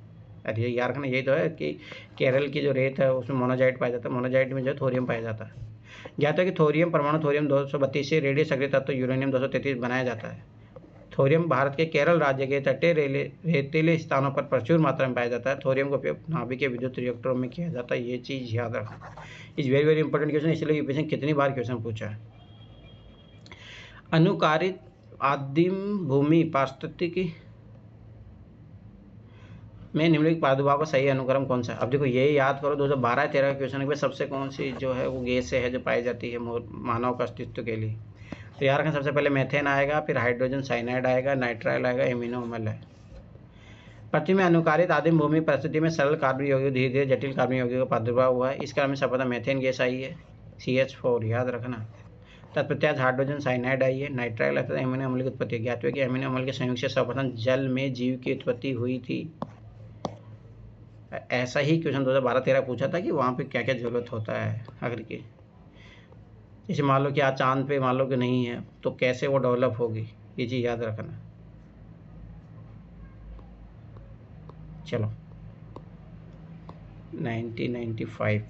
अरे याद रखना यही तो है कि केरल की जो रेत है उसमें मोनाजाइट पाया जाता है, मोनाजाइट में जो थोरियम पाया जाता है। ज्ञात है कि थोरियम परमाणु थोरियम 232 से रेडियो सक्रिय तत्व यूरेनियम 233 बनाया जाता है। थोरियम भारत के केरल राज्य के तटीय रेतीले स्थानों पर प्रचुर मात्रा में पाया जाता है। थोरियम का उपयोग नाभिक के विद्युत रिएक्टरों में किया जाता है। ये चीज़ याद रखना, is very very important question, इसलिए यूपीएससी कितनी बार क्वेश्चन पूछा है। अनुकारित आदिम भूमि पारिस्थितिकी में निम्नलिखित प्रादुर्भाव का सही अनुक्रम कौन सा है? अब देखो ये याद करो 2012-13 के क्वेश्चन में सबसे कौन सी जो है वो गैस है जो पाई जाती है मानव का अस्तित्व के लिए? तो यार सबसे पहले मेथेन आएगा, फिर हाइड्रोजन साइनाइड आएगा, नाइट्राइल आएगा, एमिनो अम्ल है। पृथ्वी में अनुकारित आदिम भूमि परिस्थिति में सरल कार्बन यौगिक धीरे धीरे जटिल कार्बन यौगिक का प्रादुर्भाव हुआ है। इस कारण में सर्वप्रथम मेथेन गैस आई है CH4 याद रखना। तत्पश्चात हाइड्रोजन साइनाइड आई है, नाइट्राइल अर्थात एमिनो अम्ल की उत्पत्ति। ज्ञात है कि एमिनो अम्ल के संयुक्त से सर्वप्रथम जल में जीव की उत्पत्ति हुई थी। ऐसा ही क्वेश्चन 2012-13 पूछा था कि वहाँ पे क्या क्या जरूरत होता है अगर की, जैसे मान लो कि आज चांद पे मान लो कि नहीं है तो कैसे वो डेवलप होगी, ये चीज़ याद रखना। चलो 1995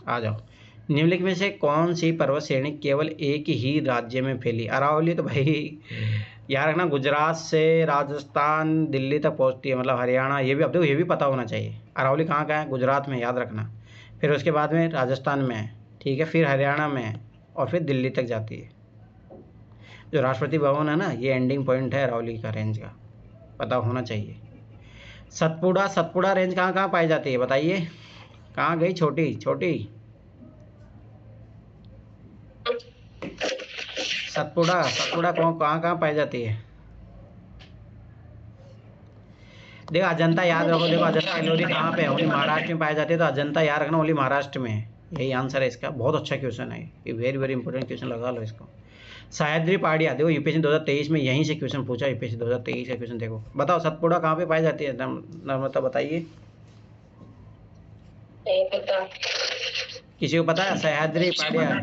आ जाओ। निम्नलिखित में से कौन सी पर्वत श्रेणी केवल एक ही राज्य में फैली? अरावली तो भाई याद रखना गुजरात से राजस्थान दिल्ली तक पहुंचती है, मतलब हरियाणा। ये भी अब देखो ये भी पता होना चाहिए। अरावली कहाँ का है? गुजरात में, याद रखना। फिर उसके बाद में राजस्थान में है, ठीक है, फिर हरियाणा में है और फिर दिल्ली तक जाती है। जो राष्ट्रपति भवन है ना, ये एंडिंग पॉइंट है अरावली का रेंज का, पता होना चाहिए। सतपुड़ा रेंज कहाँ कहाँ पाई जाती है बताइए? कहाँ गई छोटी सतपुड़ा कहाँ कहाँ पाई जाती है? देखो अजंता याद रखो, देखो अजंता एलोरी कहाँ पे है? ओनली महाराष्ट्र में पाई जाती है, तो अजंता याद रखना ओनली महाराष्ट्र में है। यही आंसर है इसका। बहुत अच्छा क्वेश्चन है ये, वेरी वेरी इंपॉर्टेंट क्वेश्चन, लगा लो इसको। सह्याद्री पहाड़ियाँ देखो यूपीएससी 2023 में यहीं से क्वेश्चन पूछा, यूपीएससी 2023 का क्वेश्चन देखो। बताओ सतपुड़ा कहाँ पे पाई जाती है? नर्मदा बताइए, किसी को पता है? सह्याद्री पहाड़ियाँ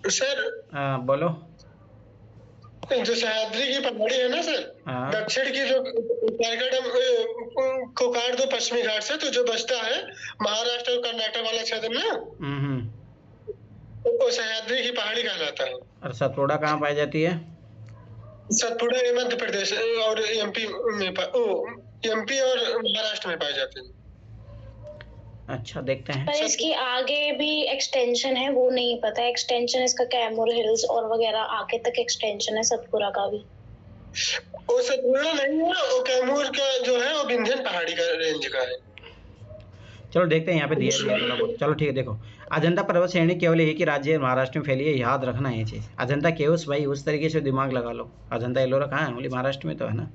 सर, हाँ बोलो। जो सह्याद्री की पहाड़ी है ना सर, दक्षिण की जो को काट दो पश्चिमी घाट से तो जो बचता है महाराष्ट्र और कर्नाटक वाला क्षेत्र ना, वो सह्याद्री की पहाड़ी कहलाता है। और सतपुड़ा कहाँ पाई जाती है? सतपुड़ा मध्य प्रदेश और एमपी और महाराष्ट्र में पाई जाती है। अच्छा देखते हैं। पर इसकी आगे भी एक्सटेंशन है, वो नहीं पता। एक्सटेंशन इसका कैमूर हिल्स और वगैरह आगे तक एक्सटेंशन है सतपुड़ा का भी। वो सतपुड़ा नहीं है, वो कैमूर का जो है वो विंध्यन पहाड़ी का रेंज का है। चलो देखते हैं यहाँ पे दिया है थोड़ा बहुत। चलो ठीक है, देखो अजंता पर्वत श्रेणी केवल एक ही राज्य महाराष्ट्र में फैली है, याद रखना ये चीज़। अजंता केवस भाई उस तरीके से दिमाग लगा लो। अजंता एलोरा कहाँ है, ओनली महाराष्ट्र में तो है ना।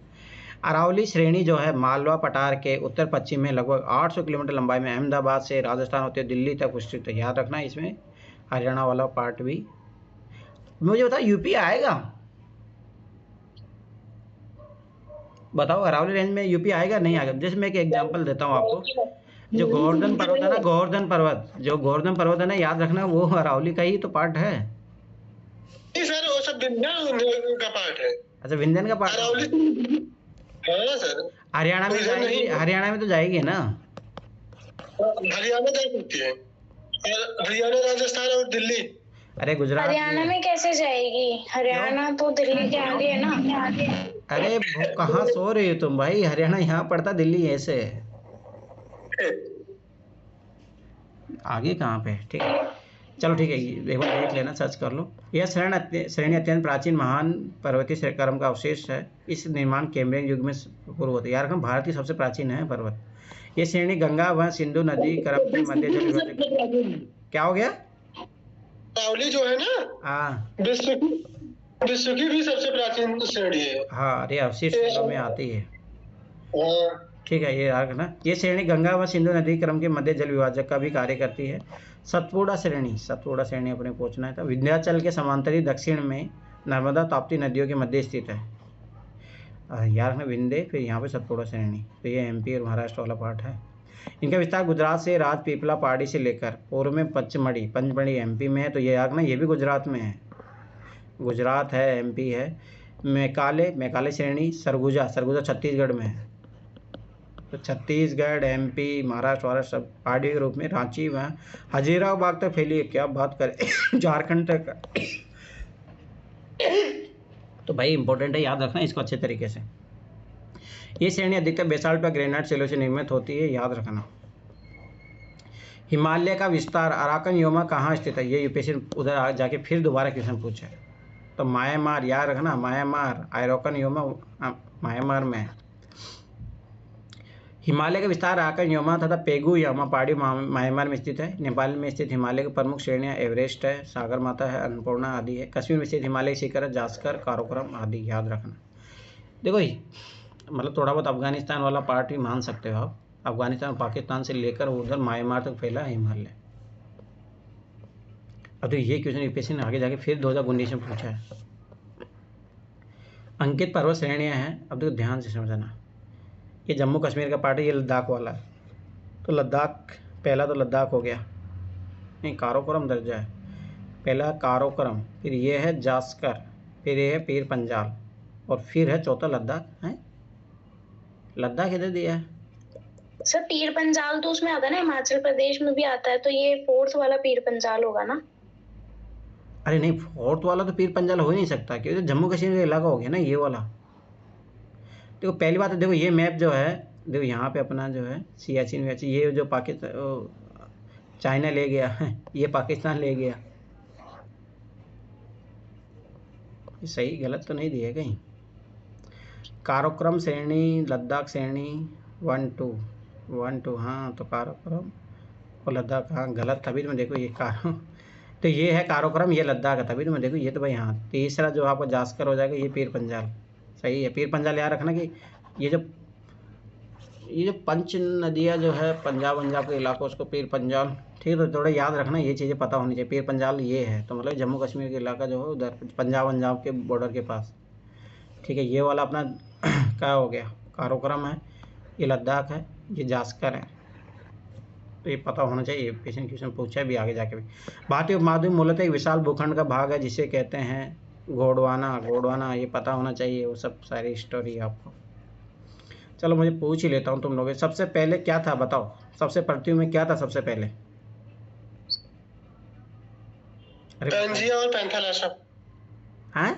अरावली श्रेणी जो है मालवा पठार के उत्तर पश्चिम में लगभग 800 किलोमीटर लंबाई में अहमदाबाद से राजस्थान होते हुए दिल्ली तक विस्तृत है, याद रखना। इसमें हरियाणा वाला पार्ट भी। मुझे बताओ यूपी आएगा, बताओ अरावली रेंज में यूपी आएगा नहीं आएगा। जैसे मैं एक एग्जांपल देता हूँ आपको, जो गोवर्धन पर्वत है ना, गोवर्धन पर्वत, जो गोवर्धन पर्वत है ना, याद रखना वो अरावली का ही तो पार्ट है। नहीं सर, वो सब विंध्याचल का पार्ट है। अच्छा विंध्यन का पार्ट। अरावली हाँ सर, हरियाणा में जाएगी, हरियाणा में तो जाएगी ना। हरियाणा जा सकती है, हरियाणा, राजस्थान और दिल्ली। अरे गुजरात हरियाणा में कैसे जाएगी, हरियाणा तो दिल्ली के आगे है ना। अरे कहाँ सो रही हो तुम भाई, हरियाणा यहाँ पड़ता, दिल्ली ऐसे आगे कहाँ पे। ठीक है चलो ठीक है, एक बार देख लेना, सर्च कर लो। यह श्रेणी अत्यंत प्राचीन महान पर्वतीय क्रम का अवशेष है। इस निर्माण कैम्ब्रियन युग में पूर्व होता है, यार भारत की सबसे प्राचीन है पर्वत। ये श्रेणी गंगा व सिंधु नदी क्रम के मध्य जल। क्या हो गया, अरावली जो है ना, हाँ विश्व की भी सबसे प्राचीन श्रेणी है। हाँ अरे अवशेष में आती है। हाँ ठीक है, ये याद रखना। ये श्रेणी गंगा व सिंधु नदी क्रम के मध्य जल विभाजक का भी कार्य करती है। सतपुड़ा श्रेणी अपने पहुंचना है था। विंध्याचल के समांतरी दक्षिण में नर्मदा ताप्ती नदियों के मध्य स्थित है, यार रखना विंध्य, फिर यहाँ पे सतपुड़ा श्रेणी, तो ये एमपी और महाराष्ट्र वाला पार्ट है। इनका विस्तार गुजरात से राजपीपला पहाड़ी से लेकर पूर्व में पंचमढ़ी एमपी में है, तो ये याद रखना ये भी गुजरात में है, गुजरात है, एमपी है। मेघालय श्रेणी सरगुजा छत्तीसगढ़ में है, तो छत्तीसगढ़, एमपी, महाराष्ट्र सब पहाड़ी के रूप में। रांची व हजीराबाद तक फैली है, क्या बात करें झारखंड तक। तो भाई इंपॉर्टेंट है, याद रखना इसको अच्छे तरीके से। ये श्रेणी अधिकतर बेसाल्ट व ग्रेनाइट शिलाओं से निर्मित होती है, याद रखना। हिमालय का विस्तार अराकन योमा कहाँ स्थित है, ये यूपीएससी उधर जाके फिर दोबारा क्वेश्चन पूछा है, तो म्यांमार, याद रखना म्यांमार, अराकन योमा म्यांमार में है। हिमालय का विस्तार अराकन योमा तथा पेगु यामा पहाड़ी म्यांमार में स्थित है। नेपाल में स्थित हिमालय की प्रमुख श्रेणियां एवरेस्ट है, सागर माता है, अन्नपूर्णा आदि है। कश्मीर में स्थित हिमालय शिखर है, जास्कर, काराकोरम आदि, याद रखना। देखो मतलब थोड़ा बहुत अफगानिस्तान वाला पार्ट भी मान सकते हो आप, अफगानिस्तान पाकिस्तान से लेकर उधर म्यांमार तक फैला है हिमालय। अब तो ये क्वेश्चन यूपीएससी ने आगे जाके फिर 2019 में पूछा है। अंकित पर्वत श्रेणियाँ हैं, अब देखो ध्यान से समझना। ये जम्मू कश्मीर का पार्ट है, ये लद्दाख वाला है, तो लद्दाख पहला तो लद्दाख हो गया, नहीं काराकोरम दर्जा है, पहला काराकोरम, फिर ये है जास्कर, फिर ये है पीर पंजाल, और फिर है चौथा लद्दाख है। लद्दाख इधर दिया है सर, पीर पंजाल तो उसमें आता है ना, हिमाचल प्रदेश में भी आता है, तो ये फोर्थ वाला पीर पंजाल होगा ना। अरे नहीं, फोर्थ वाला तो पीर पंजाल हो ही नहीं सकता, क्योंकि जम्मू कश्मीर का इलाका हो गया ना ये वाला। देखो पहली बात है, देखो ये मैप जो है, देखो यहाँ पे अपना जो है सियाचिन वियाचिन, ये जो पाकिस्तान चाइना ले गया है, ये पाकिस्तान ले गया, ये सही गलत तो नहीं दिया कहीं। काराकोरम श्रेणी, लद्दाख श्रेणी 1 2, हाँ तो काराकोरम और लद्दाख, हाँ गलत, तभी तो मैं देखो ये तो ये है काराकोरम, ये लद्दाख है, तभी तो मैं देखो ये तो भाई हाँ। तीसरा जो आपका जास्कर हो जाएगा, ये पीर पंजाल, सही है। पीर पंजाल याद रखना कि ये जो पंच नदियाँ जो है पंजाब के इलाकों, उसको पीर पंजाल, ठीक है, तो थोड़ा याद रखना, ये चीज़ें पता होनी चाहिए। पीर पंजाल ये है, तो मतलब जम्मू कश्मीर के इलाका जो है उधर पंजाब के बॉर्डर के पास, ठीक है। ये वाला अपना क्या हो गया, काराकोरम है, ये लद्दाख है, ये जास्कर है, तो ये पता होना चाहिए, क्वेश्चन पूछा है भी आगे जाके भी। भारतीय उपमहाद्वीप मूलतः एक विशाल भूखंड का भाग है जिसे कहते हैं गोंडवाना, ये पता होना चाहिए, वो सब सारी स्टोरी आपको। चलो मुझे पूछ ही लेता हूँ तुम लोग, सबसे पहले क्या था बताओ, सबसे पृथ्वी में क्या था सबसे पहले? पैंजिया और पैंथालाशा। हाँ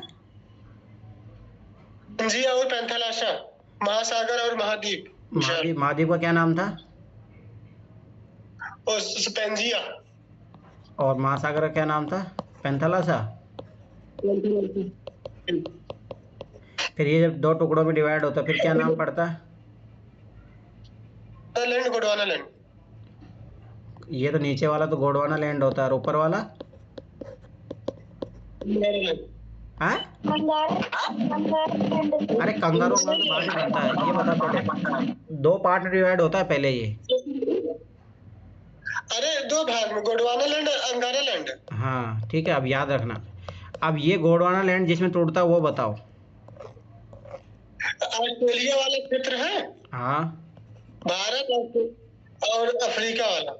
पैंजिया और पैंथालाशा, महासागर और महाद्वीप। महाद्वीप का क्या नाम था? पैंजिया। और महासागर का क्या नाम था? पैंथालाशा। फिर ये जब 2 टुकड़ों में डिवाइड होता फिर क्या नाम पड़ता? गोंडवाना लैंड। ये तो नीचे वाला तो गोंडवाना लैंड होता है, और ऊपर वाला हाँ? अरे कंगारू तो बाद में बनता है, ये बता पहले। 2 पार्ट डिवाइड होता है पहले ये। अरे 2 भाग में, गोंडवाना लैंड और अंगारा लैंड। हाँ ठीक है, अब याद रखना। अब ये गोंडवाना लैंड जिसमें टूटता है वो बताओ। ऑस्ट्रेलिया वाला क्षेत्र है, हाँ, भारत और अफ्रीका वाला।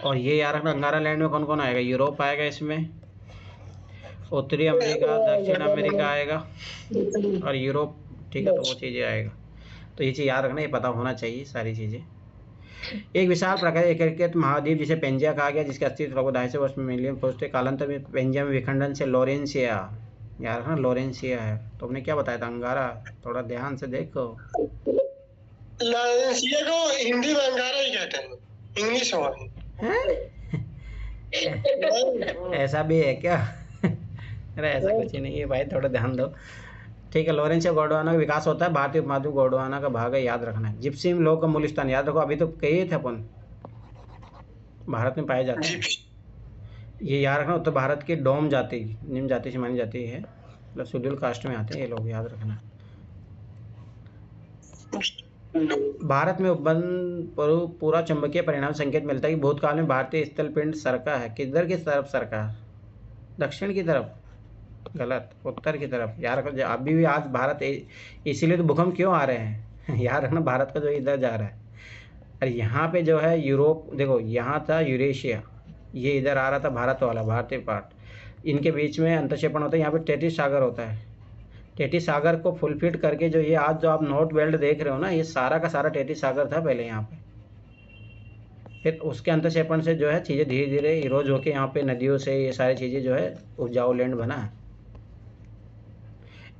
और ये याद रखना अंगारा लैंड में कौन कौन आएगा? यूरोप आएगा इसमें, उत्तरी अमेरिका, दक्षिण अमेरिका आएगा, और यूरोप। ठीक है, तो वो चीज़ें आएगा। तो ये चीज़ याद रखना, ये पता होना चाहिए सारी चीज़ें। एक विशाल प्रकार एकीकृत महाद्वीप जिसे पेंजिया कहा गया, जिसके अस्तित्व लगभग 250 वर्ष में मिलियन पहुंचते, कालांतर में पेंजिया में विखंडन से लॉरेंसिया, यार ना लॉरेंसिया है। तो हमने क्या बताया था? अंगारा। थोड़ा ध्यान से देखो, लॉरेंसिया को हिंदी में अंगारा ही कहते हैं, इंग्लिश में। ऐसा भी है क्या? अरे ऐसा कुछ ही नहीं है भाई, थोड़ा ध्यान दो। ठीक है, लॉरेंसिया गोंडवाना का विकास होता है, भारतीय उपमहाद्वीप गोंडवाना का भाग है, याद रखना है। जिप्सीम लोग का मूल स्थान याद रखो, अभी तो कहे थे अपन, भारत में पाए जाते हैं। ये याद रखना, उत्तर भारत की डोम जाति, निम्न जाति से मानी जाती है, मतलब शेड्यूल कास्ट में आते हैं ये लोग, याद रखना। भारत में उपवन पूरा चुंबकीय परिणाम संकेत मिलता है कि भूतकाल में भारतीय स्थल पिंड सरका है। किधर की तरफ सरका? दक्षिण की तरफ। गलत, उत्तर की तरफ। यार अभी भी आज भारत, इसीलिए तो भूकंप क्यों आ रहे हैं? यार रखना, भारत का जो इधर जा रहा है। अरे यहाँ पे जो है यूरोप, देखो यहाँ था यूरेशिया, ये इधर आ रहा था भारत वाला, भारतीय पार्ट। इनके बीच में अंतक्षेपण होता है, यहाँ पे टेथिस सागर होता है। टेथिस सागर को फुलफिल करके जो ये आज जो आप नॉर्थ बेल्ट देख रहे हो ना, ये सारा का सारा टेथिस सागर था पहले यहाँ पे। फिर उसके अंतक्षेपण से जो है चीज़ें धीरे धीरे इरोज होके यहाँ पे नदियों से ये सारी चीज़ें जो है उपजाऊ लैंड बना है।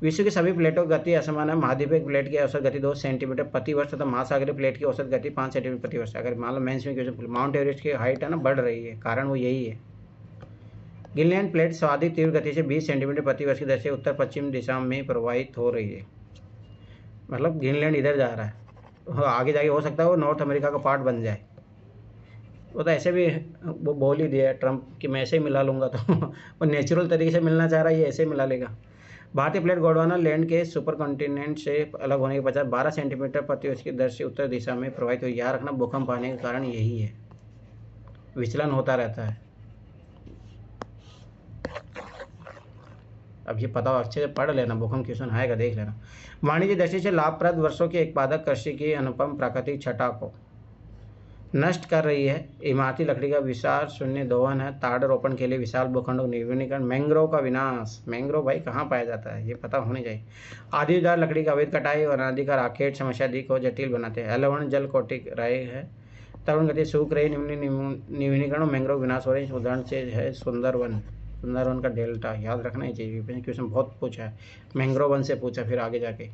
विश्व की सभी प्लेटों की गति असमान है। महाद्वीपीय प्लेट की औसत गति 2 सेंटीमीटर प्रति वर्ष तथा महासागरीय प्लेट की औसत गति 5 सेंटीमीटर प्रति वर्ष। अगर मान लो मेंस में क्वेश्चन, माउंट एवरेस्ट की हाइट है ना बढ़ रही है, कारण वो यही है। ग्रीनलैंड प्लेट स्वाभाविक तीव्र गति से 20 सेंटीमीटर प्रति वर्ष की दर से उत्तर पश्चिम दिशा में प्रवाहित हो रही है। मतलब ग्रीनलैंड इधर जा रहा है, आगे जाके हो सकता है वो नॉर्थ अमेरिका का पार्ट बन जाए। वो तो ऐसे भी वो बोल ही दिया ट्रम्प कि मैं ऐसे ही मिला लूँगा, तो वो नेचुरल तरीके से मिलना चाह रहा है, ये ऐसे ही मिला लेगा। भारतीय प्लेट गोंडवाना लैंड के सुपर कॉन्टिनेंट से अलग होने के पश्चात 12 सेंटीमीटर प्रति वर्ष की दर से उत्तर दिशा में प्रवाहित हुई। याद रखना, भूकंप आने का कारण यही है, विचलन होता रहता है। अब ये पता अच्छे से पढ़ लेना, भूकंप क्वेश्चन आएगा देख लेना। वाणिज्य दृष्टि से लाभप्रद वर्षों की उत्पादक कृषि की अनुपम प्राकृतिक छटा को नष्ट कर रही है। इमारती लकड़ी का विशाल शून्य दोहन है। ताड़ रोपण के लिए विशाल भूखंडों का निर्वनीकरण। मैंग्रोव का विनाश। मैंग्रोव भाई कहाँ पाया जाता है, ये पता होनी चाहिए। आदिदार लकड़ी का अवैध कटाई और अनाधिकार आखेट समस्या अधिक को जटिल बनाते हैं। अलवण जल कोटिक रहे है। तरुण गति सूख रही, निर्वनीकरण और मैंग्रोव विनाश हो रही है। उदाहरण से है सुंदरवन, सुंदरवन का डेल्टा। याद रखना ही चाहिए, क्वेश्चन बहुत पूछा है। मैंग्रोव वन से पूछा फिर आगे जाके।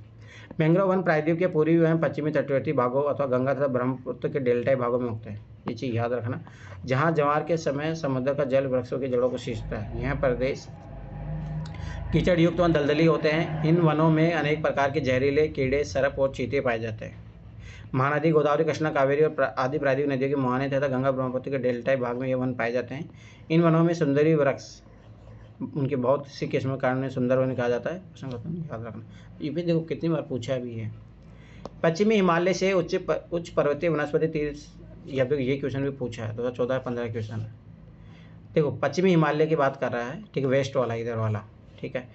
मैंग्रोव वन प्रायद्वीप के पूर्वी एवं पश्चिमी तटवर्ती भागों अथवा गंगा तथा ब्रह्मपुत्र के डेल्टाई भागों में उगते हैं। ये चीज़ याद रखना। जहाँ ज्वार के समय समुद्र का जल वृक्षों की जड़ों को सींचता है। यह प्रदेश कीचड़ युक्त वन दलदली होते हैं। इन वनों में अनेक प्रकार के जहरीले कीड़े, सर्प और चीते पाए जाते हैं। महानदी गोदावरी, कृष्णा, कावेरी और आदि प्रायद्वीप नदियों के मुहाने तथा गंगा ब्रह्मपुत्र के डेल्टाई भाग में ये वन पाए जाते हैं। इन वनों में सुंदरी वृक्ष, उनके बहुत सी किस्मों के कारण सुंदर वन कहा जाता है। याद रखना, ये भी देखो कितनी बार पूछा भी है। पश्चिमी हिमालय से उच्च पर्वतीय वनस्पति तीर्थ, ये क्वेश्चन भी पूछा है 2014-15 क्वेश्चन है। देखो पश्चिमी हिमालय की बात कर रहा है, ठीक है, वेस्ट वाला, इधर वाला, ठीक है।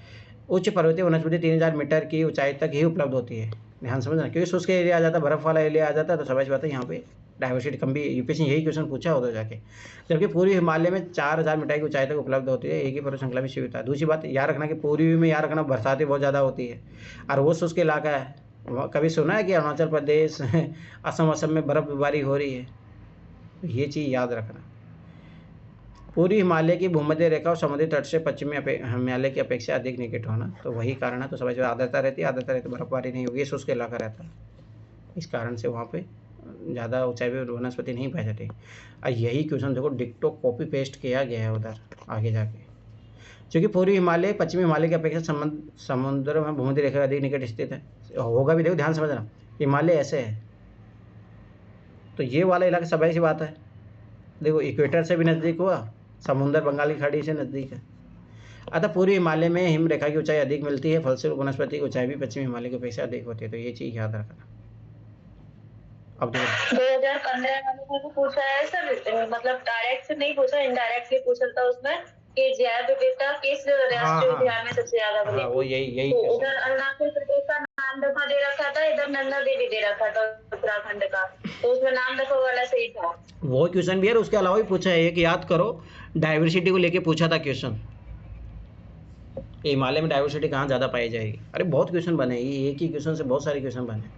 उच्च पर्वतीय वनस्पति 3000 मीटर की ऊंचाई तक ही उपलब्ध होती है। ध्यान समझना, क्योंकि शुष्क एरिया आ जाता है, बर्फ वाला एरिया आ जाता है, तो समझ बात है यहाँ पे डाइवर्सिटी कम भी। यूपीएससी यही क्वेश्चन पूछा होता जाके। जबकि पूर्वी हिमालय में 4000 मीटर की ऊंचाई तक उपलब्ध होती है, एक ही पर्वत श्रृंखला में सीमित है। दूसरी बात याद रखना कि पूर्वी में याद रखना बरसातें बहुत ज़्यादा होती है, और वो शुष्क इलाका है। कभी सुना है कि अरुणाचल प्रदेश, असम में बर्फबारी हो रही है? ये चीज़ याद रखना। पूर्वी हिमालय की भूमध्य रेखा और समुद्री तट से पश्चिमी हिमालय की अपेक्षा अधिक निकट होना, तो वही कारण है। तो समझ आर्द्रता रहती है, आर्द्रता रहती बर्फबारी नहीं होगी, शुष्क इलाका रहता है। इस कारण से वहाँ पे ज़्यादा ऊंचाई पे वनस्पति नहीं पाई जाती। और यही क्वेश्चन देखो डिक्टो कॉपी पेस्ट किया गया है उधर आगे जाके। क्योंकि पूर्वी हिमालय पश्चिमी हिमालय की अपेक्षा समुद्र में भूमध्य रेखा अधिक निकट स्थित है, होगा भी। देखो ध्यान समझना, हिमालय ऐसे है, तो ये वाला इलाका स्वाभाविक सी बात है देखो इक्वेटर से भी नज़दीक हुआ, समुंदर बंगाल की खाड़ी से नज़दीक है। अतः पूर्वी हिमालय में हिम रेखा की ऊंचाई अधिक मिलती है, फलस्वरूप वनस्पति की ऊंचाई भी पश्चिमी हिमालय की अपेक्षा अधिक होती है। तो ये चीज़ याद रखना। अब देखो 2015 वाले में पूछा है सर, मतलब डायरेक्ट से नहीं पूछा, इनडायरेक्टली पूछा था उसमें कि जैव विविधता किस राष्ट्रीय उद्यान में सबसे ज्यादा बनी। वो यही तो उधर अरुणाचल प्रदेश का नाम दफा दे रखा था, इधर नंदा देवी दे रखा था उत्तराखंड का, तो उसमें नाम दफा वाला सही था। वो क्वेश्चन भी है, उसके अलावा भी पूछा है, एक याद करो डाइवर्सिटी को लेके पूछा था क्वेश्चन, हिमालय में डाइवर्सिटी कहाँ ज़्यादा पाई जाएगी। अरे बहुत क्वेश्चन बने, ये एक ही क्वेश्चन से बहुत सारे क्वेश्चन बने।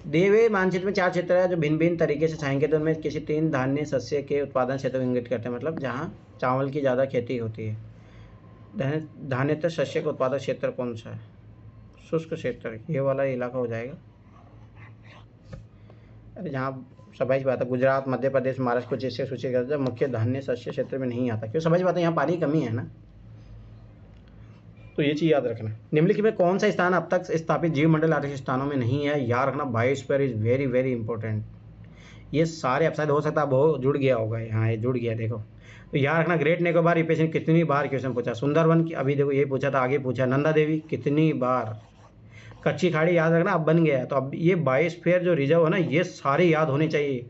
दिए मानचित्र में 4 क्षेत्र है जो भिन्न भिन्न तरीके से छाएंगे, तो उनमें किसी 3 धान्य शस्य के उत्पादन क्षेत्र को इंगित करते हैं, मतलब जहाँ चावल की ज़्यादा खेती होती है। धान्यतः शस्य का उत्पादक क्षेत्र कौन सा है? शुष्क क्षेत्र, ये वाला इलाका हो जाएगा। अरे जहाँ समझ बात है, गुजरात, मध्य प्रदेश, महाराष्ट्र कुछ इससे सूची करते हैं, मुख्य धान्य शस्य क्षेत्र में नहीं आता, क्यों? समझ बात है, यहाँ पानी कमी है ना, तो ये चीज़ याद रखना। निम्नलिखित में कौन सा स्थान अब तक स्थापित जीवमंडल आर्थिक स्थानों में नहीं है? याद रखना, biosphere is very very important. ये सारे अपसाइड हो सकता है बहुत जुड़ गया होगा, यहाँ ये जुड़ गया, देखो। तो याद रखना, ग्रेट निकोबार रिपेशन कितनी बार क्वेश्चन पूछा, सुंदरवन की अभी देखो ये पूछा था, आगे पूछा नंदा देवी कितनी बार, कच्ची खाड़ी याद रखना अब बन गया है। तो अब ये बायोस्फीयर जो रिजर्व है ना, ये सारे याद होने चाहिए।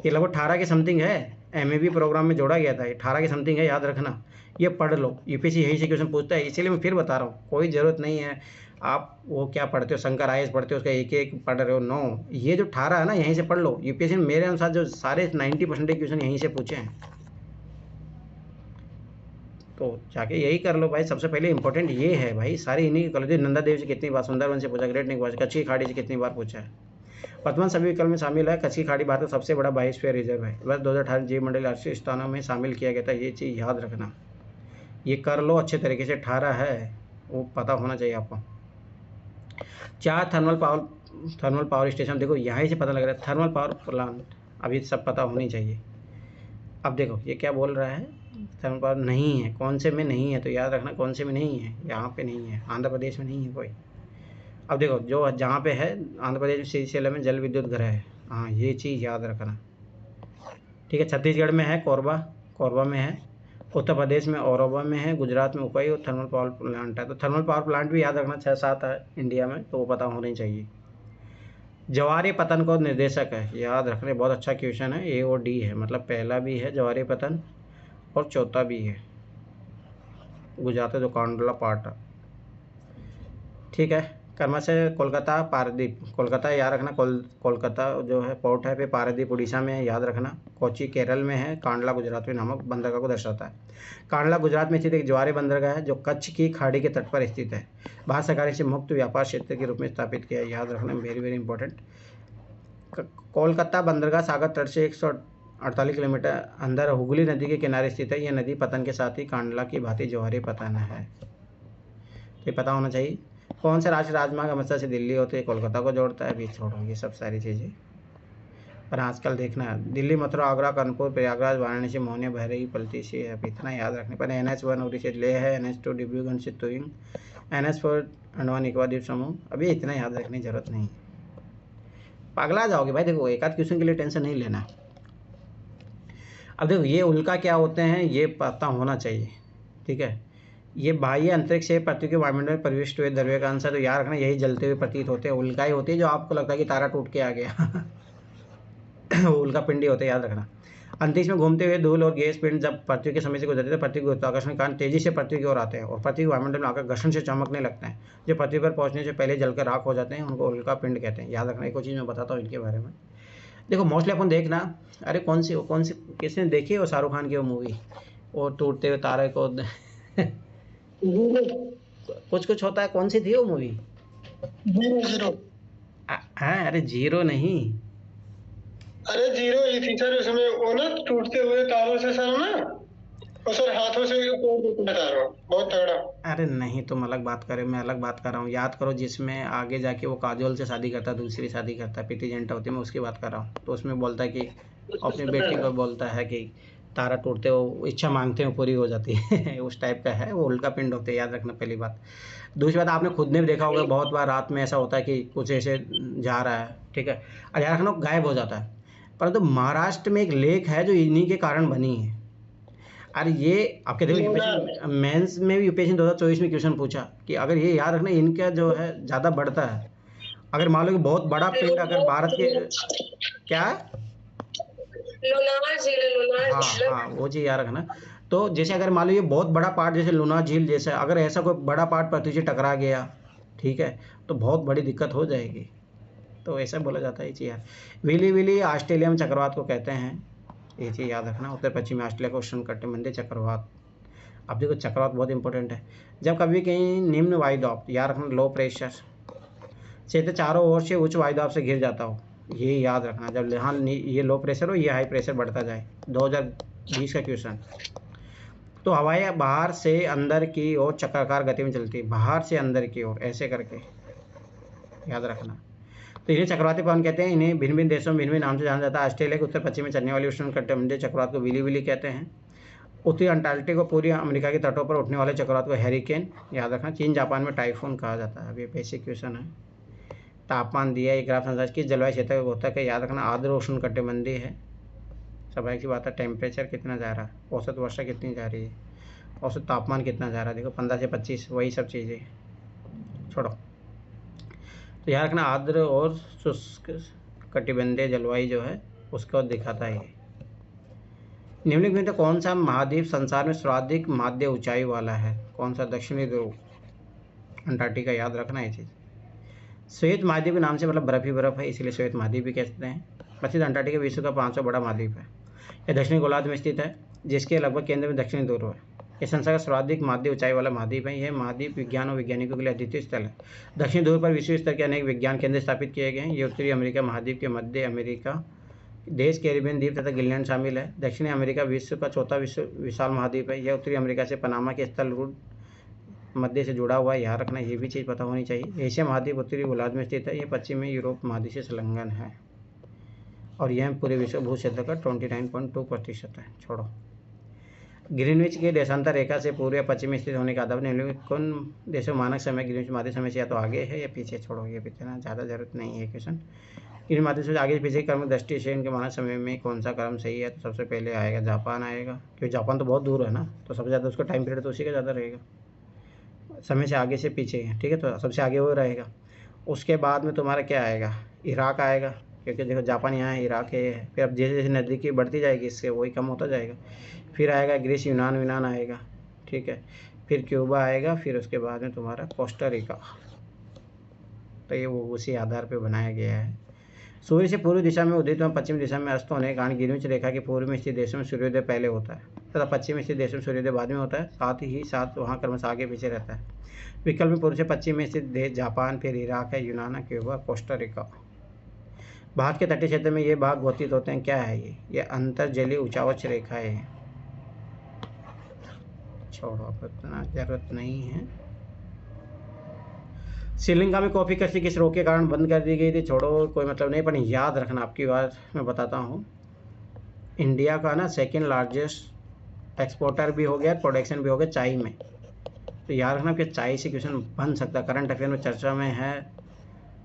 ये लगभग 18 के समथिंग है, MAB प्रोग्राम में जोड़ा गया था, 18 के समथिंग है, याद रखना। ये पढ़ लो, यूपीएससी यहीं से क्वेश्चन पूछता है, इसीलिए मैं फिर बता रहा हूँ, कोई ज़रूरत नहीं है आप वो क्या पढ़ते हो, शंकर IAS पढ़ते हो उसका एक एक पढ़ रहे हो, नो, ये जो 18 है ना यहीं से पढ़ लो। यूपीएससी में मेरे अनुसार जो सारे 90% क्वेश्चन यहीं से पूछे हैं, तो जाके यही कर लो भाई। सबसे पहले इंपॉर्टेंट ये है भाई, सारी इन्हीं कॉलेज। नंदा देवी से कितनी बार, सुंदरवन से पूछा, ग्रेट निकोबार, कच्ची खाड़ी से कितनी बार पूछा है। वर्तमान सभी विकल्प में शामिल है, कच्ची खाड़ी भारत का सबसे बड़ा बायोस्फीयर रिजर्व है, बस 2018 जीवमंडल राष्ट्रीय स्थानों में शामिल किया गया था। ये चीज़ याद रखना, ये कर लो अच्छे तरीके से, 18 है वो पता होना चाहिए आपको। 4 थर्मल पावर स्टेशन, देखो यहाँ से पता लग रहा है, थर्मल पावर प्लांट अभी सब पता होनी चाहिए। अब देखो ये क्या बोल रहा है, थर्मल पावर नहीं है, कौन से में नहीं है, तो याद रखना कौन से में नहीं है, यहाँ पे नहीं है, आंध्र प्रदेश में नहीं है कोई। अब देखो जो जहाँ पे है आंध्र प्रदेश में श्रीशैलम में जल विद्युत घर है, हाँ ये चीज़ याद रखना, ठीक है। छत्तीसगढ़ में है कोरबा में है, उत्तर प्रदेश में औरबा में है, गुजरात में उपाई और थर्मल पावर प्लांट है। तो थर्मल पावर प्लांट भी याद रखना 6-7 है इंडिया में, तो वो पता होना चाहिए। जवारी पतन को निर्देशक है, याद रखने, बहुत अच्छा क्वेश्चन है। A और D है, मतलब पहला भी है जवारी पतन और चौथा भी है, गुजरात जो कांडला पार्ट है, ठीक है। कर्मा से कोलकाता पारादीप, कोलकाता याद रखना, कोलकाता जो है पोर्ट है, फिर पारादीप उड़ीसा में है, याद रखना। कोची केरल में है, कांडला गुजरात में नामक बंदरगाह को दर्शाता है। कांडला गुजरात में स्थित एक ज्वारे बंदरगाह है जो कच्छ की खाड़ी के तट पर स्थित है। भारत सरकार इसे मुक्त व्यापार क्षेत्र के रूप में स्थापित किया है, याद रखना, वेरी वेरी इंपॉर्टेंट। कोलकाता बंदरगाह सागर तट से 148 किलोमीटर अंदर हुगली नदी के किनारे स्थित है। यह नदी पतन के साथ ही कांडला की भांति ज्वारे पतन है, ये पता होना चाहिए। कौन सा राष्ट्रीय राजमार्ग अमृतसर से दिल्ली होते हुए कोलकाता को जोड़ता है? भी छोड़ो ये सब सारी चीज़ें, पर आजकल देखना है दिल्ली, मथुरा, आगरा, कानपुर, प्रयागराज, वाराणसी, मोहनिया, बहरई, पलती से, अब इतना याद रखने पर। NH1 उड़ी से लेह है, NH2 डिब्रूगढ़ से तुइंग, NH4 अंडमान निकोबार द्वीप समूह। अभी इतना याद रखने की जरूरत नहीं, पगला जाओगे भाई। देखो एक आध क्वेश्चन के लिए टेंशन नहीं लेना। अब देखो ये उल्का क्या होते हैं ये पता होना चाहिए, ठीक है। ये बाह्य अंतरिक्ष से पृथ्वी के वायुमंडल में प्रविष्ट हुए द्रव्य का अंश है, तो याद रखना यही जलते हुए प्रतीत होते हैं। उल्का ही होती है जो आपको लगता है कि तारा टूट के आ गया उल्का पिंडी होते हैं, याद रखना। अंतरिक्ष में घूमते हुए धूल और गैस पिंड जब पृथ्वी के समय से गुजरते हैं, पृथ्वी के गुरुत्वाकर्षण के कारण तेजी से पृथ्वी की ओर आते हैं और पृथ्वी के वायुमंडल में आकर घर्षण से चमकने लगते हैं, जो पृथ्वी पर पहुंचने से पहले जलकर राख हो जाते हैं, उनको उल्का पिंड कहते हैं। याद रखना, एक और चीज़ मैं बताता हूँ इनके बारे में। देखो मोस्टली अपन देखना, अरे कौन सी किसने देखी वो शाहरुख खान की वो मूवी, वो टूटते हुए तारे को कुछ होता है, कौन सी थी वो मूवी? जीरो। हाँ अरे जीरो नहीं, अरे जीरो ही थी सर, उसमें वो ना टूटते हुए तारों से सर ना, और सर हाथों से तोड़ देते हैं तारों, बहुत तगड़ा। अरे नहीं तुम अलग बात कर रहे हो, मैं अलग बात कर रहा हूँ। याद करो जिसमें आगे जाके वो काजोल से शादी करता है, दूसरी शादी करता है, प्रीति जिंटा होती है, मैं उसकी बात कर रहा हूँ। तो उसमें बोलता है कि अपनी बेटी को बोलता है कि तारा टूटते हो इच्छा मांगते हो पूरी हो जाती है उस टाइप का है, वो उल्का पिंड होते हैं, याद रखना पहली बात। दूसरी बात, आपने खुद ने भी देखा होगा बहुत बार रात में ऐसा होता है कि कुछ ऐसे जा रहा है, ठीक है, और याद रखना गायब हो जाता है। परंतु महाराष्ट्र में एक लेक है जो इन्हीं के कारण बनी है। अरे ये आपके देखो मेंस में भी यूपीएससी 2024 में क्वेश्चन पूछा कि अगर ये याद रखना इनका जो है ज़्यादा बढ़ता है, अगर मान लो कि बहुत बड़ा पिंड अगर भारत के क्या है, हाँ वो चीज़ याद रखना। तो जैसे अगर मान लो ये बहुत बड़ा पार्ट जैसे लुनार झील जैसा, अगर ऐसा कोई बड़ा पार्ट पृथ्वी से टकरा गया, ठीक है, तो बहुत बड़ी दिक्कत हो जाएगी। तो ऐसा बोला जाता है ये चीज़ यार। विली विली ऑस्ट्रेलिया में चक्रवात को कहते हैं, ये चीज़ याद रखना। उत्तर पश्चिमी ऑस्ट्रेलिया को उष्णकटिबंधीय चक्रवात। अब देखो चक्रवात बहुत इंपॉर्टेंट है। जब कभी कहीं निम्न वायुदाब, याद रखना लो प्रेशर क्षेत्र चारों ओर से उच्च वायुदाब से घिर जाता हो, ये याद रखना। जब यहाँ ये लो प्रेशर हो, ये हाई प्रेशर बढ़ता जाए। 2020 का क्वेश्चन। तो हवाएं बाहर से अंदर की ओर चक्राकार गति में चलती है, बाहर से अंदर की ओर ऐसे करके, याद रखना। तो इन्हें चक्रवाती पवन कहते हैं। इन्हें भिन्न भिन्न देशों में भिन्न भिन्न नाम से जाना जाता है। ऑस्ट्रेलिया के उत्तर पश्चिम में चलने वाली उष्णकटिबंधीय चक्रवात को विली विली कहते हैं। उत्तरी अंटार्कटिका को पूरी अमेरिका के तटों पर उठने वाले चक्रवात को हैरिकेन, याद रखना। चीन जापान में टाइफून कहा जाता है। अब ये बेसिक क्वेश्चन है। तापमान दिया, एक ग्राफ संसार किस जलवायु क्षेत्र का होता है, याद रखना। आर्द्र उष्णकटिबंधीय है। स्वाभाविक सी बात है। टेम्परेचर कितना जा रहा है, औसत वर्षा कितनी जा रही है, औसत तापमान कितना जा रहा है, देखो 15 से 25, वही सब चीज़ें छोड़ो। तो याद रखना आर्द्र और शुष्क कटिबंधीय जलवायु जो है उसको दिखाता है। निम्नलिखित में तो कौन सा महाद्वीप संसार में सर्वाधिक माध्य ऊंचाई वाला है, कौन सा? दक्षिणी ध्रुव, अंटार्कटिका, याद रखना ये चीज़। श्वेत महाद्वीप के नाम से मतलब बर्फ ही बर्फ है, इसलिए श्वेत महाद्वीप भी कहते हैं। प्रसिद्ध अंटार्कटिका विश्व का 500 बड़ा महाद्वीप है। यह दक्षिणी गोलार्ध में स्थित है, जिसके लगभग केंद्र में दक्षिणी ध्रुव है। यह संसार का सर्वाधिक माध्य ऊंचाई वाला महाद्वीप है। यह महाद्वीप विज्ञान और वैज्ञानिकों के लिए अद्वितीय स्थल है। दक्षिणी ध्रुव पर विश्व स्तर के अनेक विज्ञान केंद्र स्थापित किए गए हैं। ये उत्तरी अमेरिका महाद्वीप के मध्य अमेरिका देश, कैरिबियन द्वीप तथा ग्रीनलैंड शामिल है। दक्षिणी अमेरिका विश्व का चौथा विशाल महाद्वीप है। यह उत्तरी अमेरिका से पनामा के स्थल रूट मध्य से जुड़ा हुआ है, याद रखना। ये भी चीज़ पता होनी चाहिए। एशिया महाद्वीप उत्तरी गोलार्ध में स्थित है। यह पश्चिमी यूरोप महाद्वीप से संलग्न है और यह पूरे विश्व भू क्षेत्र का 29.2% है। छोड़ो। ग्रीनविच के देशांतर रेखा से पूर्व या पश्चिम में स्थित होने का आधार निम्नलिखित कौन देशों मानक समय ग्रीनविच माध्य समय से या तो आगे है या पीछे। छोड़ो, ये पीछे ना, ज़्यादा जरूरत नहीं है क्वेश्चन। ग्रीनविच माध्य से आगे पीछे क्रम दृष्टि से इनके मानक समय में कौन सा क्रम सही है, तो सबसे पहले आएगा जापान आएगा, क्योंकि जापान तो बहुत दूर है ना, तो सबसे ज़्यादा उसका टाइम पीरियड तो उसी का ज़्यादा रहेगा, समय से आगे से पीछे है, ठीक है। तो सबसे आगे वो रहेगा। उसके बाद में तुम्हारा क्या आएगा, इराक आएगा, क्योंकि देखो जापान यहाँ है, इराक है। फिर अब जैसे जैसे नज़दीकी बढ़ती जाएगी इससे वही कम होता जाएगा। फिर आएगा ग्रीस, यूनान आएगा, ठीक है। फिर क्यूबा आएगा, फिर उसके बाद में तुम्हारा कोस्टा रिका। तो ये वो उसी आधार पे बनाया गया है। सूर्य से पूर्व दिशा में उदित एवं पश्चिम दिशा में अस्त होने के कारण ग्रीनविच रेखा के पूर्व में स्थित देशों में सूर्योदय पहले होता है तथा पश्चिम में स्थित देशों में सूर्योदय बाद में होता है। साथ ही साथ वहाँ क्रमशः आगे पीछे रहता है। विकल्प में पूर्व से पश्चिम में स्थित देश जापान, फिर इराक है, यूनान, क्यूबा, कोस्टा रिका। भारत के तटीय क्षेत्र में ये भाग व्यतीत होते हैं। क्या है ये अंतर्जलीय उच्चावच रेखा है। छोड़ो, अब इतना जरूरत नहीं है। श्रीलंका में कॉफी कृषि किस रोग के कारण बंद कर दी गई थी। छोड़ो, कोई मतलब नहीं, पर याद रखना। आपकी बात मैं बताता हूँ। इंडिया का ना सेकंड लार्जेस्ट एक्सपोर्टर भी हो गया, प्रोडक्शन भी हो गया चाय में। तो याद रखना कि चाय से क्वेश्चन बन सकता है। करंट अफेयर में चर्चा में है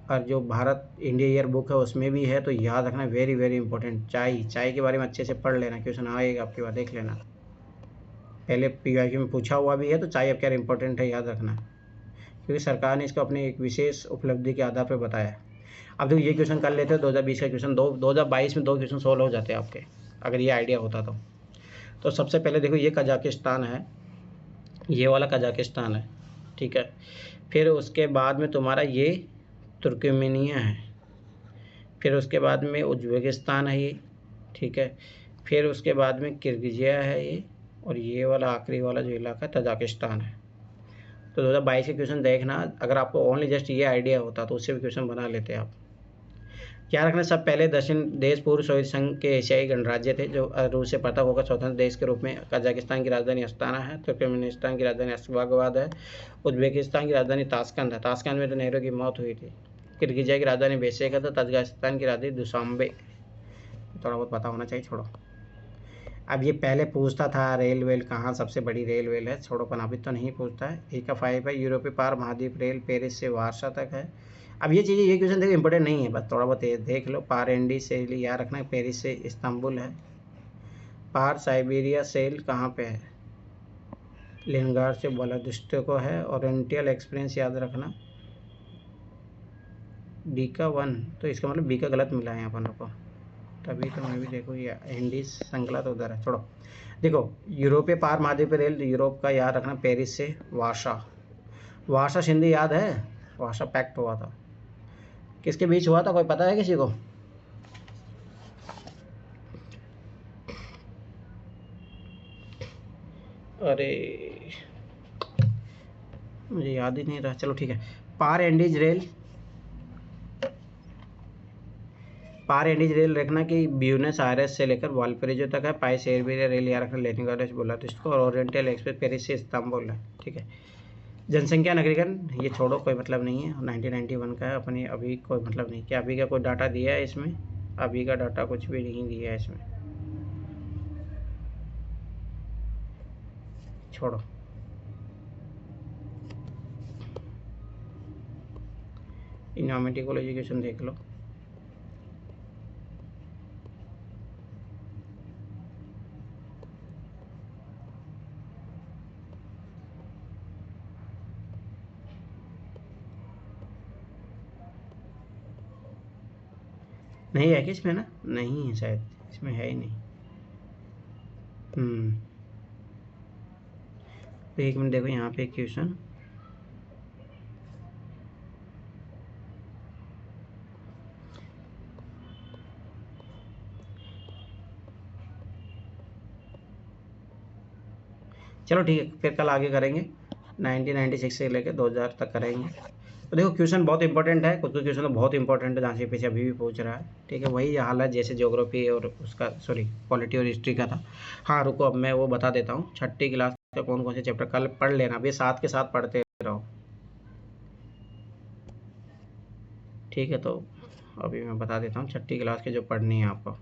और जो भारत इंडिया ईयर बुक है उसमें भी है। तो याद रखना, वेरी वेरी इंपॉर्टेंट। चाय के बारे में अच्छे से पढ़ लेना, क्वेश्चन आएगा आपकी बात, देख लेना। पहले PYQ में पूछा हुआ भी है। तो चाय अब क्या इंपॉर्टेंट है, याद रखना, क्योंकि सरकार ने इसको अपनी एक विशेष उपलब्धि के आधार पर बताया। अब देखो ये क्वेश्चन कर लेते हैं 2020 का क्वेश्चन, 2022 में 2 क्वेश्चन सोल्व हो जाते हैं आपके, अगर ये आइडिया होता तो सबसे पहले देखो ये कजाकिस्तान है, ये वाला कजाकिस्तान है, ठीक है। फिर उसके बाद में तुम्हारा ये तुर्कमेनिया है, फिर उसके बाद में उज्बेकिस्तान है ये, ठीक है। फिर उसके बाद में किर्गिजिया है ये, और ये वाला आखिरी वाला जो इलाका तजाकिस्तान है। तो 2022 के क्वेश्चन देखना। अगर आपको ओनली जस्ट ये आइडिया होता तो उससे भी क्वेश्चन बना लेते आप। क्या रखना, सब पहले दक्षिण देश पूर्व सोवियत संघ के एशियाई गणराज्य थे जो रूस से पृथक होकर स्वतंत्र देश के रूप में। कजाकिस्तान की राजधानी अस्ताना है, तुर्कमेनिस्तान की राजधानी अशगाबाद है, उज्बेकिस्तान की राजधानी ताशकंद है, ताशकंद में तो नेहरू की मौत हुई थी, किर्गिजिया की राजधानी बेशेक है, तो तजाकिस्तान की राजधानी दुशांबे। थोड़ा बहुत पता होना चाहिए। छोड़ो, अब ये पहले पूछता था रेल वेल कहाँ सबसे बड़ी रेल वेल है। छोड़ो, पनाबित तो नहीं पूछता है। A का 5 है, यूरोपीय पार महाद्वीप रेल पेरिस से वार्सा तक है। अब ये चीज़ें, ये क्वेश्चन देखो इंपॉर्टेंट नहीं है, बस थोड़ा बहुत ये देख लो। पार एंडी सेल याद रखना, पेरिस से इस्तांबुल है। पार साइबेरिया सेल कहाँ पे है? लेनिनग्राड से व्लादिवोस्टोक है। ओरिएंटल एक्सप्रेस याद रखना, बी का 1, तो इसका मतलब बी का गलत मिला है अपन को, तभी तो मैं भी देखो ये एंडीज श्रृंखला तो उधर है। छोड़ो, देखो यूरोपीय पार महाद्वीप रेल यूरोप का याद रखना, पेरिस से वार्सा। वार्सा संधि याद है? वार्सा पैक्ट हुआ था, किसके बीच हुआ था, कोई पता है किसी को? अरे मुझे याद ही नहीं रहा, चलो ठीक है। पार एंडीज रेल, पार एंडीज रेल रखना कि ब्यूनस आयरेस से लेकर वालपराइसो तक है। पाई साइबेरिया रेल याद रखना, लेनिनग्राड से व्लादिवोस्टोक। और ओरिएंटल एक्सप्रेस पेरिस से इस्तांबुल है, ठीक है। जनसंख्या नगरीकरण ये छोड़ो, कोई मतलब नहीं है, 1991 का है, अपनी अभी कोई मतलब नहीं। क्या अभी का कोई डाटा दिया है इसमें? अभी का डाटा कुछ भी नहीं दिया है इसमें, छोड़ो। इनोमेटिकल एजुकेशन देख लो, नहीं है कि इसमें ना, नहीं है शायद, इसमें है ही नहीं। तो एक मिनट देखो यहाँ पे क्वेश्चन, चलो ठीक है, फिर कल आगे करेंगे। 1996 से लेकर 2000 तक करेंगे। तो देखो क्वेश्चन बहुत इंपॉर्टेंट है, कुछ क्वेश्चन तो बहुत इंपॉर्टेंट है, जहाँ से पीछे अभी भी पूछ रहा है, ठीक है। वही हाल है जैसे ज्योग्राफी और उसका, सॉरी पॉलिटी और हिस्ट्री का था। हाँ रुको, अब मैं वो बता देता हूँ, 6ठी क्लास के कौन कौन से चैप्टर कल पढ़ लेना, अभी साथ के साथ पढ़ते रहो, ठीक है। तो अभी मैं बता देता हूँ 6ठी क्लास के जो पढ़नी है आपको,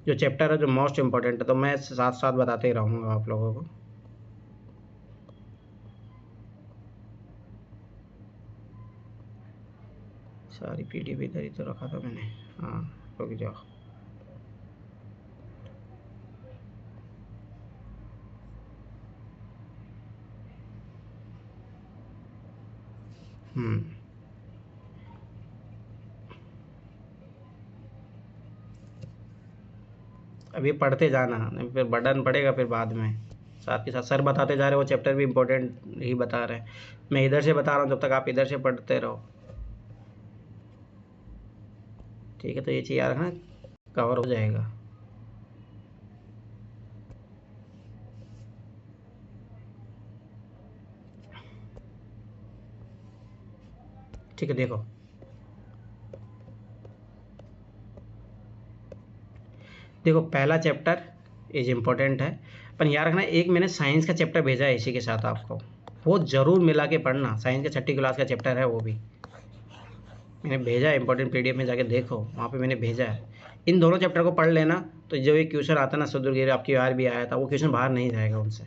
जो चैप्टर है जो मोस्ट इम्पोर्टेंट है, तो मैं साथ साथ बताते ही रहूँगा आप लोगों को। सारी पीडीएफ इधर ही तो रखा था मैंने, हाँ रुक जाओ। अब ये पढ़ते जाना, फिर बर्डन पड़ेगा फिर बाद में। साथ के साथ सर बताते जा रहे हो, वो चैप्टर भी इम्पोर्टेंट ही बता रहे हैं, मैं इधर से बता रहा हूँ, जब तक आप इधर से पढ़ते रहो, ठीक है। तो ये चीज़ याद रखना, कवर हो जाएगा। ठीक है, देखो देखो पहला चैप्टर इज इम्पोर्टेंट है, पर याद रखना एक मैंने साइंस का चैप्टर भेजा है इसी के साथ आपको, वो ज़रूर मिला के पढ़ना। साइंस का 6ठी क्लास का चैप्टर है, वो भी मैंने भेजा है, इंपॉर्टेंट पीडीएफ में जाके देखो, वहाँ पे मैंने भेजा है। इन दोनों चैप्टर को पढ़ लेना, तो जो ये क्वेश्चन आता ना सदुर्गिरी, आपकी बार भी आया था, वो क्वेश्चन बाहर नहीं जाएगा उनसे।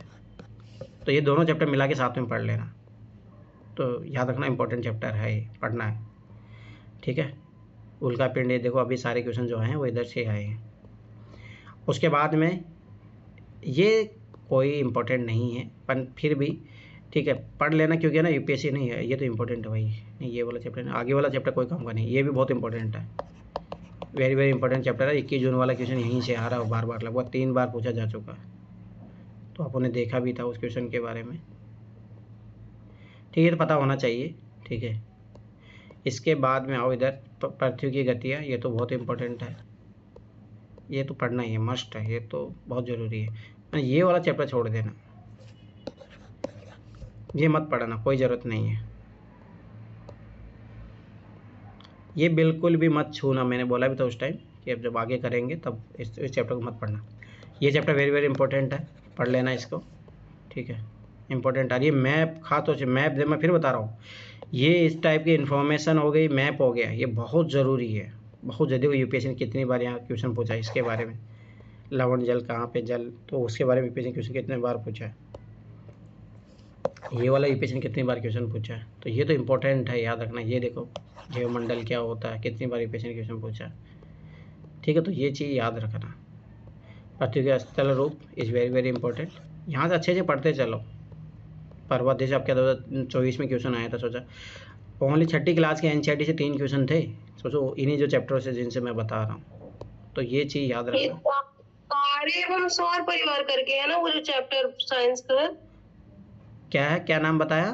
तो ये दोनों चैप्टर मिला के साथ में पढ़ लेना, तो याद रखना इंपॉर्टेंट चैप्टर है, ये पढ़ना है, ठीक है। उल्का पिंड, ये देखो अभी सारे क्वेश्चन जो हैं वो इधर से आए हैं। उसके बाद में ये कोई इम्पोर्टेंट नहीं है, पर फिर भी ठीक है पढ़ लेना, क्योंकि ना यूपीएससी नहीं है, ये तो इम्पोर्टेंट है भाई, नहीं ये वाला चैप्टर नहीं, आगे वाला चैप्टर कोई काम का नहीं, ये भी बहुत इंपॉर्टेंट है, वेरी वेरी इंपॉर्टेंट चैप्टर है। 21 जून वाला क्वेश्चन यहीं से आ रहा है, बार बार लगभग 3 बार पूछा जा चुका है, तो आपने देखा भी था उस क्वेश्चन के बारे में, ठीक है, तो पता होना चाहिए, ठीक है। इसके बाद में आओ इधर, पृथ्वी की गतियाँ, ये तो बहुत इंपॉर्टेंट है, ये तो पढ़ना ही है, मस्ट है, ये तो बहुत ज़रूरी है। ये वाला चैप्टर छोड़ देना, ये मत पढ़ना, कोई ज़रूरत नहीं है, ये बिल्कुल भी मत छूना। मैंने बोला भी था उस टाइम कि अब जब आगे करेंगे तब इस चैप्टर को मत पढ़ना। ये चैप्टर वेरी वेरी इंपॉर्टेंट है, पढ़ लेना इसको, ठीक है, इंपॉर्टेंट। और ये मैप, खास तौर से मैप, मैं फिर बता रहा हूँ, ये इस टाइप की इन्फॉर्मेशन हो गई, मैप हो गया, ये बहुत ज़रूरी है, बहुत ज़्यादा। यूपीएससी ने कितनी बार यहाँ क्वेश्चन पूछा इसके बारे में, लवण जल कहाँ पे जल, तो उसके बारे में यूपीएससी क्वेश्चन कितने बार पूछा है। ये वाला यूपीएससी ने कितनी बार क्वेश्चन पूछा है, तो ये तो इम्पोर्टेंट है, याद रखना। ये देखो जैवमंडल क्या होता है, कितनी बार यूपीएससी ने क्वेश्चन पूछा है, ठीक है। तो ये चीज़ याद रखना। पृथ्वी का स्थल रूप इज़ वेरी वेरी इंपॉर्टेंट। यहाँ से अच्छे से पढ़ते चलो। पर्वत जैसे आपके 2024 में क्वेश्चन आया था, सोचा ओनली 6ठी क्लास के एनसीईआरटी से 3 क्वेश्चन थे, सोचो इन्हीं जो चैप्टर से जिनसे मैं बता रहा हूँ। तो ये चीज़ याद रखना। तारे एवं सौर परिवार करके है ना वो जो चैप्टर साइंस का है, क्या है, क्या नाम बताया?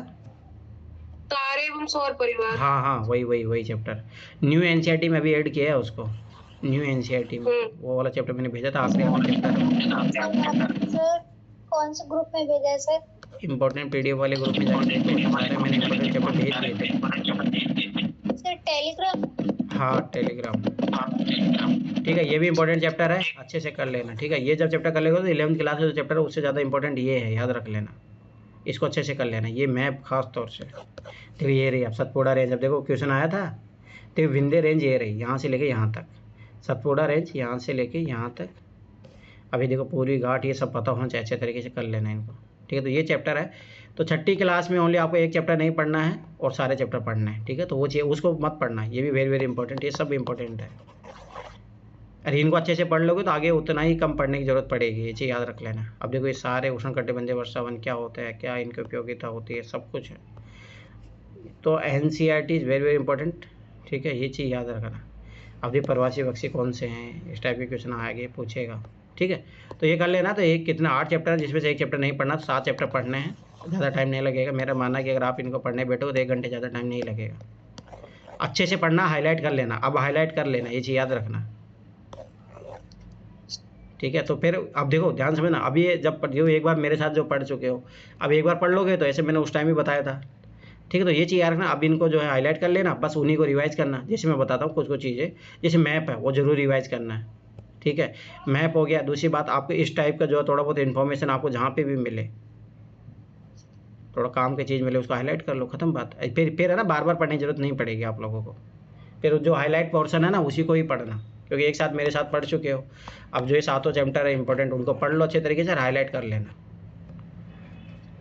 तारे एवं सौर परिवार। हाँ हाँ, वही चैप्टर न्यू एनसीईआरटी में भी ऐड किया है उसको। न्यू एनसीईआरटी में वो वाला चैप्टर मैंने भेजा था, आखिरी वाला चैप्टर। सर कौन से ग्रुप में भेजा है सर? इम्पोर्टेंट पीडीएफ वाले ग्रुप में जाके देखो, सारे मैंने इम्पोर्टेंट चैप्टर भेज दिए थे। Sir Telegram? हाँ टेलीग्राम, ठीक है। ये भी इम्पोर्टेंट चैप्टर है, अच्छे से कर लेना, ठीक है। ये जब चैप्टर कर लेगा तो 11th क्लास का जो चैप्टर है उससे ज़्यादा इंपॉर्टेंट ये है, याद रख लेना। इसको अच्छे से कर लेना, ये मैप खास तौर से। देखो ये रही अब सतपुड़ा रेंज, अब देखो क्वेश्चन आया था, तो विंध्य रेंज ये रही, यहाँ से लेके यहाँ तक। सतपुड़ा रेंज यहाँ से लेके यहाँ तक। अभी देखो पूरी घाट, ये सब पता होना चाहिए, अच्छे तरीके से कर लेना इनको, ठीक है। तो ये चैप्टर है। तो 6ठी क्लास में ओनली आपको एक चैप्टर नहीं पढ़ना है और सारे चैप्टर पढ़ना है, ठीक है। तो वो चाहिए, उसको मत पढ़ना, ये भी वेरी वेरी इंपॉर्टेंट, ये सब इंपॉर्टेंट है। अरे इनको अच्छे से पढ़ लोगे तो आगे उतना ही कम पढ़ने की जरूरत पड़ेगी, ये चीज़ याद रख लेना। अब देखो ये सारे उष्णकटिबंधीय वर्षावन क्या होता है, क्या इनकी उपयोगिता होती है, सब कुछ है। तो NCERT is very very important, ठीक है, ये चीज़ याद रखना। अब ये प्रवासी पक्षी कौन से हैं, इस टाइप के क्वेश्चन आगे पूछेगा, ठीक है। तो ये कर लेना। तो एक कितना 8 चैप्टर है, जिसमें से एक चैप्टर नहीं पढ़ना, तो 7 चैप्टर पढ़ने हैं, ज़्यादा टाइम नहीं लगेगा। मेरा मानना है कि अगर आप इनको पढ़ने बैठो तो 1 घंटे ज़्यादा टाइम नहीं लगेगा। अच्छे से पढ़ना, हाईलाइट कर लेना, अब हाईलाइट कर लेना, ये चीज़ याद रखना, ठीक है। तो फिर अब देखो ध्यान से ना, अब ये जब जो एक बार मेरे साथ जो पढ़ चुके हो, अब एक बार पढ़ लोगे तो ऐसे मैंने उस टाइम ही बताया था, ठीक है। तो ये चीज़ याद रखना। अब इनको जो है हाईलाइट कर लेना, बस उन्हीं को रिवाइज करना। जैसे मैं बताता हूँ कुछ कुछ चीज़ें, जैसे मैप है वो जरूर रिवाइज करना है, ठीक है। मैप हो गया। दूसरी बात, आपको इस टाइप का जो है थोड़ा बहुत इन्फॉर्मेशन आपको जहाँ पे भी मिले, थोड़ा काम की चीज़ मिले, उसको हाईलाइट कर लो, खत्म बात। फिर है ना, बार बार पढ़ने की जरूरत नहीं पड़ेगी आप लोगों को। फिर जो हाईलाइट पोर्शन है ना उसी को ही पढ़ना, क्योंकि एक साथ मेरे साथ पढ़ चुके हो। अब जो ये 7 चैप्टर है इंपॉर्टेंट, उनको पढ़ लो अच्छे तरीके से, हाईलाइट कर लेना,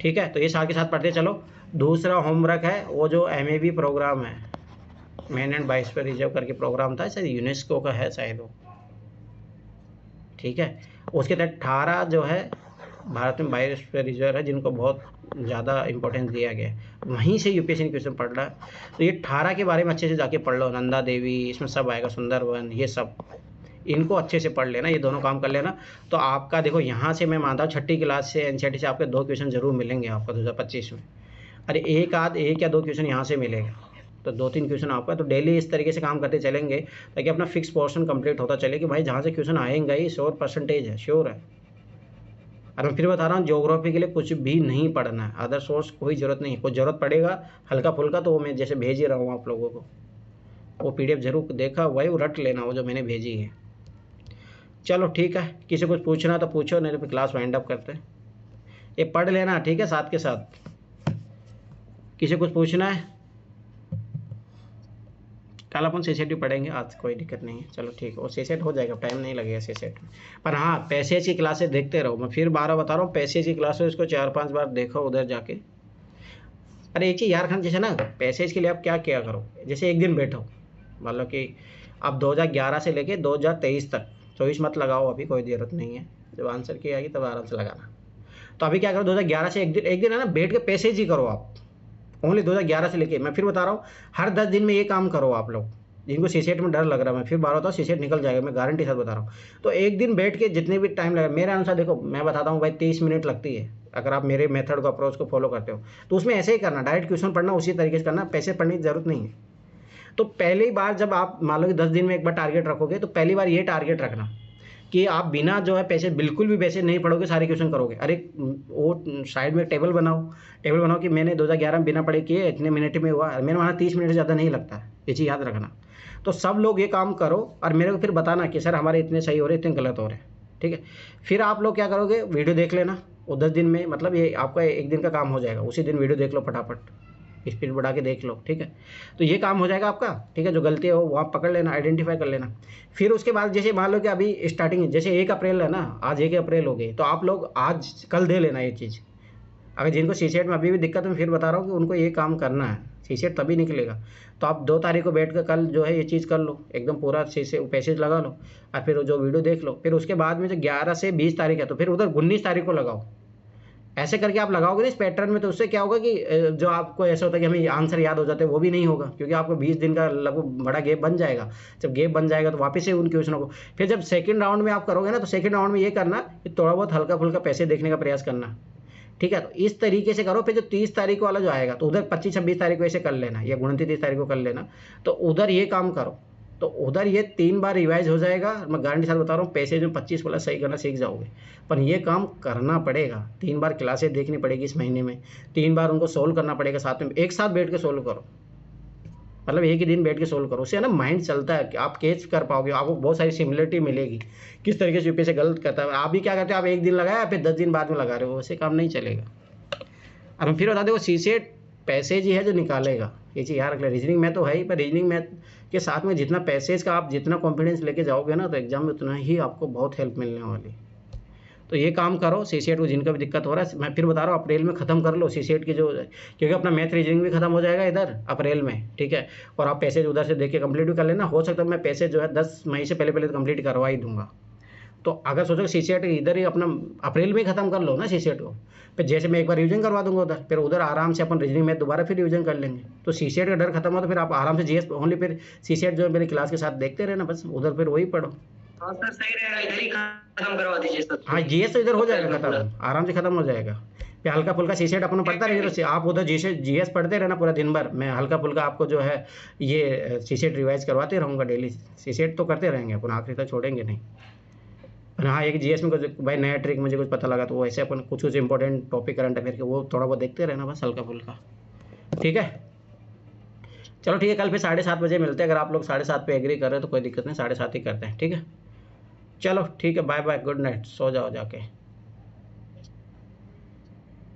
ठीक है। तो ये साथ के साथ पढ़ते चलो। दूसरा होमवर्क है वो जो MAB प्रोग्राम है, मेन एंड बायोस्फीयर रिजर्व करके प्रोग्राम था, शायद यूनेस्को का है शायद वो, ठीक है। उसके तहत 18 जो है भारत में बायोस्फीयर रिजर्व है, जिनको बहुत ज़्यादा इंपॉर्टेंस दिया गया है, वहीं से यूपीएससी क्वेश्चन पढ़ रहा है। तो ये 18 के बारे में अच्छे से जाके पढ़ लो, नंदा देवी इसमें सब आएगा, सुंदरवन, ये सब इनको अच्छे से पढ़ लेना, ये दोनों काम कर लेना। तो आपका देखो यहाँ से मैं मानता हूँ 6ठी क्लास से एनसीईआरटी से आपके 2 क्वेश्चन जरूर मिलेंगे आपको 2025 में। अरे एक या 2 क्वेश्चन यहाँ से मिलेगा, तो 2-3 क्वेश्चन आपका। तो डेली इस तरीके से काम करते चलेंगे ताकि अपना फिक्स पोर्शन कंप्लीट होता चले कि भाई जहाँ से क्वेश्चन आएंगे ही 100% है, श्योर है। और मैं फिर बता रहा हूँ, ज्योग्राफी के लिए कुछ भी नहीं पढ़ना है, अदर सोर्स कोई ज़रूरत नहीं है। कुछ ज़रूरत पड़ेगा हल्का फुल्का तो वो मैं जैसे भेज ही रहा हूँ आप लोगों को, वो PDF जरूर देखा वही रट लेना, वो जो मैंने भेजी है। चलो ठीक है, किसी कुछ पूछना तो पूछो, नहीं तो फिर क्लास वाइंड अप करते हैं। ये पढ़ लेना, ठीक है, साथ के साथ। किसी कुछ पूछना है? कल अपन सीसेट भी पढ़ेंगे, आज कोई दिक्कत नहीं है। चलो ठीक है, वो सीसेट हो जाएगा, टाइम नहीं लगेगा सीसेट में। पर हाँ, पैसेज की क्लासेस देखते रहो। मैं फिर 12 बता रहा हूँ, पैसेज की क्लासेस इसको 4-5 बार देखो उधर जाके। अरे एक चीज़ यार खान, जैसे ना पैसेज के लिए आप क्या क्या करो, जैसे एक दिन बैठो, मान लो कि आप 2011 से लेके 2023 तक, 24 मत लगाओ, अभी कोई ज़रूरत नहीं है, जब आंसर की आएगी तब आराम से लगाना। तो अभी क्या करो, 2011 से एक दिन है ना बैठ के पैसेज ही करो आप, ओनली 2011 से लेके। मैं फिर बता रहा हूँ, हर 10 दिन में ये काम करो आप लोग, जिनको सीसेट में डर लग रहा है। मैं फिर बार बताऊँ, सीसेट निकल जाएगा, मैं गारंटी साथ बता रहा हूँ। तो एक दिन बैठ के जितने भी टाइम लगा, मेरे अनुसार देखो मैं बताता हूँ भाई 30 मिनट लगती है, अगर आप मेरे मेथड को अप्रोच को फॉलो करते हो तो उसमें ऐसे ही करना, डायरेक्ट क्वेश्चन पढ़ना, उसी तरीके से करना, पैसे पढ़ने की जरूरत नहीं है। तो पहली बार जब आप मान लो कि 10 दिन में एक बार टारगेट रखोगे, तो पहली बार ये टारगेट रखना कि आप बिना जो है पैसे, बिल्कुल भी पैसे नहीं पढ़ोगे, सारे क्वेश्चन करोगे। अरे वो साइड में टेबल बनाओ कि मैंने 2011 में बिना पढ़े किए, इतने मिनट में हुआ। मेरे वहाँ 30 मिनट से ज़्यादा नहीं लगता है, ये चीज़ याद रखना। तो सब लोग ये काम करो और मेरे को फिर बताना कि सर हमारे इतने सही हो रहे, इतने गलत हो रहे, ठीक है। फिर आप लोग क्या करोगे, वीडियो देख लेना, वो 10 दिन में, मतलब ये आपका एक दिन का काम हो जाएगा। उसी दिन वीडियो देख लो फटाफट, स्पीड बढ़ा के देख लो, ठीक है। तो ये काम हो जाएगा आपका, ठीक है। जो गलती हो वो आप पकड़ लेना, आइडेंटिफाई कर लेना। फिर उसके बाद जैसे मान लो कि अभी स्टार्टिंग जैसे 1 अप्रैल है ना, आज 1 अप्रैल हो गई, तो आप लोग आज कल दे लेना ये चीज़, अगर जिनको सीसेट में अभी भी दिक्कत है, मैं फिर बता रहा हूँ कि उनको ये काम करना है, सीसेट तभी निकलेगा। तो आप 2 तारीख को बैठ कर कल जो है ये चीज़ कर लो, एकदम पूरा पैसेज लगा लो और फिर जो वीडियो देख लो। फिर उसके बाद में जो 11 से 20 तारीख है तो फिर उधर 19 तारीख को लगाओ। ऐसे करके आप लगाओगे ना इस पैटर्न में, तो उससे क्या होगा कि जो आपको ऐसा होता है कि हमें आंसर याद हो जाते हैं, वो भी नहीं होगा, क्योंकि आपको 20 दिन का लगभग बड़ा गैप बन जाएगा। जब गैप बन जाएगा तो वापस से उन क्वेश्चनों को फिर जब सेकंड राउंड में आप करोगे ना, तो सेकंड राउंड में ये करना कि थोड़ा बहुत हल्का फुल्का पैसे देखने का प्रयास करना, ठीक है। तो इस तरीके से करो। फिर जो 30 तारीख वाला जो आएगा तो उधर 25-26 तारीख को ऐसे कर लेना, या 29-30 तारीख को कर लेना, तो उधर ये काम करो, तो उधर ये 3 बार रिवाइज हो जाएगा। मैं गारंटी साथ बता रहा हूँ, पैसे जो 25 वाला सही करना सीख जाओगे। पर ये काम करना पड़ेगा, 3 बार क्लासेस देखनी पड़ेगी इस महीने में, 3 बार उनको सोल्व करना पड़ेगा साथ में, एक साथ बैठ के सोल्व करो, मतलब एक ही दिन बैठ के सोल्व करो। उससे ना माइंड चलता है कि आप कैच कर पाओगे, आपको बहुत सारी सिमिलरिटी मिलेगी किस तरीके से यूपीएससी गलत करता है। आप भी क्या करते हो, आप एक दिन लगाया फिर 10 दिन बाद में लगा रहे हो, वैसे काम नहीं चलेगा। अब हम फिर बता दें, वो सीसेट पैसेज ही है जो निकालेगा, ये चीज़ याद रख ले। रीजनिंग मैथ तो है ही, पर रीजनिंग मैथ के साथ में जितना पैसेज का आप जितना कॉन्फिडेंस लेके जाओगे ना, तो एग्जाम में उतना ही आपको बहुत हेल्प मिलने वाली। तो ये काम करो। सीसेट को जिनका भी दिक्कत हो रहा है, मैं फिर बता रहा हूँ, अप्रैल में ख़त्म कर लो सीसेट की जो, क्योंकि अपना मैथ रीजनिंग भी खत्म हो जाएगा इधर अप्रैल में, ठीक है। और आप पैसेज उधर से देख के कंप्लीट भी कर लेना। हो सकता है मैं पैसेज जो है 10 मई से पहले तो कंप्लीट करवा ही दूंगा। तो अगर सोचो सीसेट इधर ही अपना अप्रैल में ही खत्म कर लो ना सीसेट को, फिर जैसे मैं एक बार रिवीजन करवा दूंगा उधर, फिर उधर आराम से अपन रीजनिंग में दोबारा फिर रिवीजन कर लेंगे। तो सीसेट का डर खत्म हो तो फिर आप आराम से जीएस ओनली, फिर सीसेट जो है मेरी क्लास के साथ देखते रहना, बस उधर फिर वही पढ़ो। हाँ सर सही रहेगा, इधर ही खत्म करवा दीजिए सर। हाँ, जीएस तो इधर हो जाएगा खत्म, आराम से खत्म हो जाएगा। फिर हल्का फुल्का सीसेट अपन पढ़ता रहेगा, तो आप उधर जीएस पढ़ते रहना पूरा दिन भर, मैं हल्का फुल्का आपको जो है ये सीसेट रिवाइज करवाते रहूँगा डेली। सीसेट तो करते रहेंगे अपन, आखिरी तक छोड़ेंगे नहीं। हाँ, एक जीएस में कुछ भाई नया ट्रिक मुझे कुछ पता लगा, तो वो ऐसे अपन कुछ इंपॉर्टेंट टॉपिक करंट अफेयर के वो थोड़ा बहुत देखते रहना, बस हल्का फुल्का, ठीक है। चलो ठीक है, कल फिर 7:30 बजे मिलते हैं। अगर आप लोग 7:30 पे एग्री कर रहे हो तो कोई दिक्कत नहीं, 7:30 ही करते हैं, ठीक है। चलो ठीक है, बाय बाय, गुड नाइट, सो जाओ जाके।